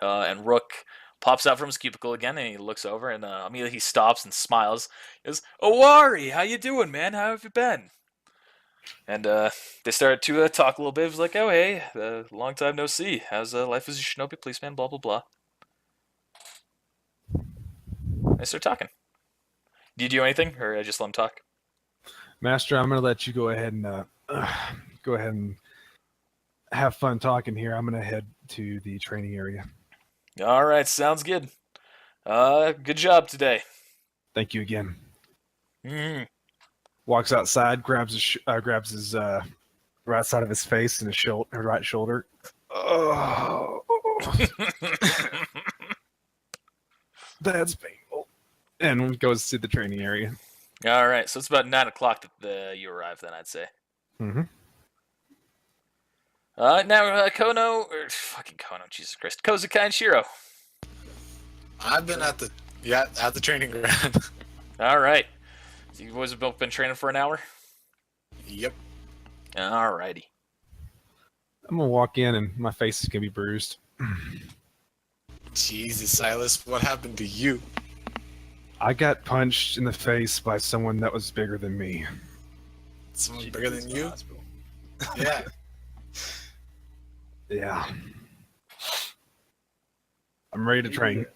and Rook pops out from his cubicle again, and he looks over, and immediately he stops and smiles. He goes, "Awari, how you doing, man? How have you been?" And they started to talk a little bit. It was like, "Oh, hey, long time no see. How's life as a shinobi policeman? Blah blah blah." They start talking. Do you do anything, or I just let them talk? Master, I'm going to let you go ahead and have fun talking here. I'm going to head to the training area. All right, sounds good. Good job today. Thank you again. Mm. Walks outside, grabs his right side of his face and his right shoulder. Oh, that's painful. And goes to the training area. All right, so it's about 9 o'clock that you arrive. Then I'd say. Mm-hmm. Now Kono, or fucking Kono, Jesus Christ, Kozuka and Shiro. I've been at the training ground. All right, so you boys have both been training for an hour. Yep. All righty. I'm gonna walk in and my face is gonna be bruised. Jesus, Silas, what happened to you? I got punched in the face by someone that was bigger than me. Someone bigger than you? Yeah. Yeah. I'm ready to train.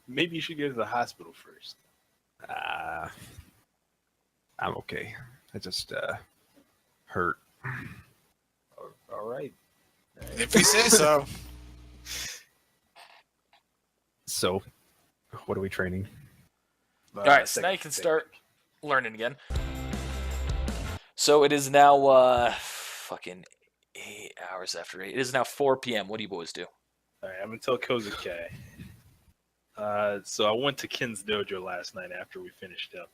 Maybe you should go to the hospital first. I'm okay. I just hurt. All right. If you say so. So, what are we training? All right, so now you can start learning again. So it is now fucking 8 hours after 8. It is now 4 p.m. What do you boys do? All right, I'm gonna tell Kozuke. So I went to Ken's dojo last night after we finished up,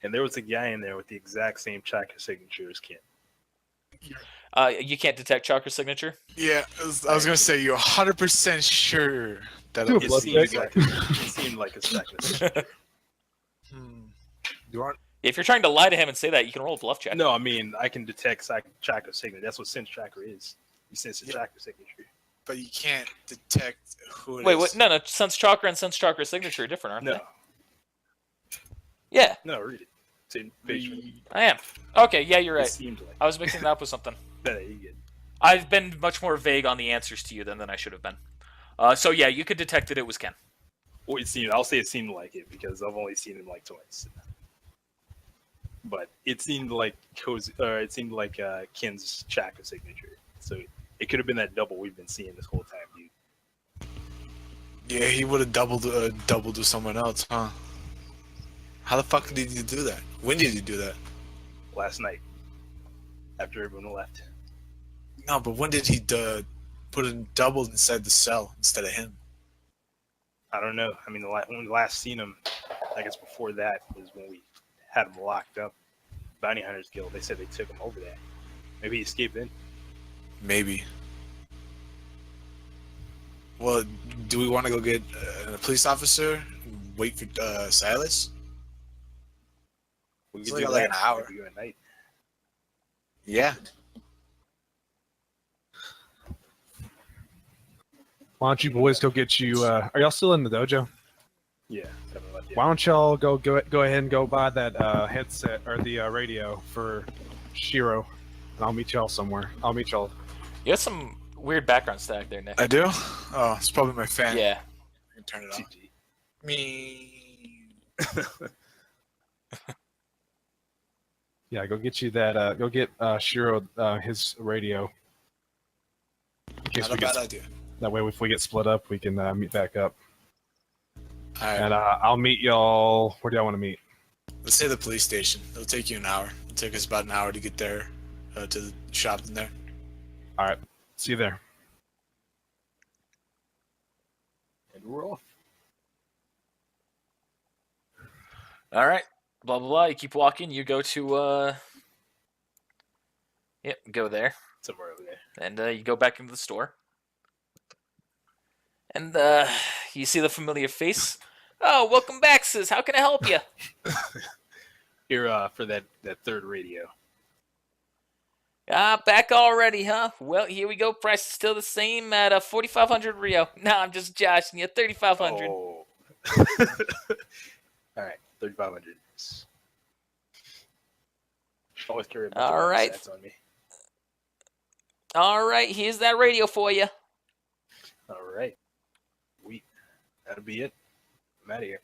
and there was a guy in there with the exact same chakra signature as Ken. You can't detect chakra signature? Yeah, I was gonna say, you're 100% sure that Do it a It was. blood seemed like a chakra signature. You aren't. If you're trying to lie to him and say that, you can roll a bluff check. No, I mean I can detect chakra signature. That's what sense chakra is. You sense the chakra signature. But you can't detect who it is. Wait, what? No, sense chakra and sense chakra signature are different, aren't No, they? Yeah, no, read it. It's in page. I am. Okay, yeah, you're It right. seemed like. I was mixing that up with something. Better you get. I've been much more vague on the answers to you than I should have been. So yeah, you could detect that it was Ken. Well, it seemed. I'll say it seemed like it because I've only seen him like twice. But it seemed like Ken's chakra signature. So it could have been that double we've been seeing this whole time, dude. Yeah, he would have doubled with someone else, huh? How the fuck did you do that? When did you do that? Last night, after everyone left. No, but when did he put a double inside the cell instead of him? I don't know. I mean, when we last seen him, I guess before that was when we had him locked up. Bounty Hunters Guild. They said they took him over there. Maybe he escaped in. Maybe. Well, do we want to go get a police officer? Wait for Silas? We It's could only do got like that. an hour. Maybe go at night. Yeah. Why don't you boys go get you? Are y'all still in the dojo? Yeah. Haven't left yet. Why don't y'all go ahead and go buy that headset or the radio for Shiro, and I'll meet y'all somewhere. I'll meet y'all. You got some weird background static there, Nick. I do? Oh, it's probably my fan. Yeah. I can turn it off. GG. Me. Yeah, go get you that. Go get Shiro his radio. In case Not we a get bad idea. that way, if we get split up, we can meet back up. All right. And I'll meet y'all. Where do y'all want to meet? Let's say the police station. It'll take you an hour. It'll take us about an hour to get there, to the shop in there. All right. See you there. And we're off. All right. Blah blah blah. You keep walking. You go to yep, go there, Somewhere over there. and you go back into the store, and you see the familiar face. Oh, welcome back, sis. How can I help you? Here for that third radio. Back already, huh? Well, here we go. Price is still the same at 4,500 Rio. No, I'm just joshing you. 3,500. Oh. All right, 3,500. Always carry a bunch All of right. stats on me. All right, here's that radio for you. All right. That'll be it. I'm out of here.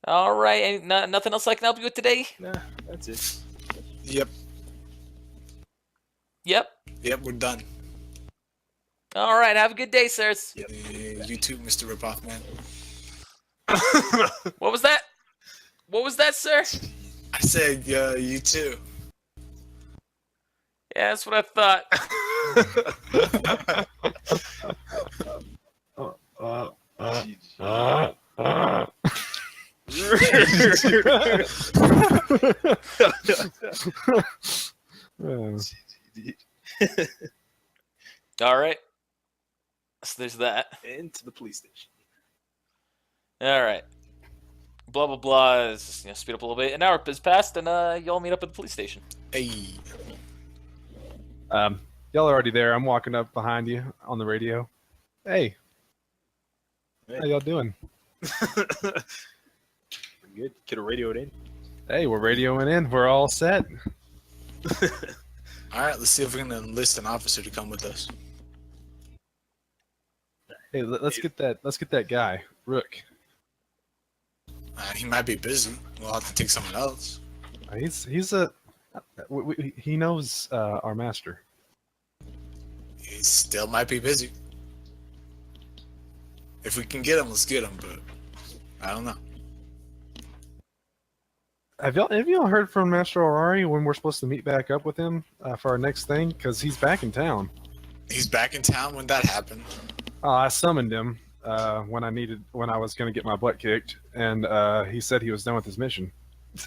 All right, ain't nothing else I can help you with today? Nah, that's it. Yep. Yep. Yep, we're done. All right, have a good day, sirs. Yep. You too, Mr. Ripoff Man. What was that? What was that, sir? I said, you too. Yeah, that's what I thought. All right. So there's that. Into the police station. All right. Blah blah blah. Is, speed up a little bit. An hour has passed, and y'all meet up at the police station. Hey. Y'all are already there. I'm walking up behind you on the radio. Hey. Hey. How y'all doing? Pretty good. Could have radioed in. Hey, we're radioing in. We're all set. All right, let's see if we can enlist an officer to come with us. Hey, let's get that guy, Rook. He might be busy. We'll have to take someone else. He knows our master. He still might be busy. If we can get him, let's get him, but I don't know. Have y'all heard from Master Orari when we're supposed to meet back up with him for our next thing? Because he's back in town. He's back in town when that happened. I summoned him when I was going to get my butt kicked, and he said he was done with his mission.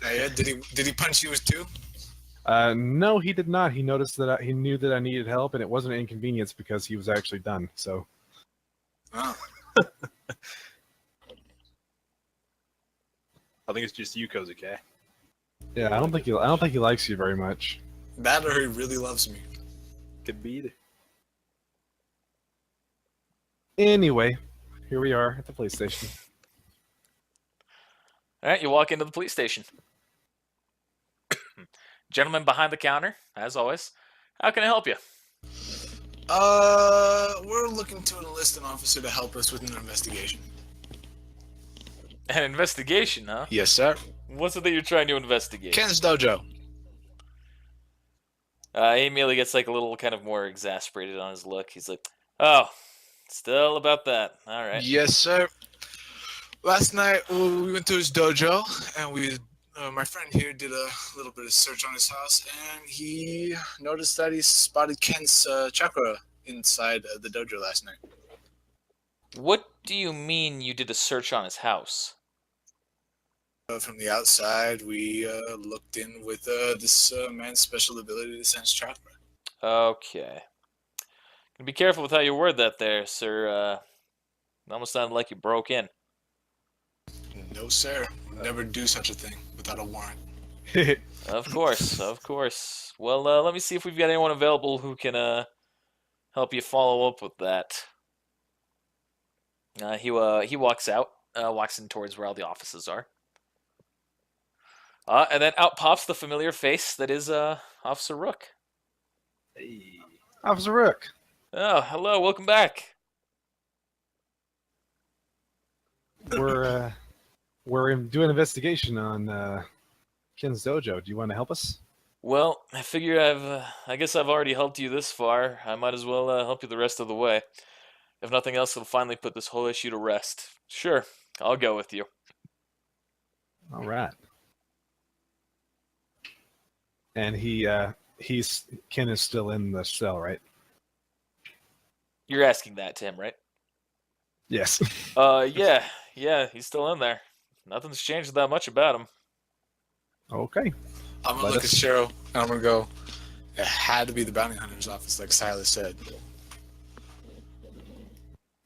Yeah, did he punch you too? No, he did not. He noticed that he knew that I needed help, and it wasn't an inconvenience because he was actually done. So. Oh. I think it's just you, Kozuke. Yeah, I don't think he likes you very much. That or he really loves me. Could be either. Anyway, here we are at the police station. All right, you walk into the police station. Gentleman behind the counter, as always. How can I help you? We're looking to enlist an officer to help us with an investigation. An investigation, huh? Yes, sir. What's it that you're trying to investigate? Ken's dojo. He immediately gets like a little kind of more exasperated on his look. He's like, "Oh, still about that. All right." Yes, sir. Last night we went to his dojo, and my friend here did a little bit of search on his house, and he noticed that he spotted Ken's chakra inside the dojo last night. What do you mean you did a search on his house? From the outside, we looked in with this man's special ability to sense chakra. Okay. Be careful with how you word that there, sir. It almost sounded like you broke in. No, sir. Never do such a thing without a warrant. Of course, of course. Well, let me see if we've got anyone available who can help you follow up with that. He walks out, walks in towards where all the offices are. And then out pops the familiar face that is Officer Rook. Hey. Officer Rook. Oh, hello, welcome back. We're doing an investigation on Ken's dojo. Do you want to help us? Well, I figure I guess I've already helped you this far. I might as well help you the rest of the way. If nothing else, it'll finally put this whole issue to rest. Sure, I'll go with you. All right. And Ken is still in the cell, right? You're asking that to him, right? Yes. Yeah, he's still in there. Nothing's changed that much about him. Okay. I'm gonna look at Shiro and I'm gonna go. It had to be the bounty hunter's office, like Silas said.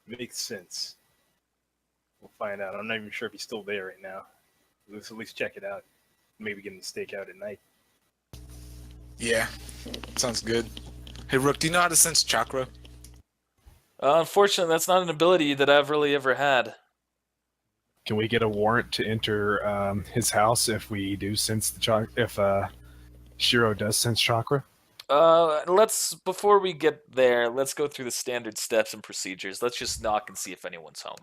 Makes sense. We'll find out. I'm not even sure if he's still there right now. Let's at least check it out. Maybe get him to stake out at night. Yeah, sounds good. Hey Rook, do you know how to sense chakra? Unfortunately, that's not an ability that I've really ever had. Can we get a warrant to enter his house if we do sense the chakra? If Shiro does sense chakra? Before we get there, let's go through the standard steps and procedures. Let's just knock and see if anyone's home.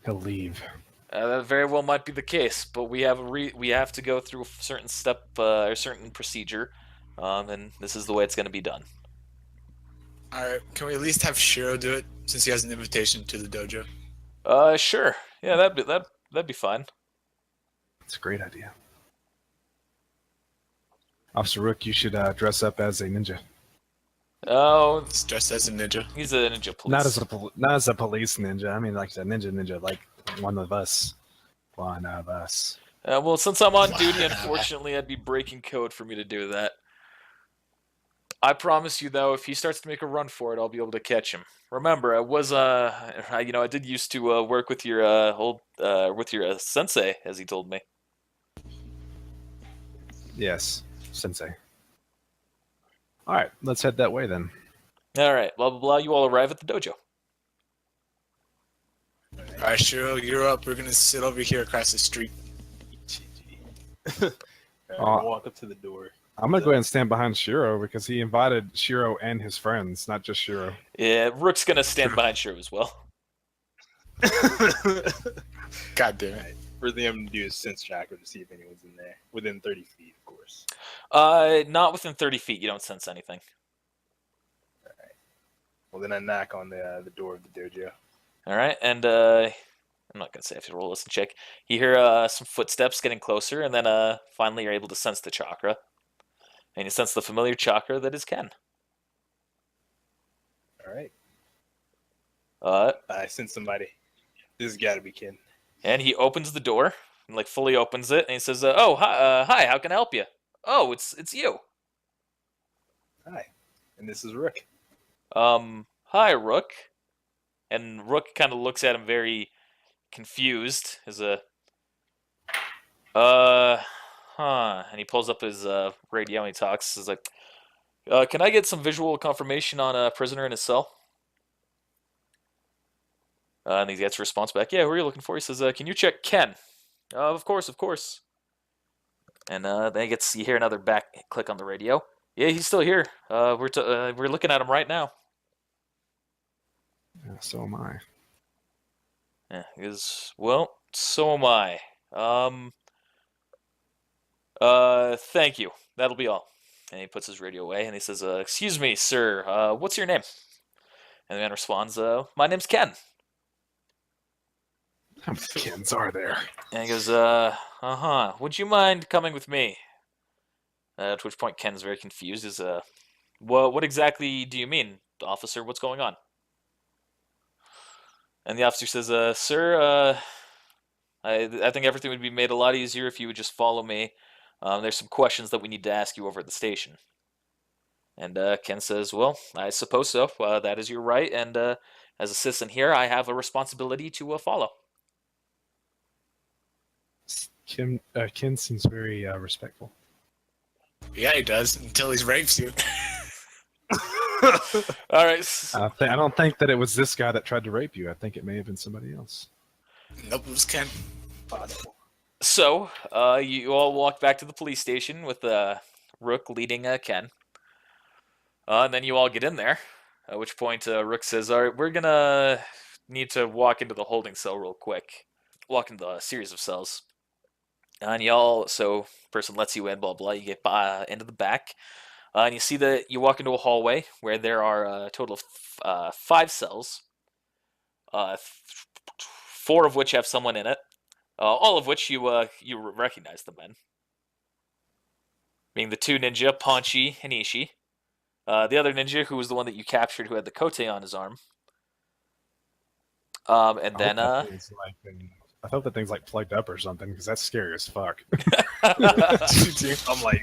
He'll leave. That very well might be the case, but we have to go through a certain step or certain procedure, and this is the way it's going to be done. Alright, can we at least have Shiro do it, since he has an invitation to the dojo? Sure. Yeah, that'd be fine. That's a great idea. Officer Rook, you should dress up as a ninja. Oh, He's dressed as a ninja. he's a ninja police. Not as a police ninja. I mean, like a ninja, like one of us. One of us. Well, since I'm on duty, unfortunately, I'd be breaking code for me to do that. I promise you, though, if he starts to make a run for it, I'll be able to catch him. Remember, I did used to work with your with your sensei, as he told me. Yes, sensei. All right, let's head that way then. All right, blah blah blah. You all arrive at the dojo. Alright, Shiro, you're up. We're gonna sit over here across the street. I'll walk up to the door. I'm gonna go ahead and stand behind Shiro because he invited Shiro and his friends, not just Shiro. Yeah, Rook's gonna stand behind Shiro as well. God damn it. First thing I'm gonna do is sense chakra to see if anyone's in there. Within 30 feet, of course. Not within 30 feet. You don't sense anything. Well, then I knock on the door of the dojo. All right, and I'm not gonna say I have to roll a listen check. You hear some footsteps getting closer, and then finally you're able to sense the chakra, and you sense the familiar chakra that is Ken. All right. Uh, I sense somebody. This has got to be Ken. and he opens the door, and like fully opens it, and he says, "Oh, hi, how can I help you? Oh, it's you. Hi. And this is Rook. Hi, Rook." And Rook kind of looks at him very confused. And he pulls up his radio and he talks. He's like, "Can I get some visual confirmation on a prisoner in his cell?" And he gets a response back. "Yeah, who are you looking for?" He says, "Can you check Ken?" Of course, of course." And then you hear another back click on the radio. "Yeah, he's still here. We're looking at him right now." Yeah, so am I. Yeah, he goes, "Well, so am I. Thank you. That'll be all." And he puts his radio away and he says, "Excuse me, sir. What's your name?" And the man responds, "My name's Ken." How many Kens are there? And he goes, would you mind coming with me?" At which point Ken's very confused. What exactly do you mean, officer? What's going on? And the officer says, "Sir, I think everything would be made a lot easier if you would just follow me. There's some questions that we need to ask you over at the station." And Ken says, "Well, I suppose so. That is your right, and as a citizen here, I have a responsibility to follow." Ken seems very respectful. Yeah, he does, until he rapes you. All right. I don't think that it was this guy that tried to rape you. I think it may have been somebody else. Nope, it was Ken. Possible. So, you all walk back to the police station with Rook leading Ken. And then you all get in there, at which point Rook says, "All right, we're going to need to walk into the holding cell real quick." Walk into a series of cells. And y'all, so person lets you in, blah, blah. You get into the back. And you see that you walk into a hallway where there are a total of 5 cells, 4 of which have someone in it, all of which you recognize the men, being the 2 ninja, Ponchi and Ishii. The other ninja, who was the one that you captured, who had the kote on his arm. And then, I hope that thing's like plugged up or something, because that's scary as fuck. I'm like,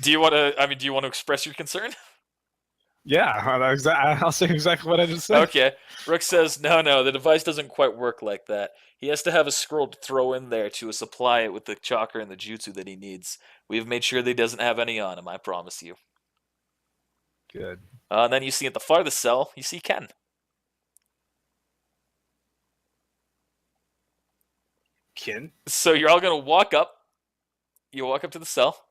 do you want to? I mean, do you want to express your concern? Yeah, I'll say exactly what I just said. Okay. Rook says, no, the device doesn't quite work like that. He has to have a scroll to throw in there to supply it with the chakra and the jutsu that he needs. We've made sure that he doesn't have any on him, I promise you. Good. And then you see at the farthest cell, you see Ken. Ken? So you're all going to walk up. You walk up to the cell,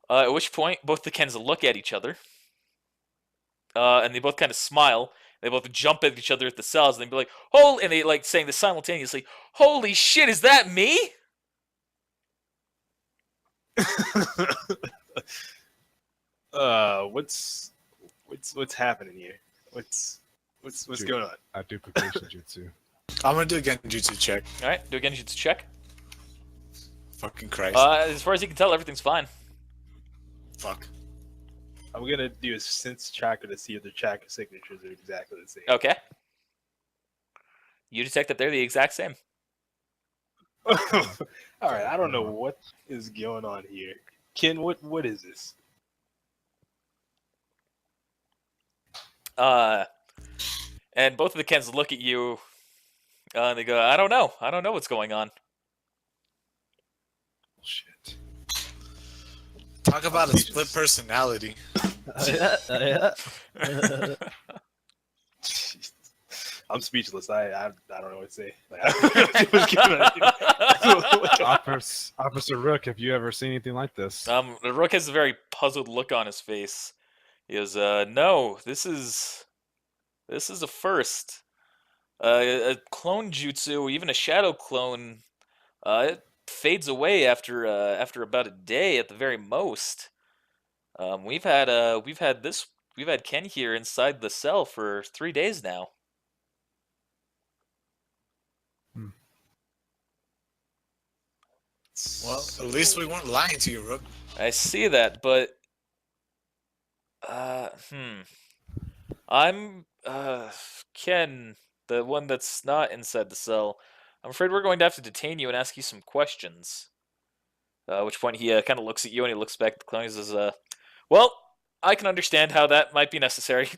at which point both the Kens look at each other. And they both kind of smile. They both jump at each other at the cells, and they be like, "Holy!" And they like saying this simultaneously. "Holy shit! Is that me?" What's happening here? What's going on? A duplication jutsu. I'm gonna do a genjutsu check. All right, do a genjutsu check. Fucking Christ. As far as you can tell, everything's fine. Fuck. I'm gonna do a sense chakra to see if the chakra signatures are exactly the same. Okay. You detect that they're the exact same. All right, I don't know what is going on here. Ken, what is this? And both of the Kens look at you, and they go, I don't know what's going on." Shit. Talk about a split personality. Jeez. I'm speechless. I don't know what to say. Like, I don't know Officer Rook, have you ever seen anything like this? The Rook has a very puzzled look on his face. He goes, "No, this is a first. A clone jutsu, even a shadow clone, it fades away after about a day at the very most. We've had Ken here inside the cell for 3 days now." Well, at least we weren't lying to you, Rook. I see that, but I'm Ken, the one that's not inside the cell. I'm afraid we're going to have to detain you and ask you some questions. At which point he kind of looks at you and he looks back at the clone and says, "Well, I can understand how that might be necessary."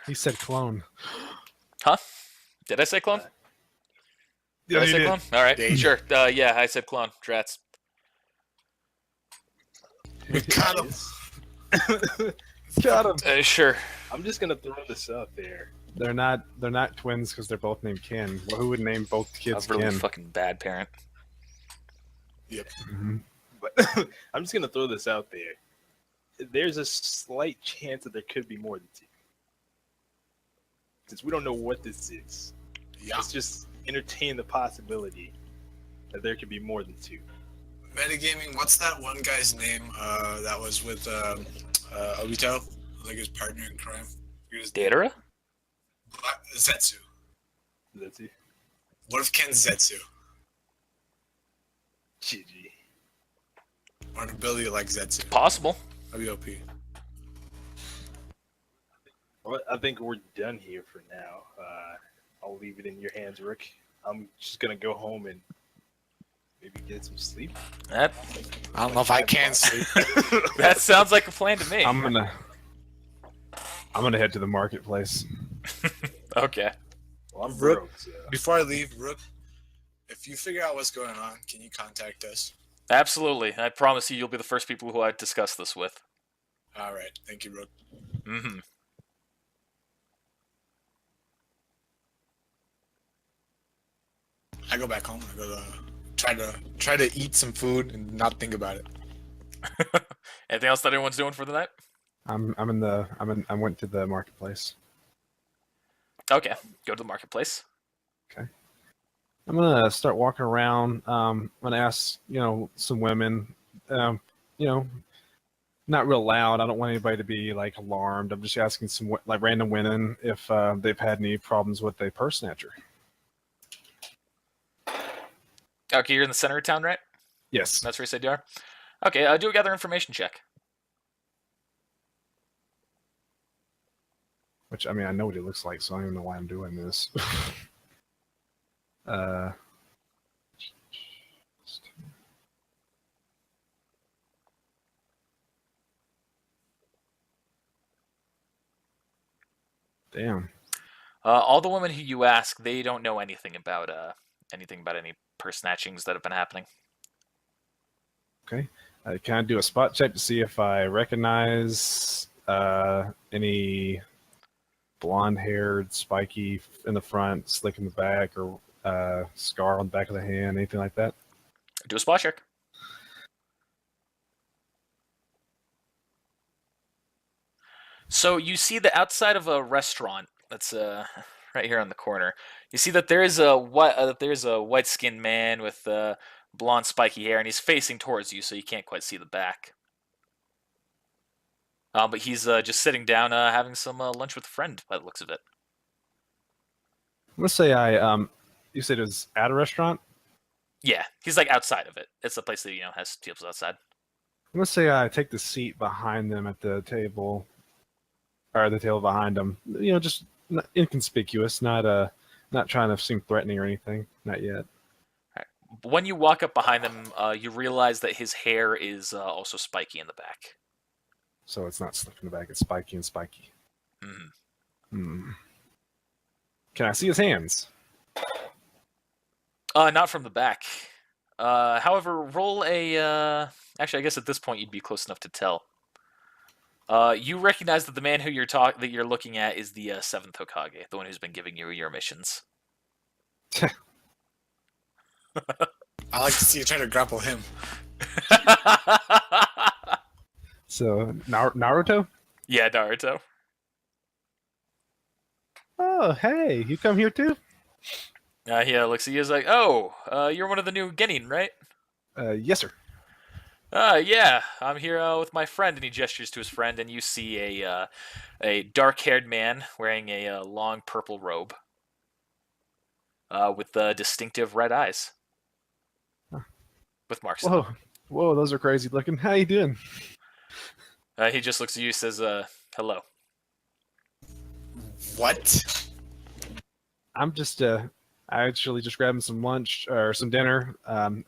He said clone. Huh? Did I say clone? Did I you say did. clone? All right, Dang. sure. Yeah, I said clone. Drats. We got him. Got him. Sure. I'm just gonna throw this out there. They're not twins because they're both named Ken. Well, who would name both kids A really Ken? fucking bad parent. Yep. Mhm. But I'm just gonna throw this out there. There's a slight chance that there could be more than 2. Since we don't know what this is, Yeah. let's just entertain the possibility that there could be more than 2. Metagaming, what's that one guy's name that was with Obito? Like his partner in crime? Datara? Zetsu. That's it. What if Ken's Zetsu? GG. Or an ability like Zetsu? Possible. That'd be OP. Well, I think we're done here for now. I'll leave it in your hands, Rick. I'm just gonna go home and maybe get some sleep. That I don't know if I can sleep. that sounds like a plan to me. I'm gonna head to the marketplace. Okay. Well, I'm Rook. broke, so. Before I leave, Rook, if you figure out what's going on, can you contact us? Absolutely. I promise you'll be the first people who I discuss this with. Alright, thank you, Rook. Mm-hmm. I go back home. I go try to eat some food and not think about it. Anything else that anyone's doing for the night? I went to the marketplace. Okay. Go to the marketplace. I'm gonna start walking around. I'm gonna ask, some women, you know, not real loud. I don't want anybody to be like alarmed. I'm just asking some like random women if they've had any problems with a purse snatcher. Okay, you're in the center of town, right? Yes. That's where you said you are? Okay, do a gather information check. Which, I mean, I know what he looks like, so I don't even know why I'm doing this. Damn. All the women who you ask, they don't know anything about any purse snatchings that have been happening. Okay. Can I do a spot check to see if I recognize any blonde-haired, spiky in the front, slick in the back, or scar on the back of the hand, anything like that? Do a spot check. So you see the outside of a restaurant that's right here on the corner. You see that there's a white-skinned man with blonde spiky hair, and he's facing towards you, so you can't quite see the back. But he's just sitting down, having some lunch with a friend, by the looks of it. Let's say you said it was at a restaurant? Yeah, he's like outside of it. It's a place that has tables outside. Let's say I take the seat behind them at the table, or the table behind them. Just inconspicuous, not trying to seem threatening or anything. Not yet. When you walk up behind him, you realize that his hair is also spiky in the back. So it's not slick in the back; it's spiky and spiky. Mm-hmm. Can I see his hands? Not from the back. However, roll a. Actually, I guess at this point you'd be close enough to tell. You recognize that the man who you're looking at is the seventh Hokage, the one who's been giving you your missions. I like to see you trying to grapple him. So Naruto? Yeah, Naruto. Oh, hey, you come here too? He looks at you. He's like, "Oh, you're one of the new Genin, right?" Yes, sir. Yeah, I'm here with my friend," and he gestures to his friend, and you see a dark-haired man wearing a long purple robe with distinctive red eyes with marks. Whoa, those are crazy looking. How you doing? He just looks at you, says, "Hello." What? I'm just actually just grabbing some lunch or some dinner.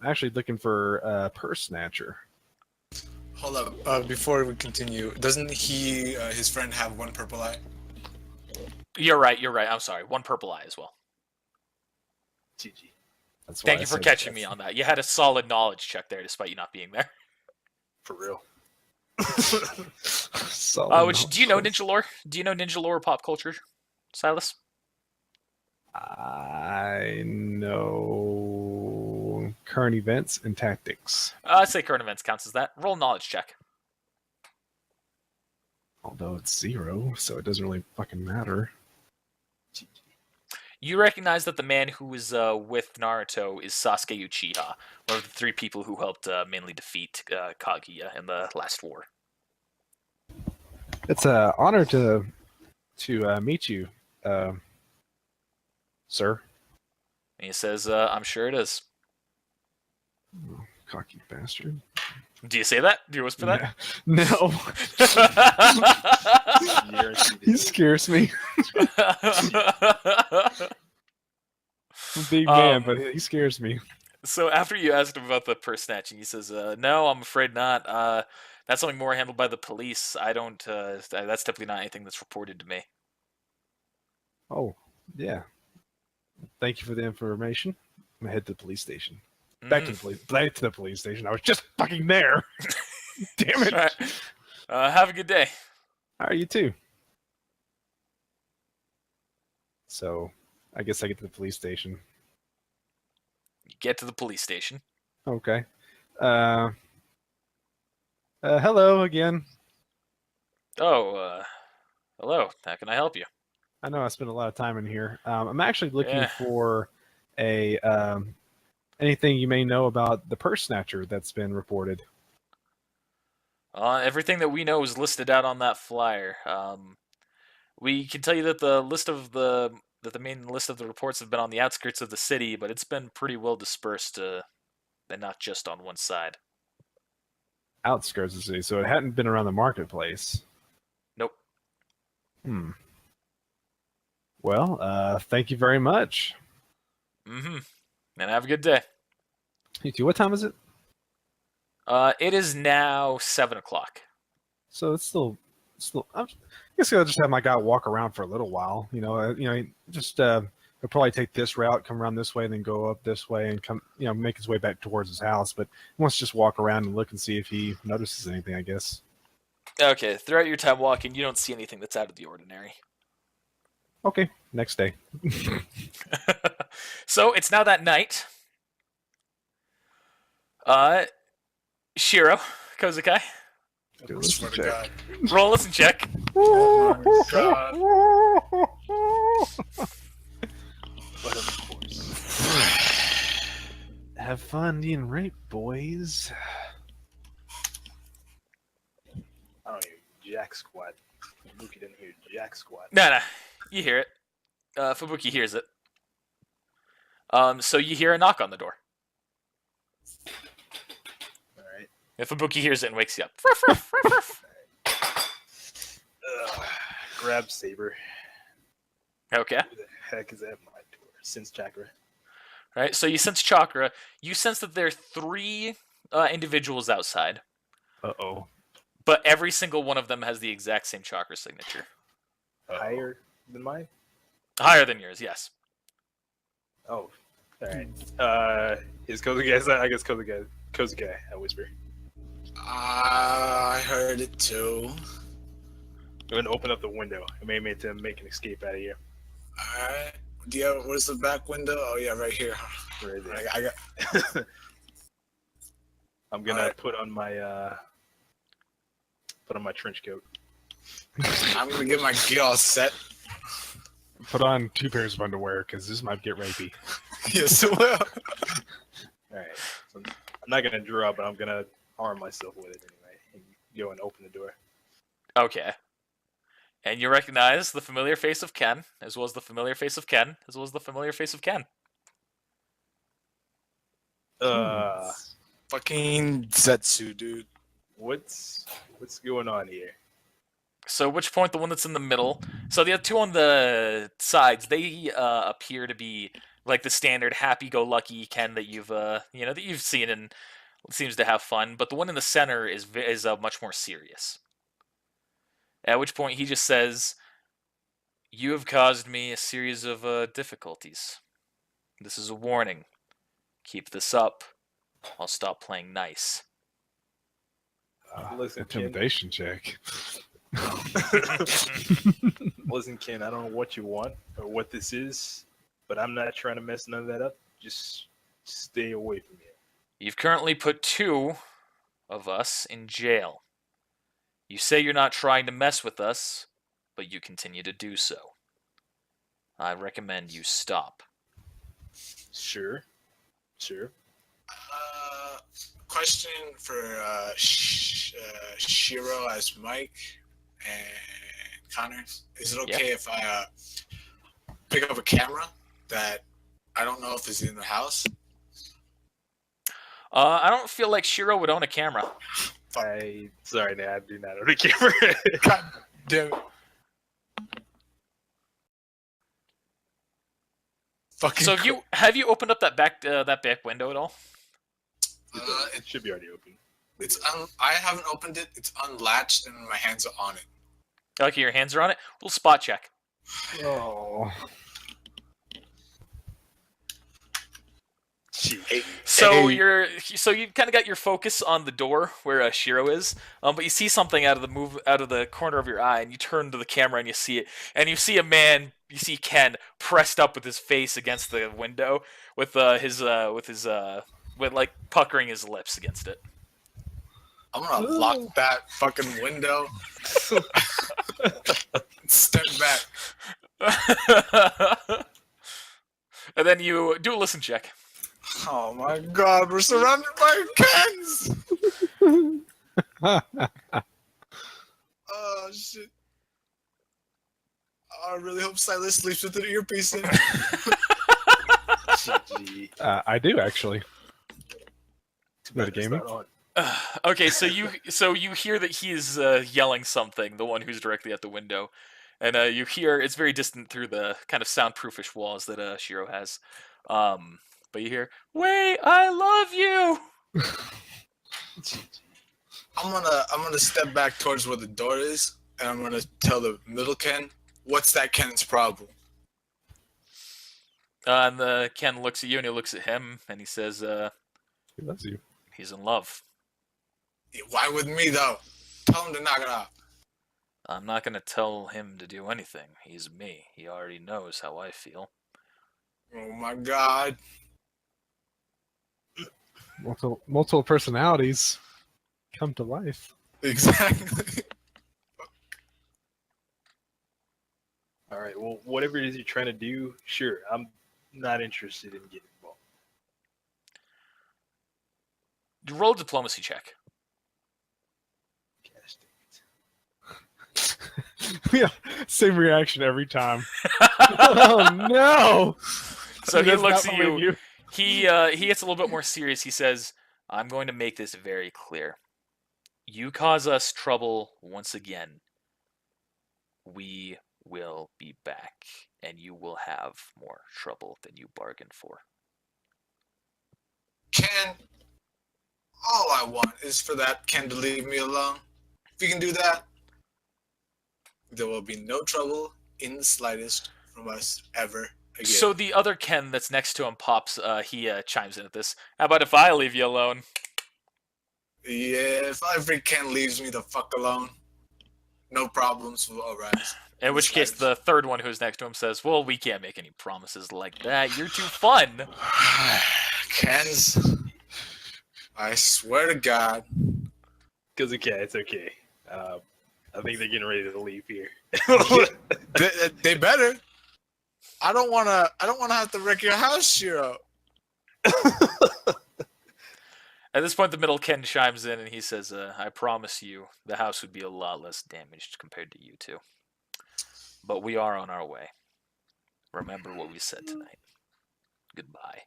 Actually looking for a purse snatcher. Hold up. Before we continue, doesn't his friend have one purple eye? You're right. I'm sorry. One purple eye as well. GG. Thank you for catching me on that. You had a solid knowledge check there, despite you not being there. For real. Do you know ninja lore? Do you know ninja lore or pop culture, Silas? I know current events and tactics. I'd say current events counts as that. Roll knowledge check. Although it's 0, so it doesn't really fucking matter. You recognize that the man who is with Naruto is Sasuke Uchiha, one of the 3 people who helped mainly defeat Kaguya in the last war. It's an honor to meet you, sir. And he says, "I'm sure it is." Oh, cocky bastard. Do you say that? Do you whisper that? No. He scares me. I'm a big man, but he scares me. So after you asked him about the purse snatching, he says, "No, I'm afraid not. That's something more handled by the police. I don't. That's typically not anything that's reported to me." Oh, yeah. Thank you for the information. I'm gonna head to the police station. Back to the police station. I was just fucking there. Damn it. All right. Have a good day. All right, you too. So, I guess I get to the police station. You get to the police station. Okay. Hello again. Oh, hello. How can I help you? I know I spent a lot of time in here. I'm actually looking for anything you may know about the purse snatcher that's been reported. Everything that we know is listed out on that flyer. We can tell you that the main list of the reports have been on the outskirts of the city, but it's been pretty well dispersed, and not just on one side. Outskirts of the city, so it hadn't been around the marketplace. Nope. Well, thank you very much. Mm-hmm. And have a good day. You too. What time is it? It is now 7 o'clock. So it's still. I guess I'll just have my guy walk around for a little while. Just he'll probably take this route, come around this way, and then go up this way, and come, make his way back towards his house. But he wants to just walk around and look and see if he notices anything, I guess. Okay. Throughout your time walking, you don't see anything that's out of the ordinary. Okay. Next day. So it's now that night. Shiro, Kozakai, Do a I listen swear to check. God. roll a listen check. Oh my God. But of course. Have fun being raped, boys. I don't hear jack squat. Luki didn't hear jack squat. No, you hear it. Fubuki hears it. So you hear a knock on the door. Alright. If Fubuki hears it and wakes you up. Grab saber. Okay. Who the heck is at my door? Sense chakra. Right. So you sense chakra. You sense that there are 3 individuals outside, Uh-oh. but every single one of them has the exact same chakra signature. Higher than mine? Higher than yours, yes. Oh. Alright. Is Kozuge, I guess Kozuge, I whisper. I heard it too. I'm gonna open up the window. I may make an escape out of here. Alright. Where's the back window? Oh yeah, right here. Right there. I got. I'm gonna Alright. put on my trench coat. I'm gonna get my gear all set. Put on 2 pairs of underwear, because this might get rapey. Yes, it will. Alright. So I'm not gonna draw, but I'm gonna arm myself with it anyway. And go and open the door. Okay. And you recognize the familiar face of Ken, as well as the familiar face of Ken, as well as the familiar face of Ken. Fucking Zetsu, dude. What's going on here? So which point, the one that's in the middle? So the other 2 on the sides, they appear to be like the standard happy-go-lucky Ken that you've seen and seems to have fun. But the one in the center is much more serious. At which point he just says, "You have caused me a series of difficulties. This is a warning. Keep this up. I'll stop playing nice." Listen, Ken. Intimidation check. Listen, Ken, I don't know what you want or what this is, but I'm not trying to mess none of that up. Just stay away from me. You've currently put 2 of us in jail. You say you're not trying to mess with us, but you continue to do so. I recommend you stop. Sure. Question for Shiro as Mike and Connor. Is it okay if I pick up a camera that I don't know if it's in the house? I don't feel like Shiro would own a camera. Sorry, I do not own a camera. God damn it. Fucking So have you opened up that back window at all? It should be already open. I haven't opened it. It's unlatched and my hands are on it. Okay, your hands are on it. We'll spot check. Oh. So Hey. you kind of got your focus on the door where Shiro is, but you see something out of the corner of your eye, and you turn to the camera and you see it, and you see a man. You see Ken pressed up with his face against the window, with puckering his lips against it. I'm gonna lock that fucking window. Step back. And then then you do a listen check. Oh my god, we're surrounded by Kens! Oh shit. I really hope Silas sleeps with an earpiece in. GG. I do actually. Too Not a bad it's gaming? not on. Okay, so you hear that he is yelling something, the one who's directly at the window, and you hear it's very distant through the kind of soundproofish walls that Shiro has. But you hear, "Wait, I love you." GG. I'm gonna step back towards where the door is, and I'm gonna tell the middle Ken, what's that Ken's problem? And the Ken looks at you, and he looks at him, and he says, He loves you. "He's in love." Why with me though? Tell him to knock it off. I'm not gonna tell him to do anything. He's me. He already knows how I feel. Oh my god. Multiple personalities come to life. Exactly. All right. Well, whatever it is you're trying to do, sure. I'm not interested in getting involved. Roll a diplomacy check. Gosh dang it. Yeah, same reaction every time. Oh no! So he does looks not at believe you. He gets a little bit more serious. He says, "I'm going to make this very clear. You cause us trouble once again. We will be back, and you will have more trouble than you bargained for." Ken, all I want is for that Ken to leave me alone. If you can do that, there will be no trouble in the slightest from us ever again. So the other Ken that's next to him pops. He chimes in at this. How about if I leave you alone? Yeah, if every Ken leaves me the fuck alone, no problems will arise. In which case, the third one who's next to him says, "Well, we can't make any promises like that. You're too fun." Kens, I swear to God. Because okay, it's okay. I think they're getting ready to leave here. They better. I don't wanna have to wreck your house, Shiro. At this point, the middle Ken chimes in and he says, "I promise you, the house would be a lot less damaged compared to you two. But we are on our way. Remember what we said tonight. Goodbye."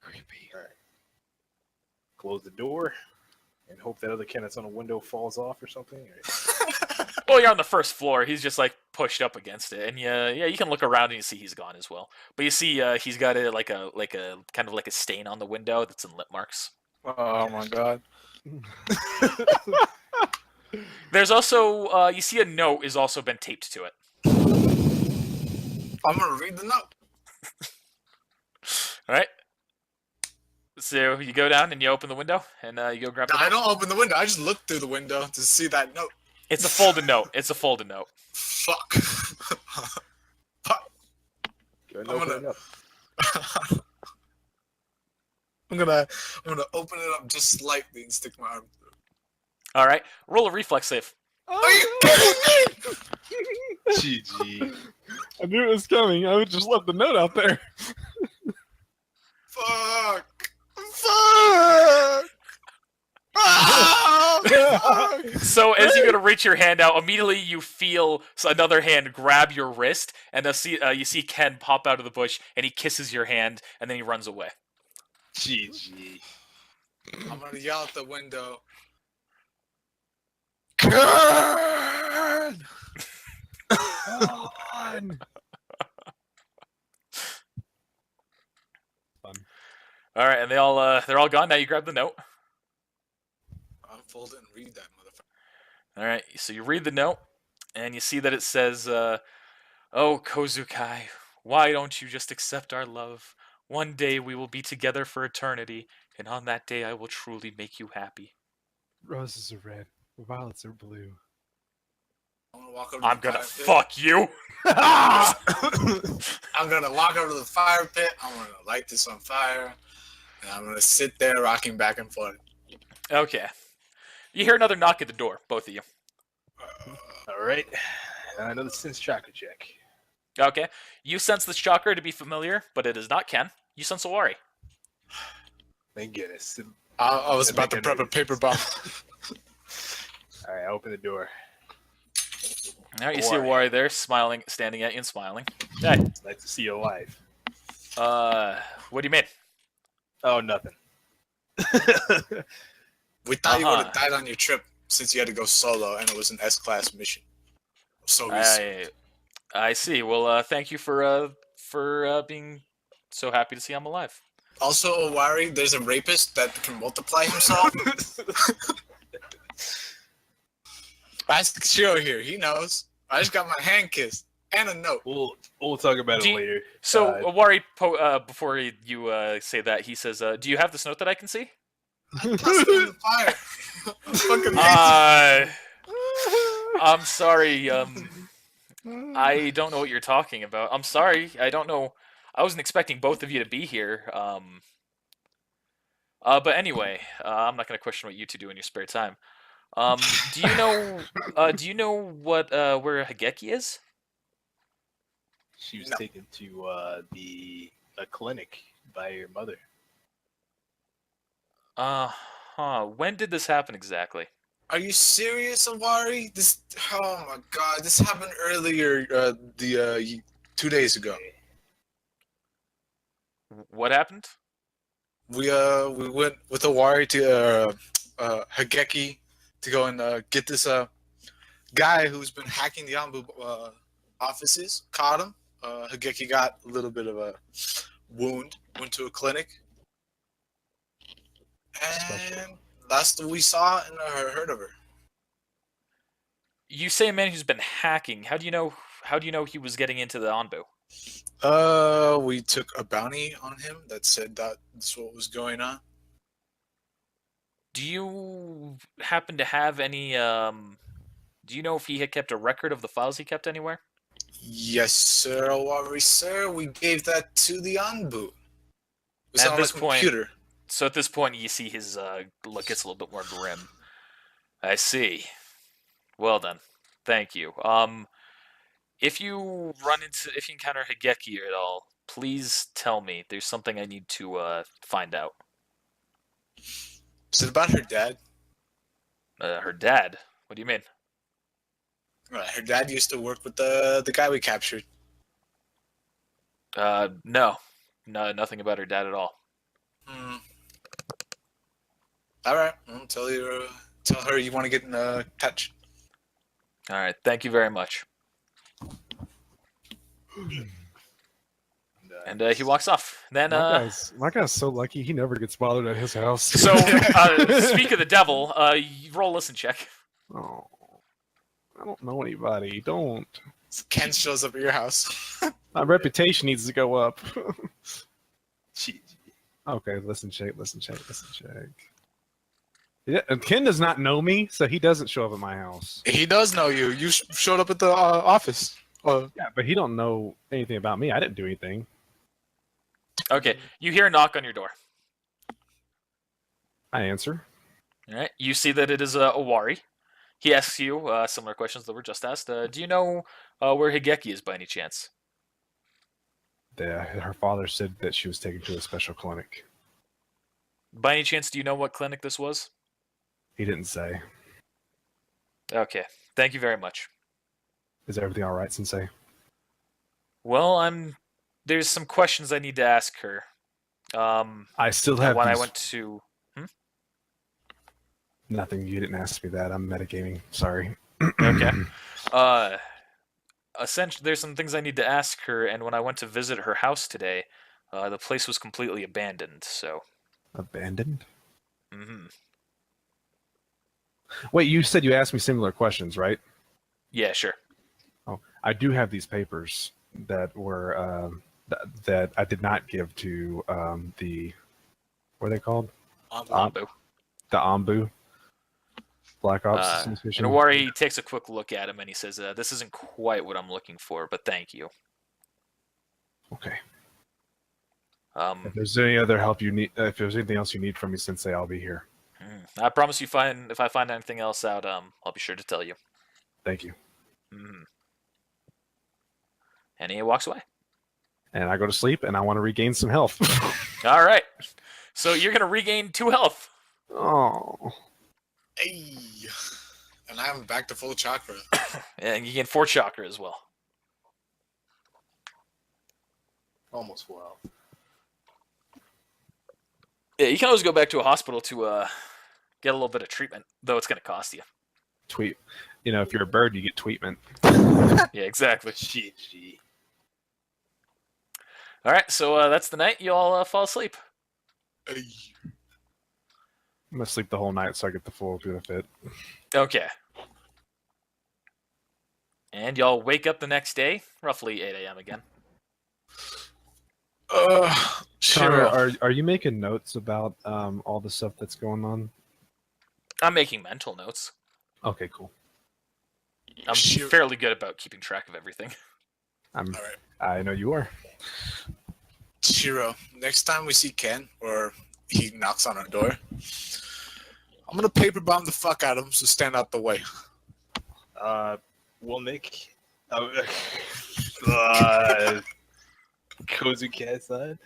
Creepy. All right. Close the door and hope that other Ken that's on the window falls off or something. Well, you're on the first floor. He's just like pushed up against it, and yeah, you can look around and you see he's gone as well. But you see, he's got a kind of like a stain on the window that's in lip marks. Oh my God. There's also you see a note has also been taped to it. I'm gonna read the note. All right. So you go down and you open the window and you go grab the I note. don't open the window. I just look through the window to see that note. It's a folded note. It's a folded note. Fuck. Fuck. Go ahead and I'm open gonna- it up. I'm gonna open it up just slightly and stick my arm through. All right. Roll a reflex save. Are you kidding me? GG. I knew it was coming. I would just left the note out there. Fuck. Fuck. Ah, fuck. So as you go to reach your hand out, immediately you feel another hand grab your wrist, and you see Ken pop out of the bush, and he kisses your hand, and then he runs away. GG. I'm gonna yell out the window. God! Fun. All right, and they're all gone. Now you grab the note. Unfold it and read that motherfucker. All right, so you read the note, and you see that it says, "Oh, Kozukai, why don't you just accept our love? One day we will be together for eternity, and on that day I will truly make you happy." Roses are red, violets are blue. I'm gonna walk over to I'm the gonna fire pit. fuck you. I'm gonna walk over to the fire pit. I'm gonna light this on fire, and I'm gonna sit there rocking back and forth. Okay. You hear another knock at the door, both of you. All right. Another sense chakra check. Okay. You sense this chakra to be familiar, but it is not Ken. You sense Owari. Thank goodness. I was I about to think I prep a know paper this. bomb. All right, I open the door. All right, you see Owari. Owari there, smiling, standing at you and smiling. Hey, It's nice to see you alive. what do you mean? Oh, nothing. We thought you would Uh-huh. have died on your trip since you had to go solo and it was an S-class mission. So we I see. Well, thank you for being so happy to see I'm alive. Also, Owari, there's a rapist that can multiply himself. Ask Shiro here. He knows. I just got my hand kissed and a note. We'll talk about Do it you- later. So Owari, before you say that, he says, "Do you have this note that I can see?" I tossed it in the fire. Fucking hate I'm sorry. I don't know what you're talking about. I'm sorry. I don't know. I wasn't expecting both of you to be here. But anyway, I'm not going to question what you two do in your spare time. Do you know? Do you know what where Hageki is? She was No. taken to a clinic by your mother. When did this happen exactly? Are you serious, Owari? This. Oh my God! This happened earlier. 2 days ago. What happened? We went with Owari to Hageki to go and get this guy who's been hacking the ANBU offices. Caught him. Hageki got a little bit of a wound. Went to a clinic. And that's what we saw and heard of her. You say a man who's been hacking. How do you know? How do you know he was getting into the ANBU? We took a bounty on him that said that's what was going on. Do you happen to have any? Do you know if he had kept a record of the files he kept anywhere? Yes, sir, Owari, sir. We gave that to the ANBU. It's At on this a point- computer. So at this point, you see his look gets a little bit more grim. I see. Well then, thank you. If you encounter Higeki at all, please tell me. There's something I need to find out. Is it about her dad? Her dad. What do you mean? Her dad used to work with the guy we captured. No, nothing about her dad at all. Hmm. All right, I'll tell her you want to get in touch. All right, thank you very much. And he walks off. Then, My guy's so lucky he never gets bothered at his house. so speak of the devil. You roll a listen check. Oh, I don't know anybody. Don't. Ken shows up at your house. My reputation needs to go up. She, Okay, listen check. Yeah, and Ken does not know me, so he doesn't show up at my house. He does know you. You showed up at the office. Yeah, but he don't know anything about me. I didn't do anything. Okay, you hear a knock on your door. I answer. All right, you see that it is Owari. He asks you similar questions that were just asked. Do you know where Higeki is by any chance? Her father said that she was taken to a special clinic. By any chance, do you know what clinic this was? He didn't say. Okay, thank you very much. Is everything all right, Sensei? Well, there's some questions I need to ask her. I still have when I these- went to Nothing. You didn't ask me that. I'm metagaming. Sorry. Okay. Essentially, there's some things I need to ask her, and when I went to visit her house today, the place was completely abandoned. So, Abandoned? hmm Wait, you said you asked me similar questions, right? yeah, sure. Oh, I do have these papers that were that I did not give to the what are they called? Ambu. The ANBU. Black Ops And Association. Owari takes a quick look at him and he says, "This isn't quite what I'm looking for, but thank you." Okay. Um, If there's any other help you need, if there's anything else you need from me, Sensei, I'll be here. I promise you, if I find anything else out, I'll be sure to tell you. Thank you. Mhm. And he walks away. And I go to sleep, and I want to regain some health. All right. So you're gonna regain 2 health. Oh. Hey. And I'm back to full chakra. And you gain 4 chakra as well. Almost 4 health. Yeah, you can always go back to a hospital to get a little bit of treatment, though it's gonna cost you. Tweet. You know, if you're a bird, you get tweetment. Yeah, exactly. GG. All right, so that's the night. You all fall asleep. Hey. I'm going to sleep the whole night so I get the full benefit. Okay. And y'all wake up the next day, roughly 8 a.m. again. Connor, Sure. are you making notes about all the stuff that's going on? I'm making mental notes. Okay, cool. I'm Sure. fairly good about keeping track of everything. All right. I know you are. Shiro, next time we see Ken or he knocks on our door, I'm gonna paper bomb the fuck out of him, so stand out the way. Well, Nick, cozy cat son.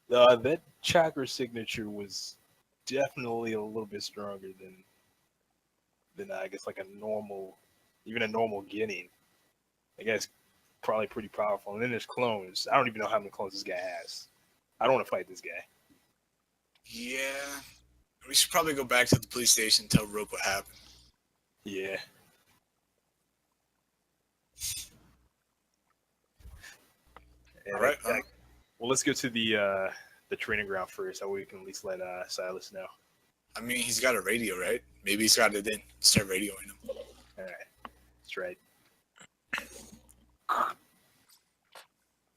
That chakra signature was definitely a little bit stronger than I guess like a normal Guinea. I guess probably pretty powerful. And then there's clones. I don't even know how many clones this guy has. I don't want to fight this guy. Yeah, we should probably go back to the police station and tell Rook what happened. Yeah. And All right. well, let's go to the training ground first. That way we can at least let Silas know. I mean, he's got a radio, right? Maybe he's got it in. Start radioing him. All right. That's right.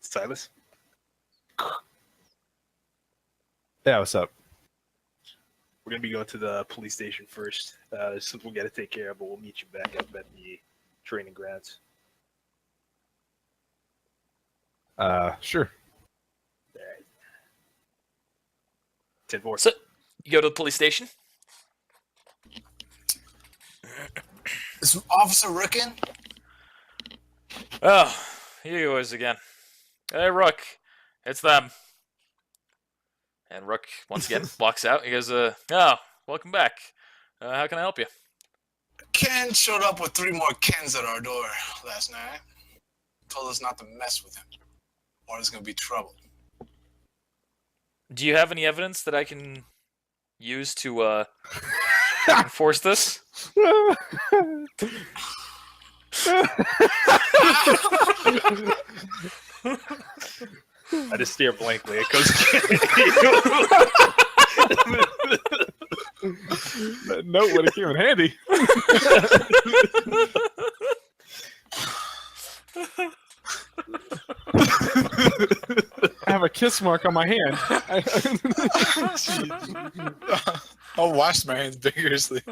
Silas? Yeah, what's up? We're going to be going to the police station first. There's something we got to take care of, but we'll meet you back up at the training grounds. Sure. All right. 10-4. So you go to the police station. Is Officer Rook in? Oh, here he goes again. Hey, Rook, it's them. And Rook once again walks out. He goes, "Oh, welcome back. How can I help you?" Ken showed up with 3 more Kens at our door last night. Told us not to mess with him, or there's gonna be trouble. Do you have any evidence that I can use to enforce this? I just stare blankly at Coach That note would have came in handy. I have a kiss mark on my hand. I'll wash my hands vigorously.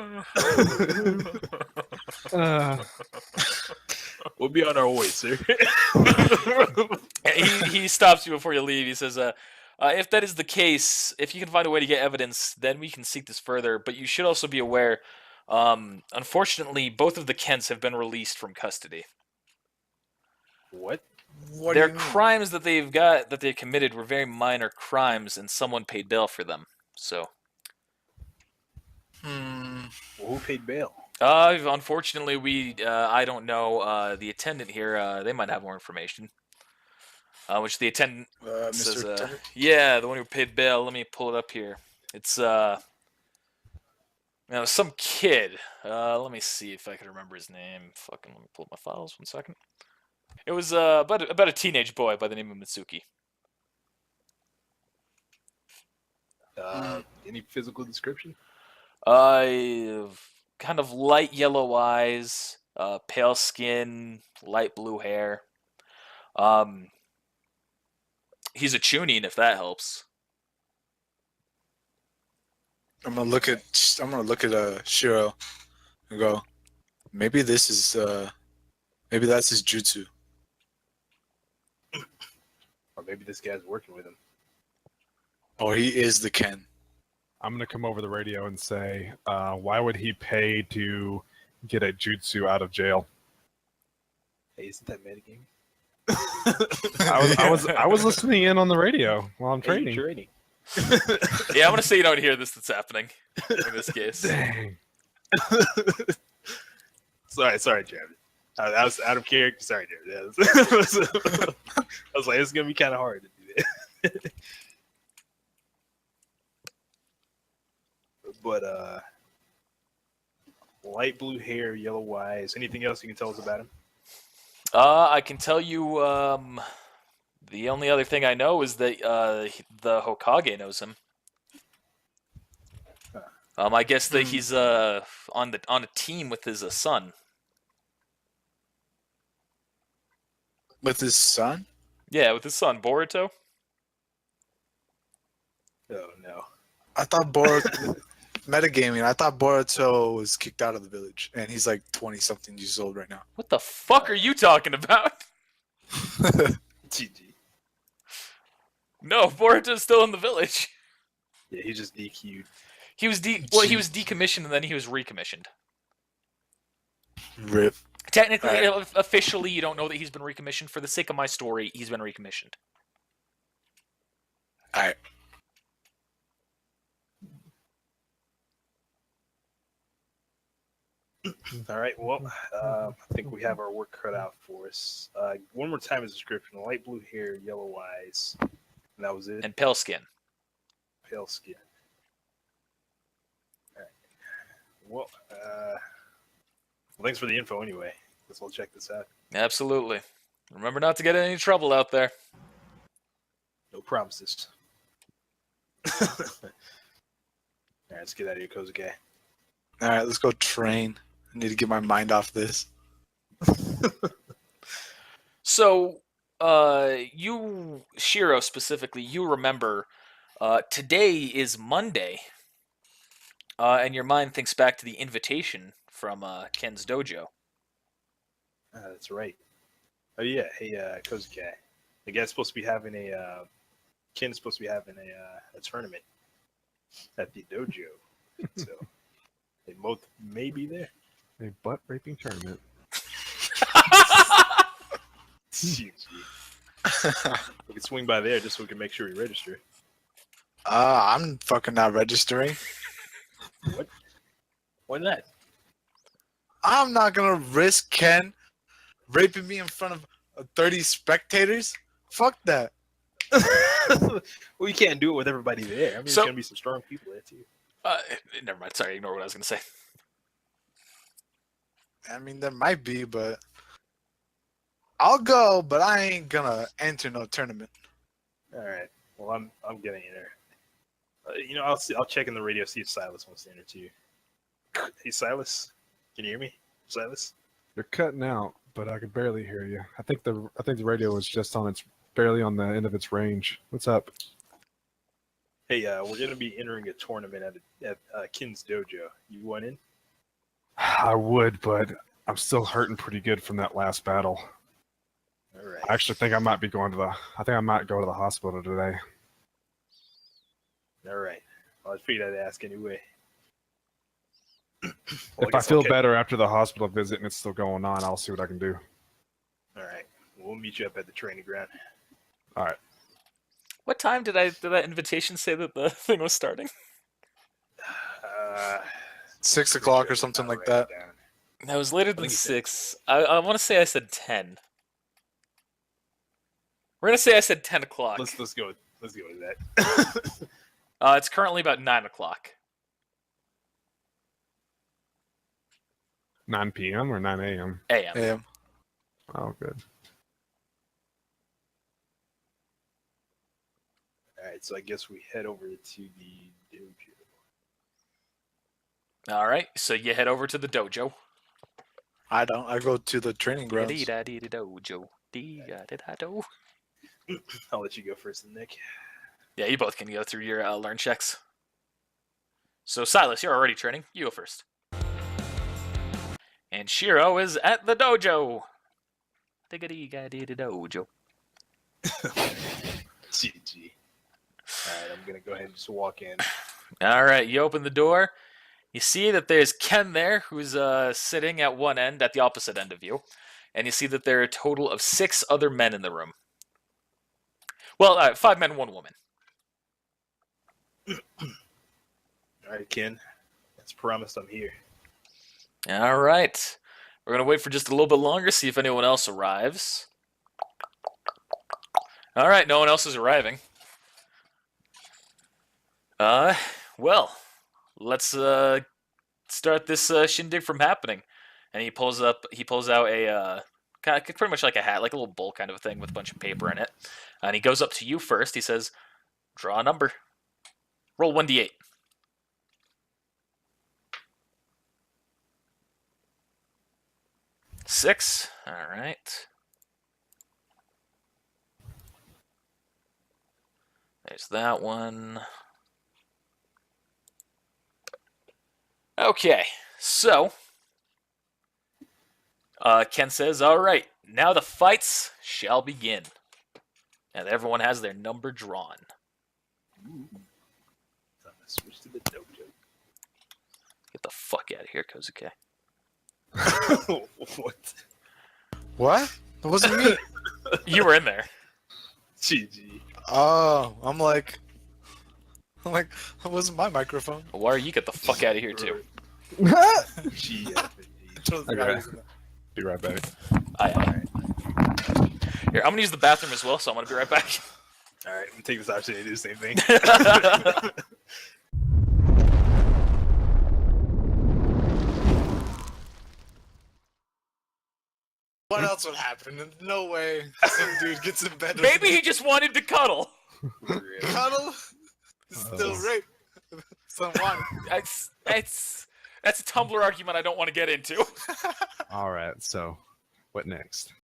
We'll be on our way, sir. He stops you before you leave. He says, if that is the case, if you can find a way to get evidence, then we can seek this further. But you should also be aware, unfortunately, both of the Kents have been released from custody. What? What Their do you mean? crimes that they committed were very minor crimes, and someone paid bail for them. So, Hmm. Well, who paid bail? unfortunately, I don't know. The attendant here, they might have more information. Which the attendant says, Mr. Tucker? yeah, the one who paid bail. Let me pull it up here. It's some kid. Let me see if I can remember his name. Fucking, let me pull up my files. 1 second. It was about a teenage boy by the name of Mitsuki. Any physical description? Kind of light yellow eyes, pale skin, light blue hair. He's a chunin, if that helps. I'm gonna look at Shiro and go, maybe this is maybe that's his jutsu. Or maybe this guy's working with him. Or he is the Ken. I'm gonna come over the radio and say, why would he pay to get a jutsu out of jail? Hey, isn't that metagaming? I was listening in on the radio while I'm Hey, training. you're training. Yeah, I want to say you don't hear this that's happening in this case. Dang. Sorry, Jared. I was out of character. Sorry, Jared. I was like, it's gonna be kind of hard to do that. But light blue hair, yellow eyes. Anything else you can tell us about him? I can tell you, the only other thing I know is that the Hokage knows him. I guess that he's on a team with his son. With his son? Yeah, with his son Boruto. Oh no. I thought Boruto metagaming. I thought Boruto was kicked out of the village, and he's like 20-something years old right now. What the fuck are you talking about? GG. No, Boruto's still in the village. Yeah, he just DQ'd. He was decommissioned and then he was recommissioned. Rip. Technically, officially, you don't know that he's been recommissioned. For the sake of my story, he's been recommissioned. All right. All right. Well, I think we have our work cut out for us. One more time, his description: light blue hair, yellow eyes. And that was it. And pale skin. Pale skin. All right. Well, thanks for the info anyway. Guess we'll check this out. Absolutely. Remember not to get in any trouble out there. No promises. All right, let's get out of here, Kozuke. All right, let's go train. I need to get my mind off this. So, you, Shiro specifically, you remember today is Monday, and your mind thinks back to the invitation from Ken's dojo. That's right. Oh yeah, hey Kozuke. The guy's supposed to be having a Ken's supposed to be having a tournament at the dojo, so they both may be there. A butt raping tournament. We can swing by there just so we can make sure we register. I'm fucking not registering. What? Why not? I'm not gonna risk Ken raping me in front of 30 spectators. Fuck that. Well, you can't do it with everybody there. I mean, So- there's gonna be some strong people there too. Never mind. Sorry, ignore what I was going to say. I mean, there might be, but I'll go. But I ain't gonna enter no tournament. All right. Well, I'm getting in there. I'll check in the radio see if Silas wants to enter too. Hey, Silas, can you hear me, Silas? You're cutting out, but I could barely hear you. I think the radio was just barely on the end of its range. What's up? Hey, we're gonna be entering a tournament at Ken's dojo. You want in? I would, but I'm still hurting pretty good from that last battle. All right. I actually think I might go to the hospital today. All right. Well, I figured I'd ask anyway. Well, If I guess feel I'll better after the hospital visit and it's still going on, I'll see what I can do. All right. We'll meet you up at the training ground. All right. What time did that invitation say that the thing was starting? 6 o'clock or something like that. That was later than think he said 6. I want to say I said 10. We're going to say I said 10 o'clock. Let's go with that. It's currently about 9 o'clock. 9 p.m. or 9 a.m.? AM. Yeah. Oh, good. All right. So I guess we head over to the dojo. All right, so you head over to the dojo. I don't. I go to the training grounds. Dojo. Dee-da-dee-da-do. I'll let you go first, Nick. Yeah, you both can go through your learn checks. So Silas, you're already training. You go first. And Shiro is at the dojo. Digga-dee-ga-dee-da-dojo. GG. All right, I'm gonna go ahead and just walk in. All right, you open the door. You see that there's Ken there, who's sitting at one end, at the opposite end of you. and you see that there are a total of 6 other men in the room. Well, 5 men, 1 woman. All right, Ken. As promised, I'm here. All right. We're going to wait for just a little bit longer, see if anyone else arrives. All right, no one else is arriving. Well, let's start this shindig from happening. And he pulls out a kind of pretty much like a hat, like a little bowl kind of a thing with a bunch of paper in it. And he goes up to you first. He says, "Draw a number. Roll 1d8." Six. All right. There's that one. Okay, so Ken says, "All right, now the fights shall begin." And everyone has their number drawn. Ooh. Time to switch to the dojo. Get the fuck out of here, Kozuke. What? What? It wasn't me. You were in there. GG. Oh, I'm like, it wasn't my microphone. Why you get the fuck out of here too? GFG. Okay. Be right back. Aye. Here, I'm gonna use the bathroom as well, so I'm gonna be right back. All right, I'm gonna take this opportunity to do the same thing. What else would happen? No way some dude gets in bed with Maybe me. he just wanted to cuddle. Cuddle? Still rape. Someone. That's a Tumblr argument I don't want to get into. All right. So, what next?